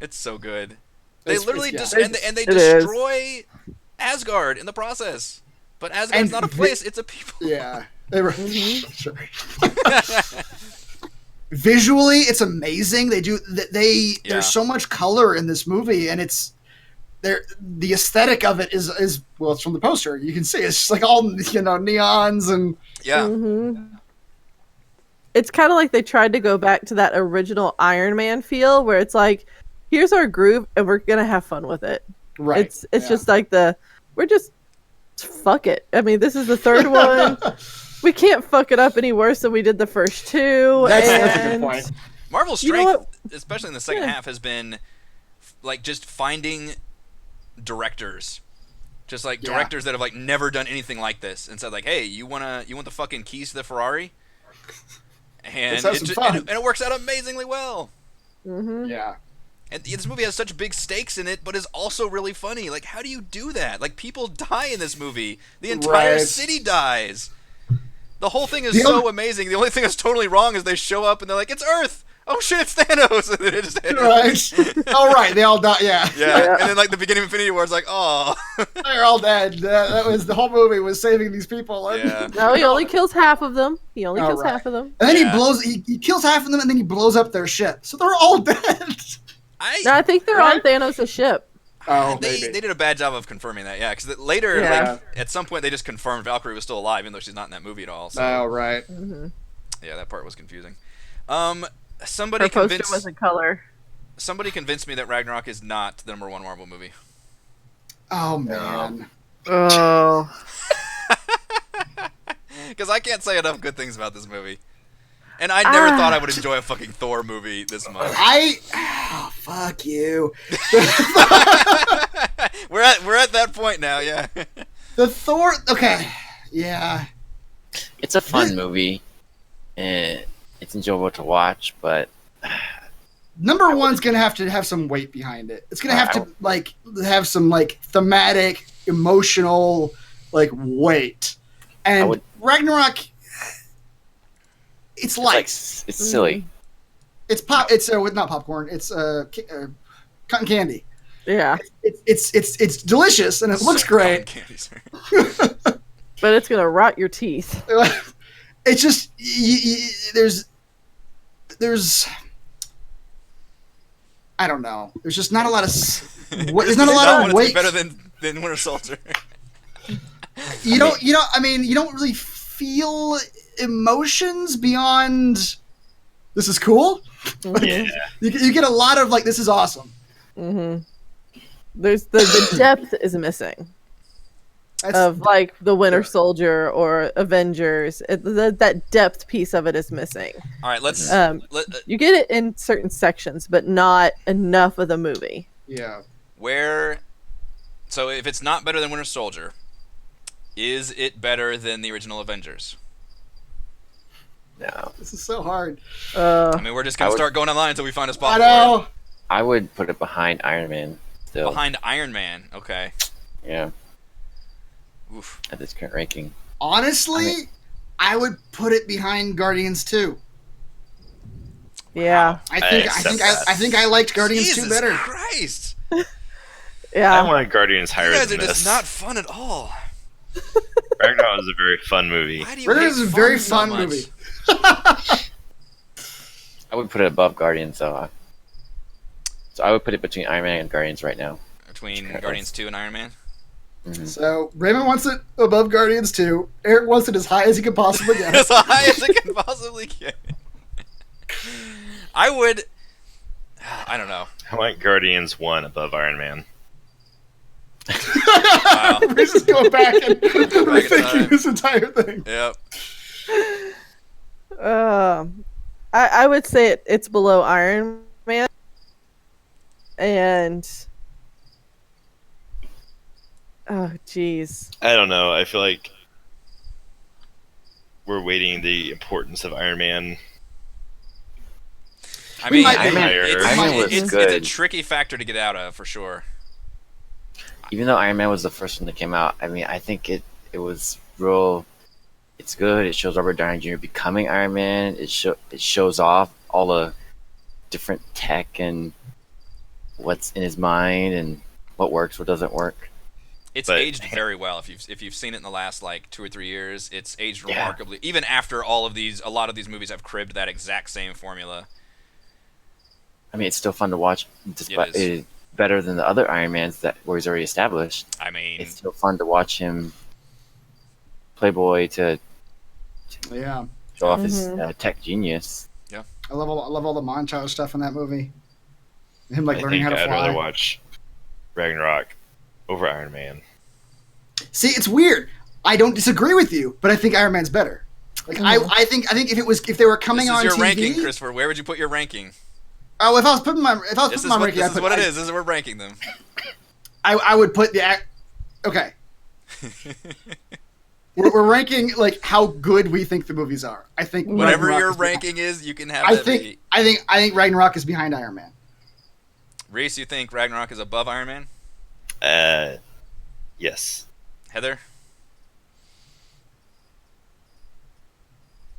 It's so good. They literally and they It is. destroy Asgard in the process. But Asgard's not a place; it's a people. Yeah, they were. Sure. Visually, it's amazing. There's so much color in this movie, and the aesthetic of it is well, it's from the poster. You can see it's just like all neons and Mm-hmm. It's kind of like they tried to go back to that original Iron Man feel, where it's like, here's our groove, and we're gonna have fun with it. right. It's just like we're just fuck it. I mean, this is the third one. We can't fuck it up any worse than we did the first two. That's a good point. Marvel's You know strength, especially in the second half, has been like just finding directors. Just like directors that have like never done anything like this and said like, "Hey, you want the fucking keys to the Ferrari?" And Let's have some fun. and it works out amazingly well. Mm-hmm. Yeah. And this movie has such big stakes in it, but is also really funny. Like, how do you do that? Like, people die in this movie. The entire city dies. The whole thing is so amazing. The only thing that's totally wrong is they show up and they're like, "It's Earth! Oh shit, it's Thanos!" And then it just Right. Oh, right. They all die. Yeah. Yeah. And then, like, the beginning of Infinity War is like, "Oh." They're all dead. That was the whole movie was saving these people. Yeah. No, he only kills half of them. He only kills half of them. And then he kills half of them, and then he blows up their ship. So they're all dead. No, I think they're on Thanos' ship. Oh, they did a bad job of confirming that, yeah. Because later, like, at some point, they just confirmed Valkyrie was still alive, even though she's not in that movie at all. So. Oh, right. Mm-hmm. Yeah, that part was confusing. Her poster was in color. Somebody convinced me that Ragnarok is not the #1 Marvel movie. Oh, man. Oh. Because I can't say enough good things about this movie. And I never thought I would enjoy a fucking Thor movie this much. Fuck you. We're at that point now, yeah. The Thor. Okay. Yeah. It's a fun movie, and it's enjoyable to watch. But #1's gonna have to have some weight behind it. It's gonna have to have some thematic, emotional weight. And Ragnarok. It's light. It's silly. It's It's not popcorn. It's cotton candy. Yeah. It's delicious and it looks great. Candy, sorry. But it's gonna rot your teeth. It's just there's I don't know. There's just not a lot of there's not a lot of weight. Better than Winter Soldier. You don't really feel emotions beyond this is cool. Yeah. You get a lot of this is awesome. Mm-hmm. There's the depth is missing of the Winter Soldier or Avengers. That depth piece of it is missing. All right, let's. You get it in certain sections, but not enough of the movie. Yeah. So if it's not better than Winter Soldier, is it better than the original Avengers? No. This is so hard. I mean, we're just gonna start going online until we find a spot. I know. I would put it behind Iron Man still. Behind Iron Man, okay. Yeah. Oof. At this current ranking. Honestly, I would put it behind Guardians 2. Yeah. I think I liked Guardians 2 better. Jesus Christ! Yeah. I want Guardians higher You guys than are this. just not fun at all. Ragnarok was a very fun movie. Why do you Ragnarok hate is a very so fun much? movie. I would put it above Guardians, though. So I would put it between Iron Man and Guardians right now. Between Guardians 2 and Iron Man? Mhm. So Raymond wants it above Guardians 2. Eric wants it as high as he could possibly get. As high as it can possibly get. I would... I don't know. I want Guardians 1 above Iron Man. Wow. We're just going back and back in rethinking time. this entire thing. Yep. I would say it's below Iron Man, and oh jeez, I don't know. I feel like we're weighting the importance of Iron Man. I We mean, might be. Iron Man, it's, Iron Man was it's good. a tricky factor to get out of, for sure. Even though Iron Man was the first one that came out, I mean, I think it was real. It's good. It shows Robert Downey Jr. becoming Iron Man. It shows off all the different tech and what's in his mind and what works, what doesn't work. It's But- aged very well. If you've seen it in the last like 2 or 3 years, it's aged Yeah. remarkably. Even after a lot of these movies have cribbed that exact same formula. I mean, it's still fun to watch, despite It is. it better than the other Iron Mans where he's already established. I mean, It's still fun to watch him playboy to Yeah, show off his tech genius. I love all the montage stuff in that movie. Him like I learning think how to I'd fly. rather watch Ragnarok over Iron Man. See, it's weird. I don't disagree with you, but I think Iron Man's better. Like I think if they were coming this is on your TV. ranking, Christopher. Where would you put your ranking? Oh, if I was putting my This is ranking, what, I'd put, it is. This is we're ranking them. I would put okay. We're ranking like how good we think the movies are. I think Whatever Ragnarok your is behind- ranking is, you can have I that think be. I think Ragnarok is behind Iron Man. Reese, you think Ragnarok is above Iron Man? Yes. Heather?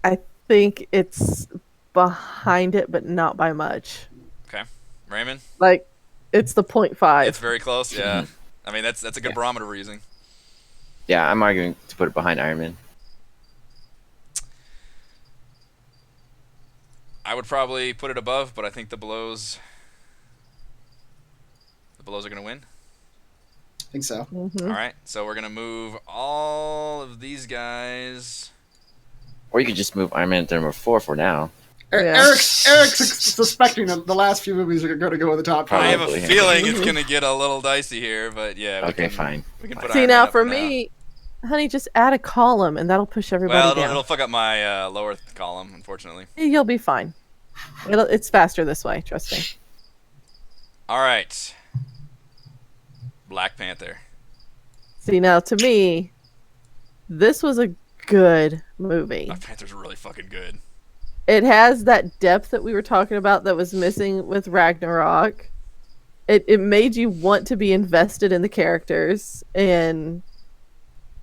I think it's behind it, but not by much. Okay. Raymond? Like, it's the 0.5. It's very close, yeah. I mean, that's a good barometer we're using. Yeah, I'm arguing to put it behind Iron Man. I would probably put it above, but I think the belows are going to win. I think so. Mhm. All right, so we're going to move all of these guys. Or you could just move Iron Man to number 4 for now. Yeah. Eric's suspecting that the last few movies are going to go in the top I five. have a Probably. feeling it's going to get a little dicey here, but yeah. Okay, fine. We can put See, Iron now Man up for now. me, honey, just add a column, and that'll push everybody Well, down. it'll fuck up my lower column, unfortunately. You'll be fine. It's faster this way, trust me. All right. Black Panther. See, now to me, this was a good movie. Black Panther's really fucking good. It has that depth that we were talking about that was missing with Ragnarok. It made you want to be invested in the characters, and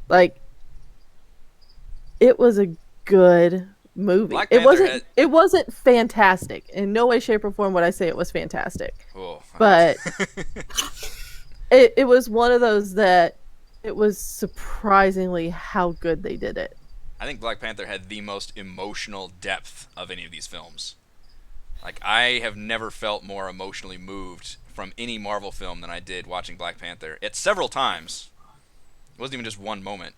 like it was a good movie. Black It Panther wasn't fantastic. In no way, shape, or form would I say it was fantastic. Cool. But it was one of those that it was surprisingly how good they did it. I think Black Panther had the most emotional depth of any of these films. Like, I have never felt more emotionally moved from any Marvel film than I did watching Black Panther. It's several times. It wasn't even just one moment.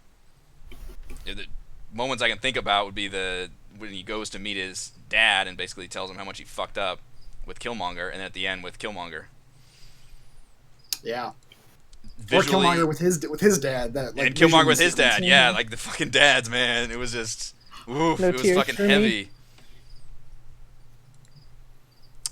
The moments I can think about would be when he goes to meet his dad and basically tells him how much he fucked up with Killmonger, and then at the end with Killmonger. Yeah. Visually, Or Killmonger with his dad. That, like, and Killmonger vision with his sequence. dad, yeah, like the fucking dads, man. It was just, oof, No it was tears fucking for me. heavy.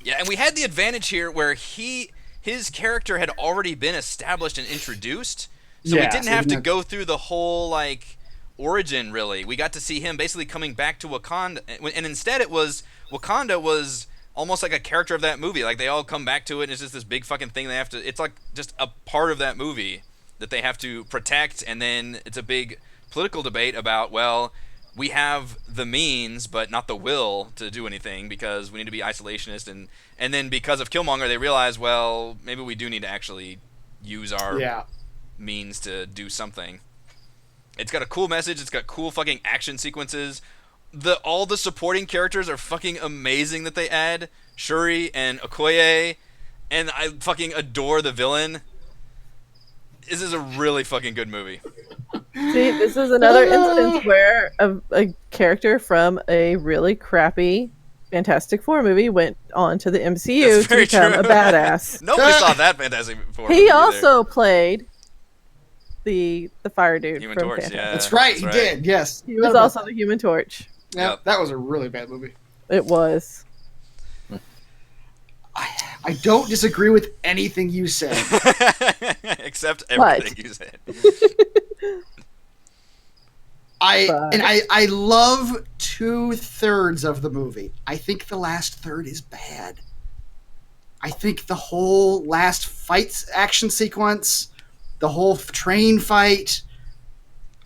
Yeah, and we had the advantage here where his character had already been established and introduced, so we Yeah, didn't so have he to didn't go through the whole like origin. Really, we got to see him basically coming back to Wakanda, and instead it was Wakanda was almost like a character of that movie. Like, they all come back to it, and it's just this big fucking thing they have to. It's like just a part of that movie that they have to protect, and then it's a big political debate about, well, we have the means but not the will to do anything because we need to be isolationist, and then because of Killmonger they realize, well, maybe we do need to actually use our Yeah. means to do something. It's got a cool message. It's got cool fucking action sequences. All the supporting characters are fucking amazing that they add. Shuri and Okoye, and I fucking adore the villain. This is a really fucking good movie. See, this is another instance where a character from a really crappy Fantastic Four movie went on to the MCU That's to very become true. a badass. Nobody saw that Fantastic Four movie He either. also played the fire dude Human from Torch, Fantastic. yeah. That's right, That's he right. did. Yes, He was also the Human Torch. Yeah, Yep. that was a really bad movie. It was. I don't disagree with anything you said. Except everything you said. I love 2/3 of the movie. I think the last third is bad. I think the whole last fight action sequence, the whole train fight,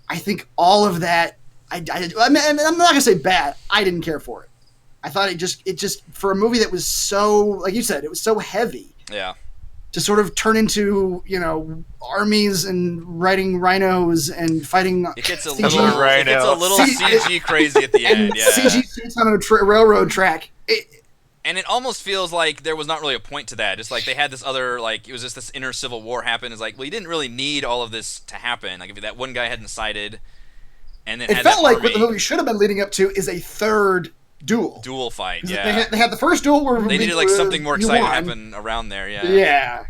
I think all of that. I'm not gonna say bad. I didn't care for it. I thought it just for a movie that was so, like you said, it was so heavy. Yeah. To sort of turn into, armies and riding rhinos and fighting. It gets a CG. little CG crazy at the and end. Yeah. CG suits on a railroad track. And it almost feels like there was not really a point to that. Just like they had this other, like, it was just this inner civil war happen. It's like, well, you didn't really need all of this to happen. Like, if that one guy hadn't sided, and then It had felt that like army what the movie should have been leading up to is a third duel fight. 'Cause Yeah. they had the first duel where They needed like something more you exciting to won. happen around there. Yeah. Yeah.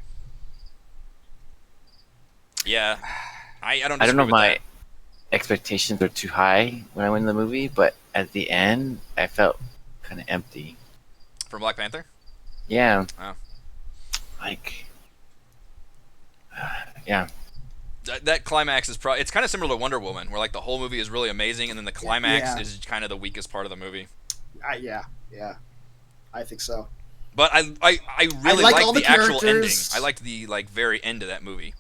Yeah. I don't. I don't know disagree if with my that. expectations were too high when I went in the movie, but at the end, I felt kind of empty. For Black Panther. Yeah. Oh. Like, yeah. That climax is it's kind of similar to Wonder Woman, where like the whole movie is really amazing, and then the climax Yeah. is kind of the weakest part of the movie. Yeah. I think so. But I really like liked all the the actual ending. characters. I liked the very end of that movie,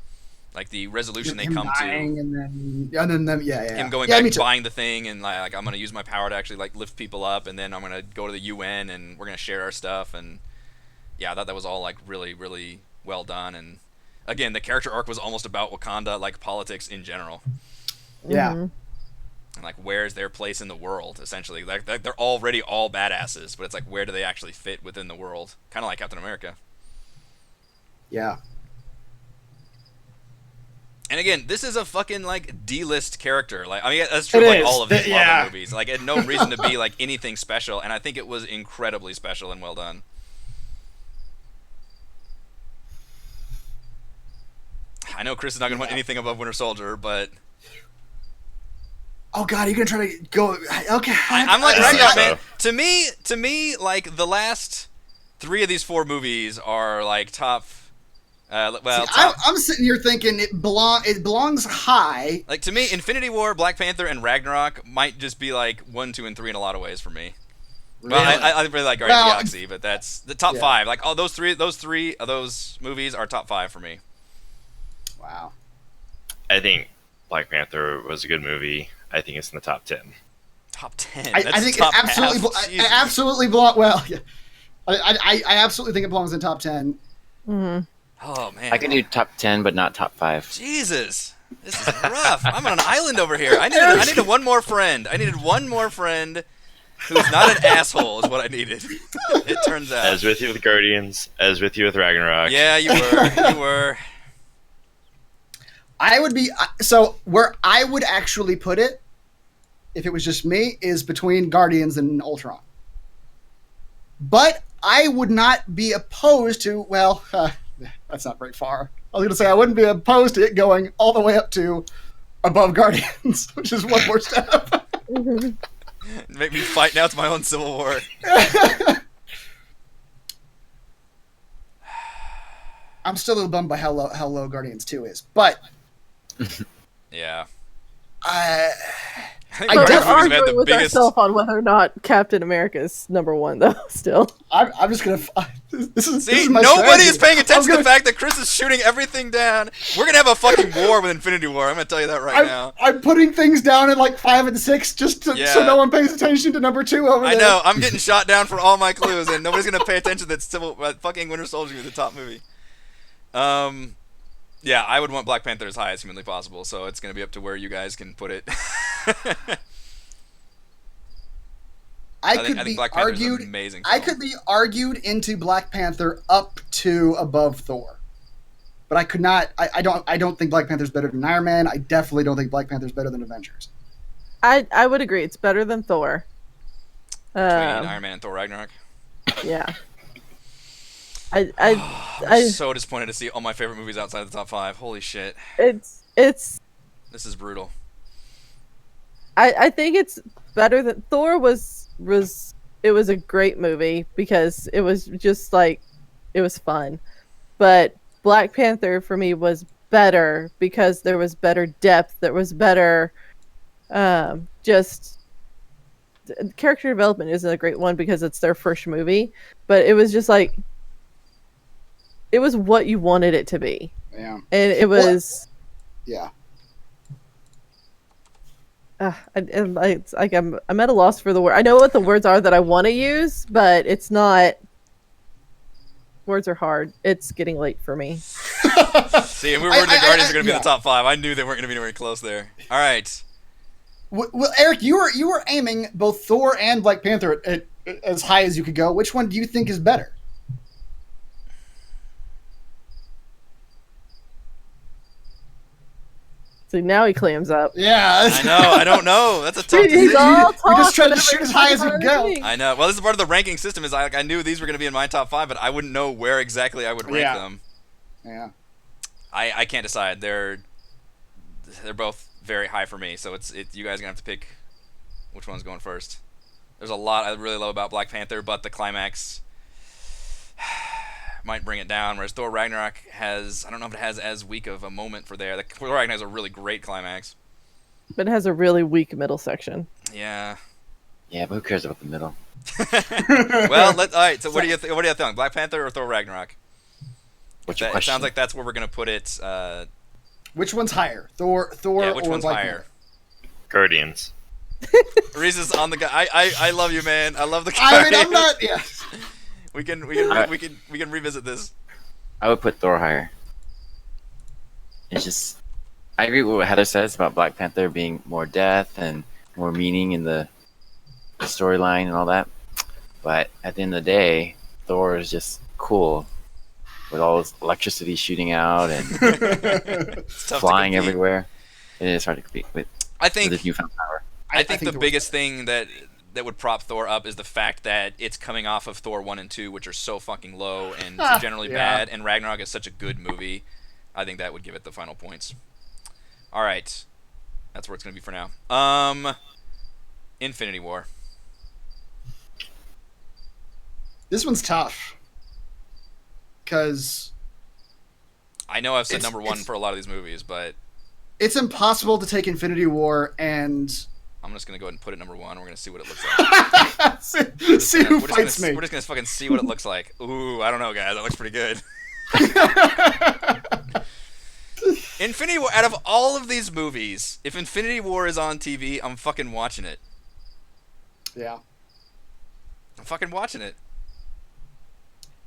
like the resolution they Him come dying to. and then them. Yeah. Him going yeah, back me and too. buying the thing, and like I'm gonna use my power to actually like lift people up, and then I'm gonna go to the UN, and we're gonna share our stuff, and yeah, I thought that was all like really, really well done. And again, the character arc was almost about Wakanda, like politics in general, Yeah. Mhm. and like where's their place in the world. Essentially, like they're already all badasses, but it's like where do they actually fit within the world? Kind of like Captain America. Yeah. And again, this is a fucking like D-list character. Like I mean, that's true It of like is. all of these Yeah. Marvel movies. Like it had no reason to be like anything special, and I think it was incredibly special and well done. I know Chris is not gonna want anything above Winter Soldier, but Oh God, you're gonna try to go? Okay. I'm like Yeah, Ragnarok, so. man. To me, like the last 3 of these 4 movies are like top. I'm sitting here thinking it belongs high. Like to me, Infinity War, Black Panther, and Ragnarok might just be like 1, 2, and 3 in a lot of ways for me. Well, I really like Guardians of the Galaxy, but that's the top 5. Like all those three of those movies are top 5 for me. Wow. I think Black Panther was a good movie. I think it's in the top 10. Top 10. I That's think top it absolutely, half. I Jesus. absolutely belong. Well, yeah. I absolutely think it belongs in top 10. Mhm. Oh man. I can do top 10, but not top 5. Jesus. This is rough. I'm on an island over here. I needed one more friend. I needed one more friend who's not an asshole is what I needed. It turns out. As with you with Guardians, as with you with Ragnarok. Yeah, you were. You were. I would be so where I would actually put it, if it was just me, is between Guardians and Ultron. But I would not be opposed to. Well, that's not very far. I was going to say I wouldn't be opposed to it going all the way up to above Guardians, which is one more step. Make me fight now to my own civil war. I'm still a little bummed by how low Guardians 2 is, but Yeah. I think I But we're Guardians movies have had arguing the with biggest. ourselves on whether or not Captain America is number 1, though. Still, I'm just gonna. This is See, my nobody strategy. is paying attention to I'm the fact that Chris is shooting everything down. We're gonna have a fucking war with Infinity War. I'm gonna tell you that right now. I'm putting things down at like 5 and 6 just so Yeah. no one pays attention to number 2 over there. I know. I'm getting shot down for all my clues, and nobody's gonna pay attention that fucking Winter Soldier is the top movie. Yeah, I would want Black Panther as high as humanly possible, so it's going to be up to where you guys can put it. I think could be Black Panther's an argued. amazing I film. could be argued into Black Panther up to above Thor, but I could not. I don't think Black Panther's better than Iron Man. I definitely don't think Black Panther's better than Avengers. I would agree. It's better than Thor. Between Iron Man and Thor Ragnarok. Yeah. I'm so disappointed to see all my favorite movies outside of the top 5. Holy shit. It's This is brutal. I think it's better than Thor was it was a great movie because it was just like it was fun. But Black Panther for me was better because there was better depth, there was better just character development isn't a great one because it's their first movie, but it was just like it was what you wanted it to be. Yeah. And it was Yeah. I'm at a loss for the word. I know what the words are that I want to use, but it's not. Words are hard. It's getting late for me. See, and we were worried the Guardians are going to be in yeah. the top 5. I knew they weren't going to be anywhere close there. All right. Well, Eric, you were aiming both Thor and Black Panther at as high as you could go. Which one do you think is better? So now he clams up. Yeah. I know. I don't know. That's a tough He's decision. all You're just trying to tossed shoot as high as you can go. I know. Well, this is part of the ranking system. Is I knew these were going to be in my top 5, but I wouldn't know where exactly I would rank Yeah. them. Yeah. I can't decide. They're both very high for me. So you guys are gonna have to pick which one's going first. There's a lot I really love about Black Panther, but the climax might bring it down. Whereas Thor Ragnarok I don't know if it has as weak of a moment for there. Thor Ragnarok has a really great climax. But it has a really weak middle section. Yeah. Yeah, but who cares about the middle? Well, all right. So what do you think? Black Panther or Thor Ragnarok? What's your It question? sounds like that's where we're gonna put it. Which one's higher, Thor Yeah, which or one's Black higher? Panther? Guardians. Reese is on the guy. I love you, man. I love the guy. I mean, I'm not. Yeah. We can revisit this. I would put Thor higher. It's just, I agree with what Heather says about Black Panther being more depth and more meaning in the storyline and all that. But at the end of the day, Thor is just cool with all this electricity shooting out and It's tough to flying compete. everywhere. It is hard to compete with I think his newfound power. I think the Thor- biggest thing that would prop Thor up is the fact that it's coming off of Thor 1 and 2, which are so fucking low and generally Yeah. bad, and Ragnarok is such a good movie. I think that would give it the final points. All right. That's where it's going to be for now. Infinity War. This one's tough because I know I've said It's- number 1 it's- for a lot of these movies, but it's impossible to take Infinity War and I'm just going to go ahead and put it number 1. We're going to see what it looks like. see who We're just fights gonna, me. We're just going to fucking see what it looks like. Ooh, I don't know, guys. That looks pretty good. Infinity War, out of all of these movies, if Infinity War is on TV, I'm fucking watching it. Yeah. I'm fucking watching it.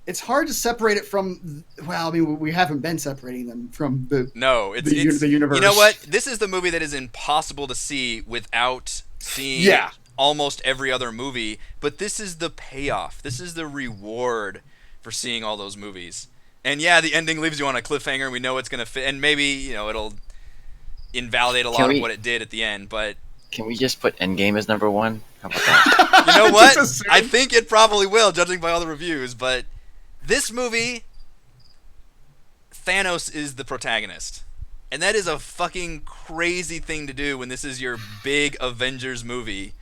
It's hard to separate it from. Well, I mean, we haven't been separating them from the. No, it's The universe. You know what? This is the movie that is impossible to see without seeing Yeah. almost every other movie. But this is the payoff. This is the reward for seeing all those movies. And yeah, the ending leaves you on a cliffhanger. And we know it's gonna fit, and maybe it'll invalidate a lot of what it did at the end. But Can we just put Endgame as number 1? How about that? you know what? Just assume. I think it probably will, judging by all the reviews. But this movie, Thanos is the protagonist. And that is a fucking crazy thing to do when this is your big Avengers movie.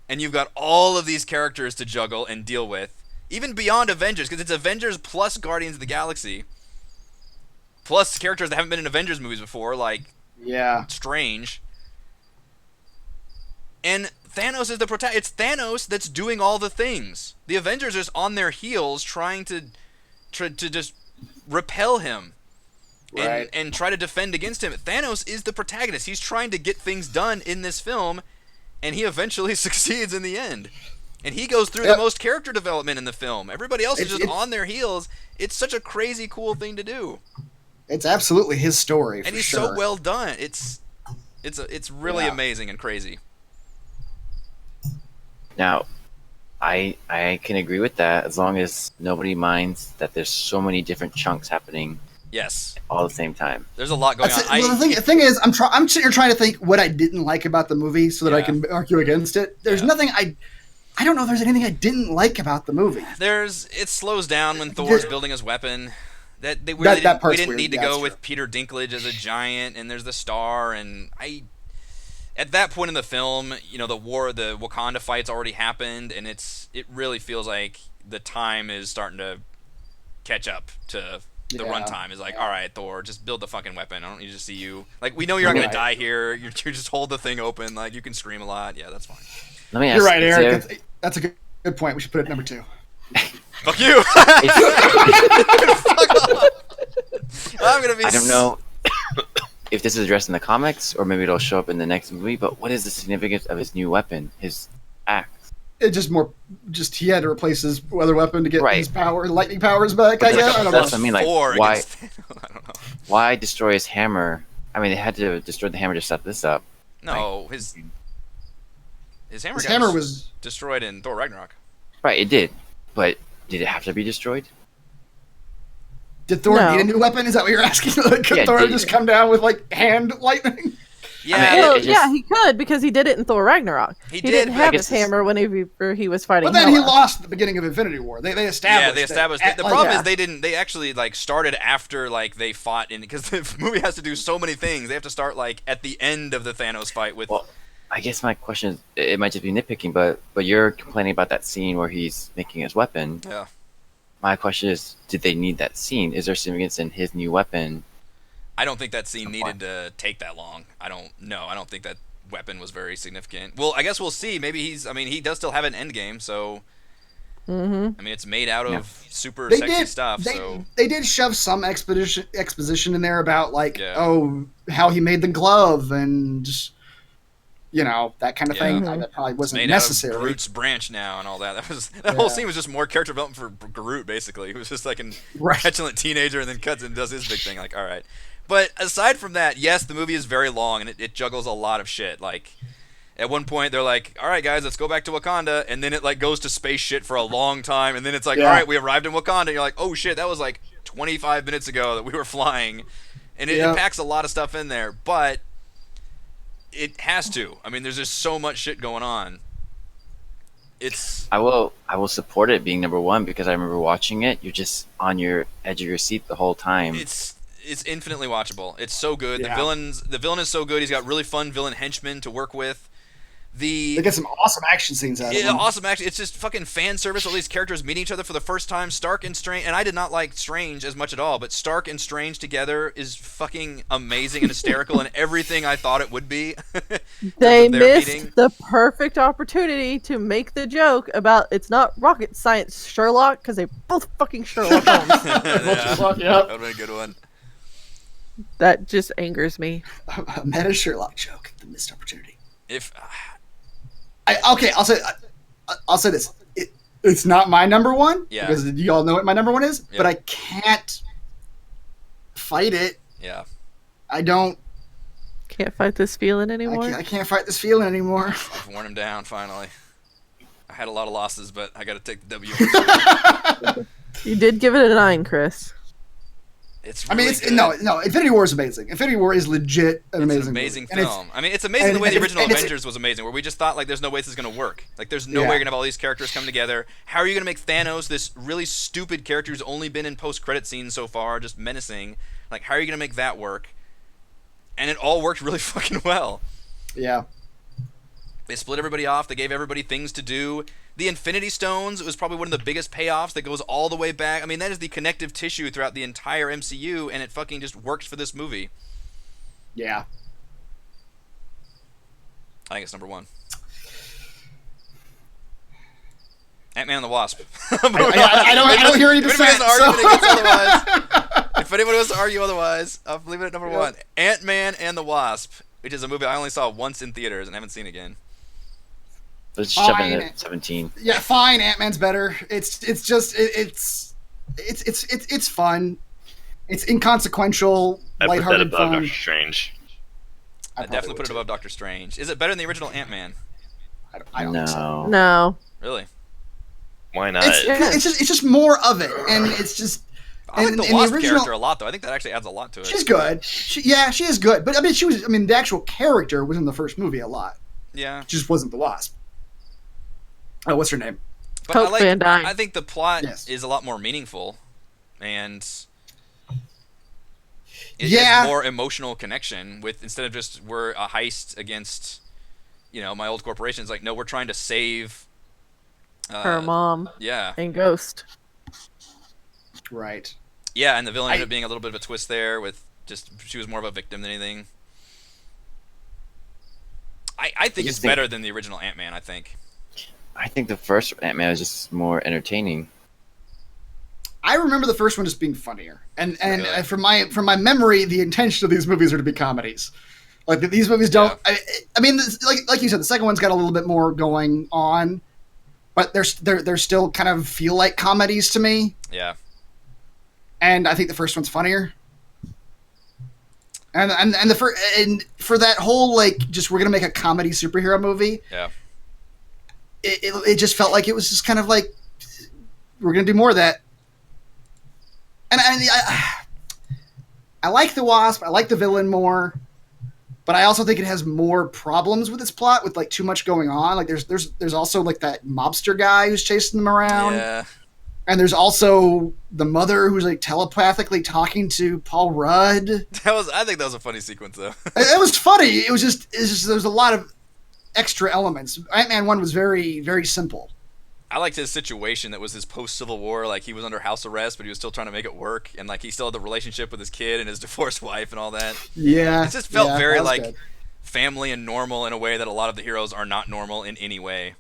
And you've got all of these characters to juggle and deal with. Even beyond Avengers, because it's Avengers plus Guardians of the Galaxy. Plus characters that haven't been in Avengers movies before, like Yeah. Strange. And Thanos is the protagonist. It's Thanos that's doing all the things. The Avengers are just on their heels trying to just repel him Right. and try to defend against him. Thanos is the protagonist. He's trying to get things done in this film, and he eventually succeeds in the end. And he goes through the most character development in the film. Everybody else is just on their heels. It's such a crazy cool thing to do. It's absolutely his story, and for he's sure. so well done. It's really Yeah. amazing and crazy. Now, I can agree with that as long as nobody minds that there's so many different chunks happening Yes, all at the same time. there's a lot going on. Well, the thing is, I'm sitting here trying to think what I didn't like about the movie so that I Yeah. can argue against it. There's Yeah. nothing I don't know if there's anything I didn't like about the movie. It slows down when Thor's building his weapon. That we part's didn't weird. need to Yeah, go that's with true. Peter Dinklage as a giant, and there's the star, and at that point in the film, you know, the Wakanda fight's already happened, and it really feels like the time is starting to catch up to the Yeah. runtime. Is like, all right, Thor, just build the fucking weapon. I don't need to see you. Like, we know you're not gonna Right. die here. You just hold the thing open. Like, you can scream a lot. Yeah, that's fine. Let me ask You're right, is Eric. there- That's a good point. We should put it at number 2. Fuck you. Fuck off. I'm gonna be. I don't know if this is addressed in the comics or maybe it'll show up in the next movie, but what is the significance of his new weapon, his axe? It just he had to replace his other weapon to get Right. his lightning powers back. I guess. I don't That's know. what I mean. Like, Thor why against Thanos. I don't know. why destroy his hammer? I mean, they had to destroy the hammer to set this up. No, his hammer. His got hammer was destroyed in Thor Ragnarok. Right, it did, but did it have to be destroyed? Did Thor No. need a new weapon? Is that what you're asking? Could Yeah, Thor did- just come down with like hand lightning? Yeah, I mean, Well, it just- yeah, he could because he did it in Thor Ragnarok. He didn't did, but I have guess his hammer whenever he was fighting. But then he Hela. lost at the beginning of Infinity War. They established. yeah, they established. that The like, problem yeah. is they didn't. They actually like started after like they fought in because the movie has to do so many things. They have to start like at the end of the Thanos fight with. Well, I guess my question is, it might just be nitpicking, but you're complaining about that scene where he's making his weapon. Yeah. My question is, did they need that scene? Is there significance in his new weapon? I don't think that scene needed to take that long. I don't think that weapon was very significant. Well, I guess we'll see. Maybe he does still have an Endgame, so. Mhm. I mean, it's made out of Yeah. super They sexy did stuff. They, So they did shove some exposition in there about like Yeah. how he made the glove and just, that kind of thing. Yeah. That probably it's wasn't made necessary. out of Groot's branch now and all that. That whole Yeah. scene was just more character development for Groot. Basically, he was just like an Right. petulant teenager and then cuts and does his big thing. Like, all right. But aside from that, yes, the movie is very long and it juggles a lot of shit. Like, at one point they're like, "All right, guys, let's go back to Wakanda," and then it like goes to space shit for a long time, and then it's like, Yeah. "All right, we arrived in Wakanda." And you're like, "Oh shit, that was like 25 minutes ago that we were flying," and it Yeah. packs a lot of stuff in there, but it has to. I mean, there's just so much shit going on. It's I will support it being number one because I remember watching it. You're just on your edge of your seat the whole time. it's infinitely watchable. It's so good. Yeah. The villain is so good. He's got really fun villain henchmen to work with. They get some awesome action scenes out of Yeah, them. awesome action. It's just fucking fan service. All these characters meeting each other for the first time. Stark and Strange, and I did not like Strange as much at all, but Stark and Strange together is fucking amazing and hysterical and everything I thought it would be. They Their missed meeting. the perfect opportunity to make the joke about it's not rocket science Sherlock because they both fucking Sherlock Holmes. Yeah, Yep. that would be a good one. That just angers me. A meta Sherlock joke. The missed opportunity. If I'll say this. It's not my number one Yeah. because you all know what my number one is, Yep. but I can't fight it. yeah, I don't. Can't fight this feeling anymore. I can't fight this feeling anymore. I've worn him down finally. I had a lot of losses, but I got to take the W. You did give it a 9, Chris. It's I mean, really it's good. no. Infinity War is amazing. Infinity War is legit an It's amazing, an amazing movie. And it's- film. I mean, it's amazing the way the and original it's- Avengers was amazing, where we just thought like, there's no way this is gonna work. Like, there's no Yeah. way you're gonna have all these characters come together. How are you gonna make Thanos, this really stupid character who's only been in post-credit scenes so far, just menacing? Like, how are you gonna make that work? And it all worked really fucking well. Yeah. They split everybody off. They gave everybody things to do. The Infinity Stones was probably one of the biggest payoffs that goes all the way back. I mean, that is the connective tissue throughout the entire MCU, and it fucking just works for this movie. Yeah. I think it's number one. Ant-Man and the Wasp. I don't hear any If anybody has dissent. an argument against So. otherwise, if anybody wants to argue otherwise, I'll leave it at number Yeah. one. Ant-Man and the Wasp, which is a movie I only saw once in theaters and haven't seen again. Let's shove it Fine. at 17. Yeah, fine. Ant-Man's better. It's fun, It's inconsequential, I put that lighthearted above fun. Doctor Strange. I definitely put it above Doctor Strange. Is it better than the original Ant-Man? I don't think so. No. Really? Why not? It's just more of it, and it's just. I like and the Wasp original, character a lot, though. I think that actually adds a lot to it. She's good. She is good. But I mean, the actual character was in the first movie a lot. Yeah. She just wasn't the Wasp. Oh, what's her name? But Hope Van Dyne. I think the plot Yes. is a lot more meaningful, and it Yeah. has more emotional connection with instead of just we're a heist against, my old corporations. Like, no, we're trying to save Her mom Yeah. and Ghost. Right. Yeah, and the villain ended up being a little bit of a twist there with just she was more of a victim than anything. I think it's better than the original Ant-Man, I think. I think the first Ant-Man is just more entertaining. I remember the first one just being funnier, and Really? from my memory, the intention of these movies are to be comedies. Like these movies don't. Yeah. I mean, like you said, the second one's got a little bit more going on, but they're still kind of feel like comedies to me. Yeah. And I think the first one's funnier. And for that whole just we're gonna make a comedy superhero movie. Yeah. It just felt like it was just kind of like we're gonna do more of that. And I like the Wasp. I like the villain more, but I also think it has more problems with its plot with too much going on. Like there's also that mobster guy who's chasing them around. Yeah. And there's also the mother who's telepathically talking to Paul Rudd. I think that was a funny sequence though. It was funny. It's just there's a lot of extra elements. Ant-Man 1 was very, very simple. I liked his situation that was his post-Civil War. Like, he was under house arrest, but he was still trying to make it work. And, he still had the relationship with his kid and his divorced wife and all that. Yeah. It just felt very, good. family and normal in a way that a lot of the heroes are not normal in any way.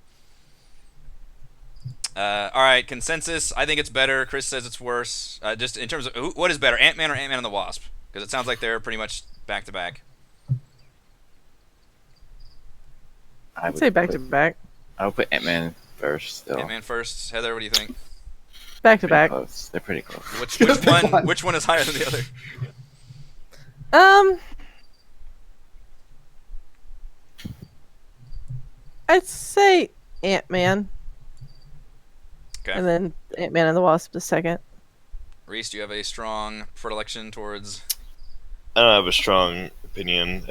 All right, consensus. I think it's better. Chris says it's worse. Just in terms of what is better, Ant-Man or Ant-Man and the Wasp? Because it sounds like they're pretty much back-to-back. I'd say back-to-back. I would put Ant-Man first, still. Ant-Man first. Heather, what do you think? Back-to-back. Close. They're pretty close. Which one is higher than the other? I'd say Ant-Man. Okay. And then Ant-Man and the Wasp the second. Reese, do you have a strong predilection towards... I don't have a strong opinion.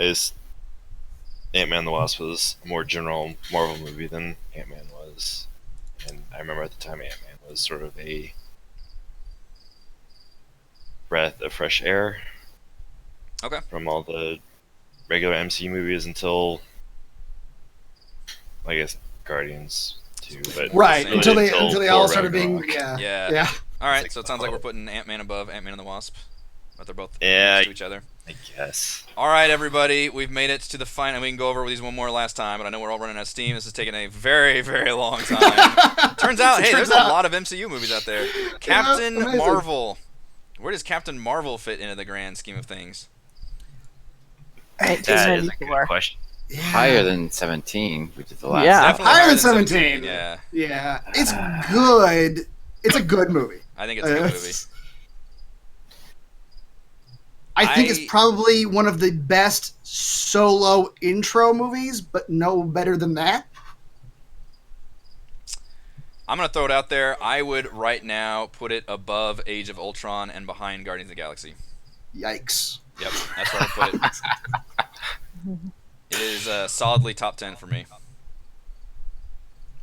Ant-Man and the Wasp was a more general Marvel movie than Ant-Man was. And I remember at the time Ant-Man was sort of a breath of fresh air. Okay. From all the regular MCU movies until, I guess, Guardians 2. But Right, really until they all Thor started being... Ragnarok. Yeah. All right, so it sounds like we're putting Ant-Man above Ant-Man and the Wasp. But they're both next to each other. I guess. All right, everybody, we've made it to the final. We can go over these one more last time, but I know we're all running out of steam. This is taking a very, very long time. Turns out, hey, there's a lot of MCU movies out there. Captain amazing. Marvel. Where does Captain Marvel fit into the grand scheme of things? That is a 1994. good question. Yeah. Higher than 17, which is the last. Yeah. Definitely Higher than 17. Yeah, Yeah. It's good. It's a good movie. I think it's a good movie. I think it's probably one of the best solo intro movies, but no better than that. I'm going to throw it out there. I would right now put it above Age of Ultron and behind Guardians of the Galaxy. Yikes. Yep, that's where I put it. It is solidly top 10 for me.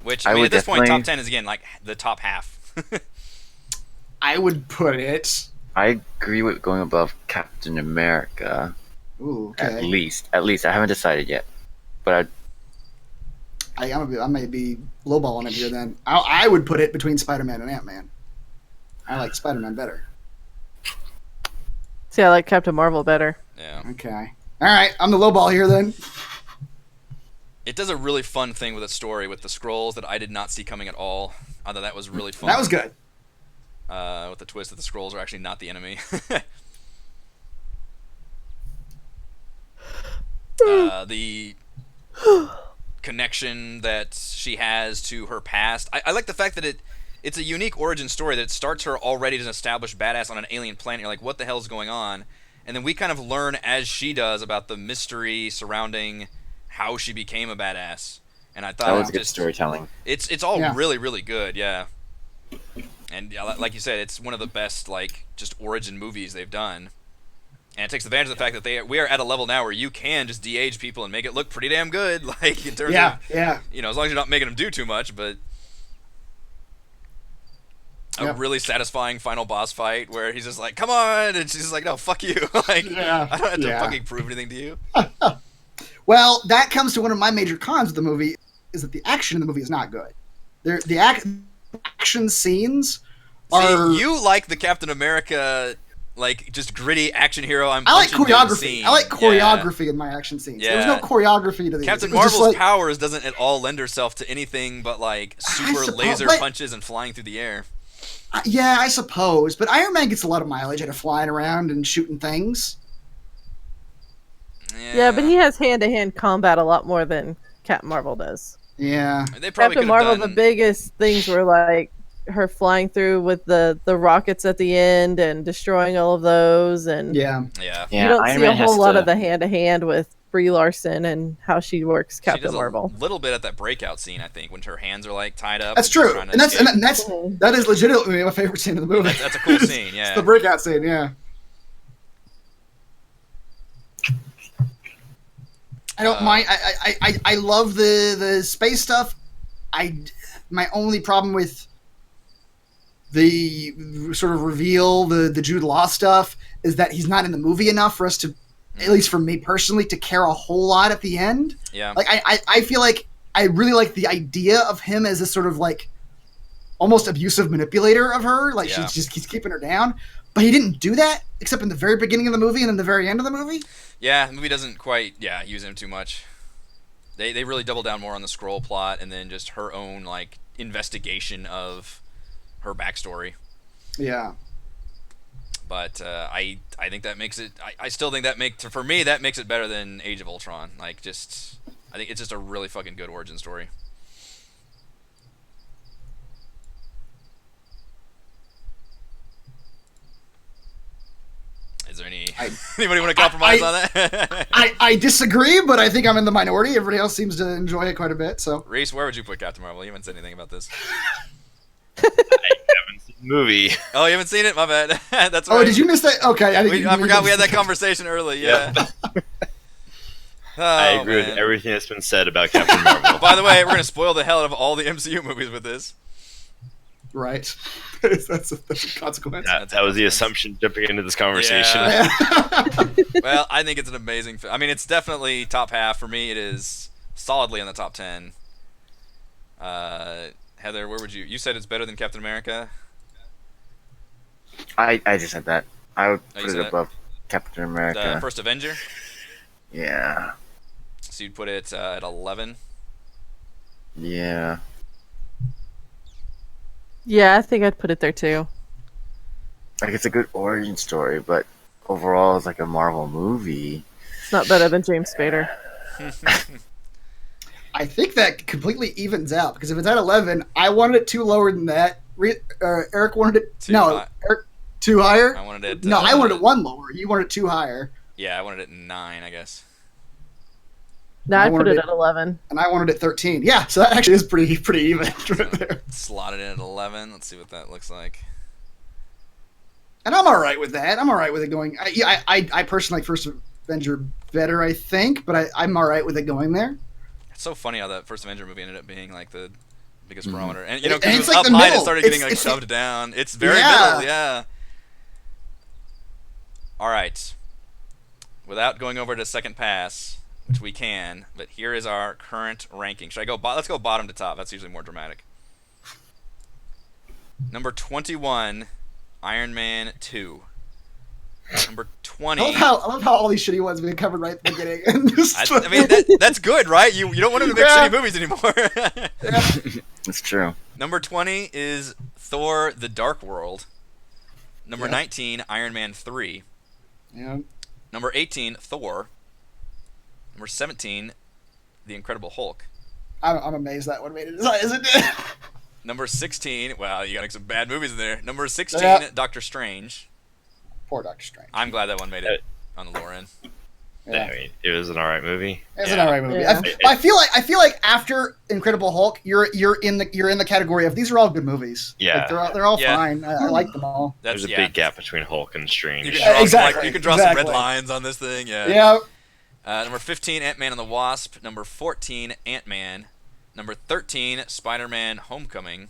Which, I mean, at this point, top 10 is, again, the top half. I would put it... I agree with going above Captain America. Ooh, okay. At least. I haven't decided yet. But I may be lowballing it here then. I would put it between Spider-Man and Ant-Man. I like Spider-Man better. See, I like Captain Marvel better. Yeah. Okay. All right, I'm the lowball here then. It does a really fun thing with its story with the scrolls that I did not see coming at all. I thought that was really fun. That was good. With the twist that the scrolls are actually not the enemy. The connection that she has to her past. I like the fact that it's a unique origin story that starts her already as an established badass on an alien planet. You're like, what the hell's going on? And then we kind of learn as she does about the mystery surrounding how she became a badass. And I thought That it was good just storytelling. it's all Yeah. really really good, yeah. And like you said, it's one of the best like just origin movies they've done. And it takes advantage of the fact that we are at a level now where you can just de-age people and make it look pretty damn good, like in terms Yeah, of yeah. as long as you're not making them do too much. But a Yep. really satisfying final boss fight where he's just like, "Come on," and she's just like, "No, fuck you." Like, Yeah, I don't have to yeah. fucking prove anything to you. Well, that comes to one of my major cons of the movie is that the action in the movie is not good. Action scenes are. See, you like the Captain America, like just gritty action hero. I like punching dudes choreography. scene. I like Yeah. choreography in my action scenes. There was no Yeah. choreography to these. Captain It was just Marvel's like, powers doesn't at all lend herself to anything but like super suppose- laser but- punches and flying through the air. Yeah, I suppose. But Iron Man gets a lot of mileage out of flying around and shooting things. Yeah, but he has hand-to-hand combat a lot more than Captain Marvel does. Yeah. They probably Captain could have Marvel, done. the biggest things were like her flying through with the rockets at the end and destroying all of those, and Yeah. Yeah, Yeah, you don't Iron see Man a whole has lot to- of the hand-to-hand with Brie Larson and how she works she Captain does Marvel. a little bit at that breakout scene. I think when her hands are like tied up. That's and she's true. trying to And escape. that is legitimately my favorite scene in the movie. That's a cool scene. Yeah. It's the breakout scene, yeah. I don't mind. I love the space stuff. My only problem with the sort of reveal, the Jude Law stuff, is that he's not in the movie enough for us to, at least for me personally, to care a whole lot at the end. Yeah. Like I feel like I really like the idea of him as a sort of like almost abusive manipulator of her. Like Yeah. he's keeping her down. But he didn't do that except in the very beginning of the movie and then the very end of the movie. Yeah, the movie doesn't quite use him too much. They really double down more on the scroll plot and then just her own like investigation of her backstory. Yeah. But I think that makes it. I still think that for me that makes it better than Age of Ultron. Like I think it's just a really fucking good origin story. Is there anybody want to compromise on that? I disagree, but I think I'm in the minority. Everybody else seems to enjoy it quite a bit. So Reese, where would you put Captain Marvel? You haven't said anything about this. I haven't seen the movie. Oh, you haven't seen it? My bad. That's right. Oh, did you miss that? Okay, I forgot we had that conversation early. Yeah. Oh, I agree with man. everything that's been said about Captain Marvel. By the way, we're gonna spoil the hell out of all the MCU movies with this. Right. that's a consequence. That was the assumption jumping into this conversation. Yeah. Yeah. Well, I think it's an amazing. I mean, it's definitely top half for me. It is solidly in the top 10. Heather, where would you? You said it's better than Captain America. I just said that. I would Oh, you put said it that? above Captain America. The first Avenger. Yeah. So you'd put it at 11. Yeah. Yeah, I think I'd put it there too. Like, it's a good origin story, but overall, it's like a Marvel movie. It's not better than James Spader. I think that completely evens out because if it's at 11, I wanted it too lower than that. Eric wanted it Too no, high. Eric too higher. I wanted it. No, I wanted it one lower. You wanted it too higher, Yeah, I wanted it 9, I guess. No, I I'd put wanted it it- at 11. and I wanted it 13. Yeah, so that actually is pretty even right there. Slot it in at 11. Let's see what that looks like. And I'm all right with that. I'm all right with it going. I personally like First Avenger better, I think, but I'm all right with it going there. It's so funny how that first Avenger movie ended up being like the biggest Mhm. barometer, and And because it it's was like up the high and it middle. started getting It's- like it's- shoved down. It's very Yeah. middle, yeah. All right. Without going over to second pass, which we can, but here is our current ranking. Should I go? Let's go bottom to top. That's usually more dramatic. Number 21, Iron Man 2. Number 20. I love how all these shitty ones have been covered right at the beginning. And just, I mean, that's good, right? You don't want him to make Yeah. shitty movies anymore. It's true. Number 20 is Thor: The Dark World. Number Yeah. 19, Iron Man 3. yeah. Number 18, Thor. Number 17, The Incredible Hulk. I'm amazed that one made it as high as it did. Number 16. Wow, you got some bad movies in there. Number 16, Yeah. Doctor Strange. Poor Doctor Strange. I'm glad that one made it on the lower end. Yeah. I mean, it was an alright movie. It's an alright movie. Yeah. I feel like after Incredible Hulk, you're in the category of these are all good movies. Yeah. Like, they're all Yeah. fine. I like them all. That's There's a big gap between Hulk and Strange. You can draw, Exactly, you can draw some red exactly. lines on this thing. Yeah. Yeah. Number 15, Ant-Man and the Wasp. Number 14, Ant-Man. Number 13, Spider-Man: Homecoming.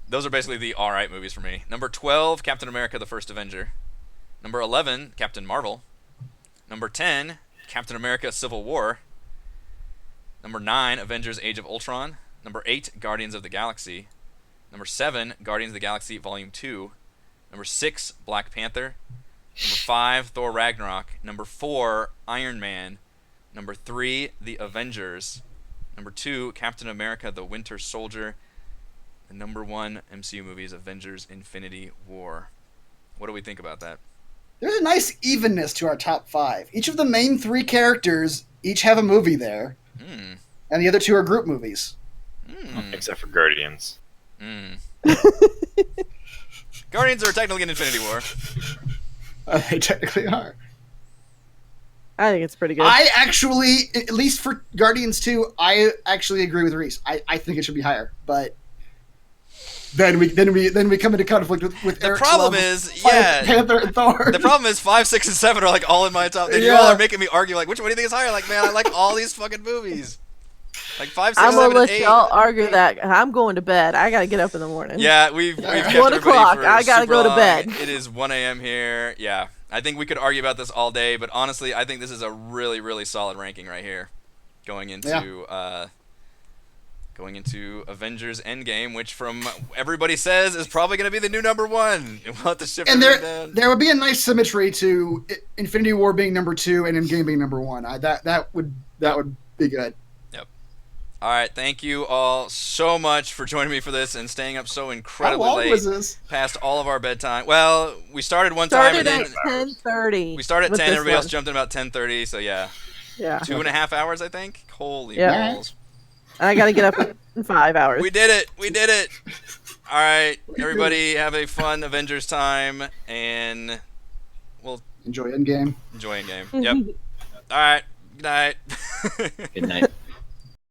Those are basically the alright movies for me. Number 12, Captain America: The First Avenger. Number 11, Captain Marvel. Number 10, Captain America: Civil War. Number 9, Avengers: Age of Ultron. Number 8, Guardians of the Galaxy. Number 7, Guardians of the Galaxy Volume 2. Number 6, Black Panther. Number 5, Thor Ragnarok. Number 4, Iron Man. Number 3, The Avengers. Number 2, Captain America: The Winter Soldier. And number 1 MCU movie is Avengers: Infinity War. What do we think about that? There's a nice evenness to our top 5. Each of the main 3 characters each have a movie there, and the other 2 are group movies. Except for Guardians. Guardians are technically in Infinity War. They technically are. I think it's pretty good. I actually, at least for Guardians 2, I actually agree with Reese. I think it should be higher, but then we come into conflict with The Eric's problem love is, of Panther and Thor. The problem is 5, 6, and 7 are like all in my top. And you all are making me argue like, which one do you think is higher? Like, man, I like all these fucking movies. Like 5, 6, I'm 7, gonna and let 8. y'all argue that. I'm going to bed. I gotta get up in the morning. Yeah, we've kept 1 everybody o'clock. for I gotta super go to long. bed. It is 1 a.m. here. Yeah, I think we could argue about this all day, but honestly, I think this is a really, really solid ranking right here, going into Avengers: Endgame, which from everybody says is probably going to be the new number 1. We'll have to shift And everything down. there would be a nice symmetry to Infinity War being number 2 and Endgame being number 1. That would be good. All right, thank you all so much for joining me for this and staying up so How incredibly long late, was this? past all of our bedtime. Well, we started one time Started and at then 10:30. we started at with 10. this Everybody else one. jumped in about 10:30. So yeah, Yeah. 2.5 hours, I think. Holy Yeah. balls! And I gotta get up in 5 hours. We did it! We did it! All right, everybody, have a fun Avengers time, and we'll Enjoy Endgame. enjoy Endgame. Yep. All right. Good night. Good night.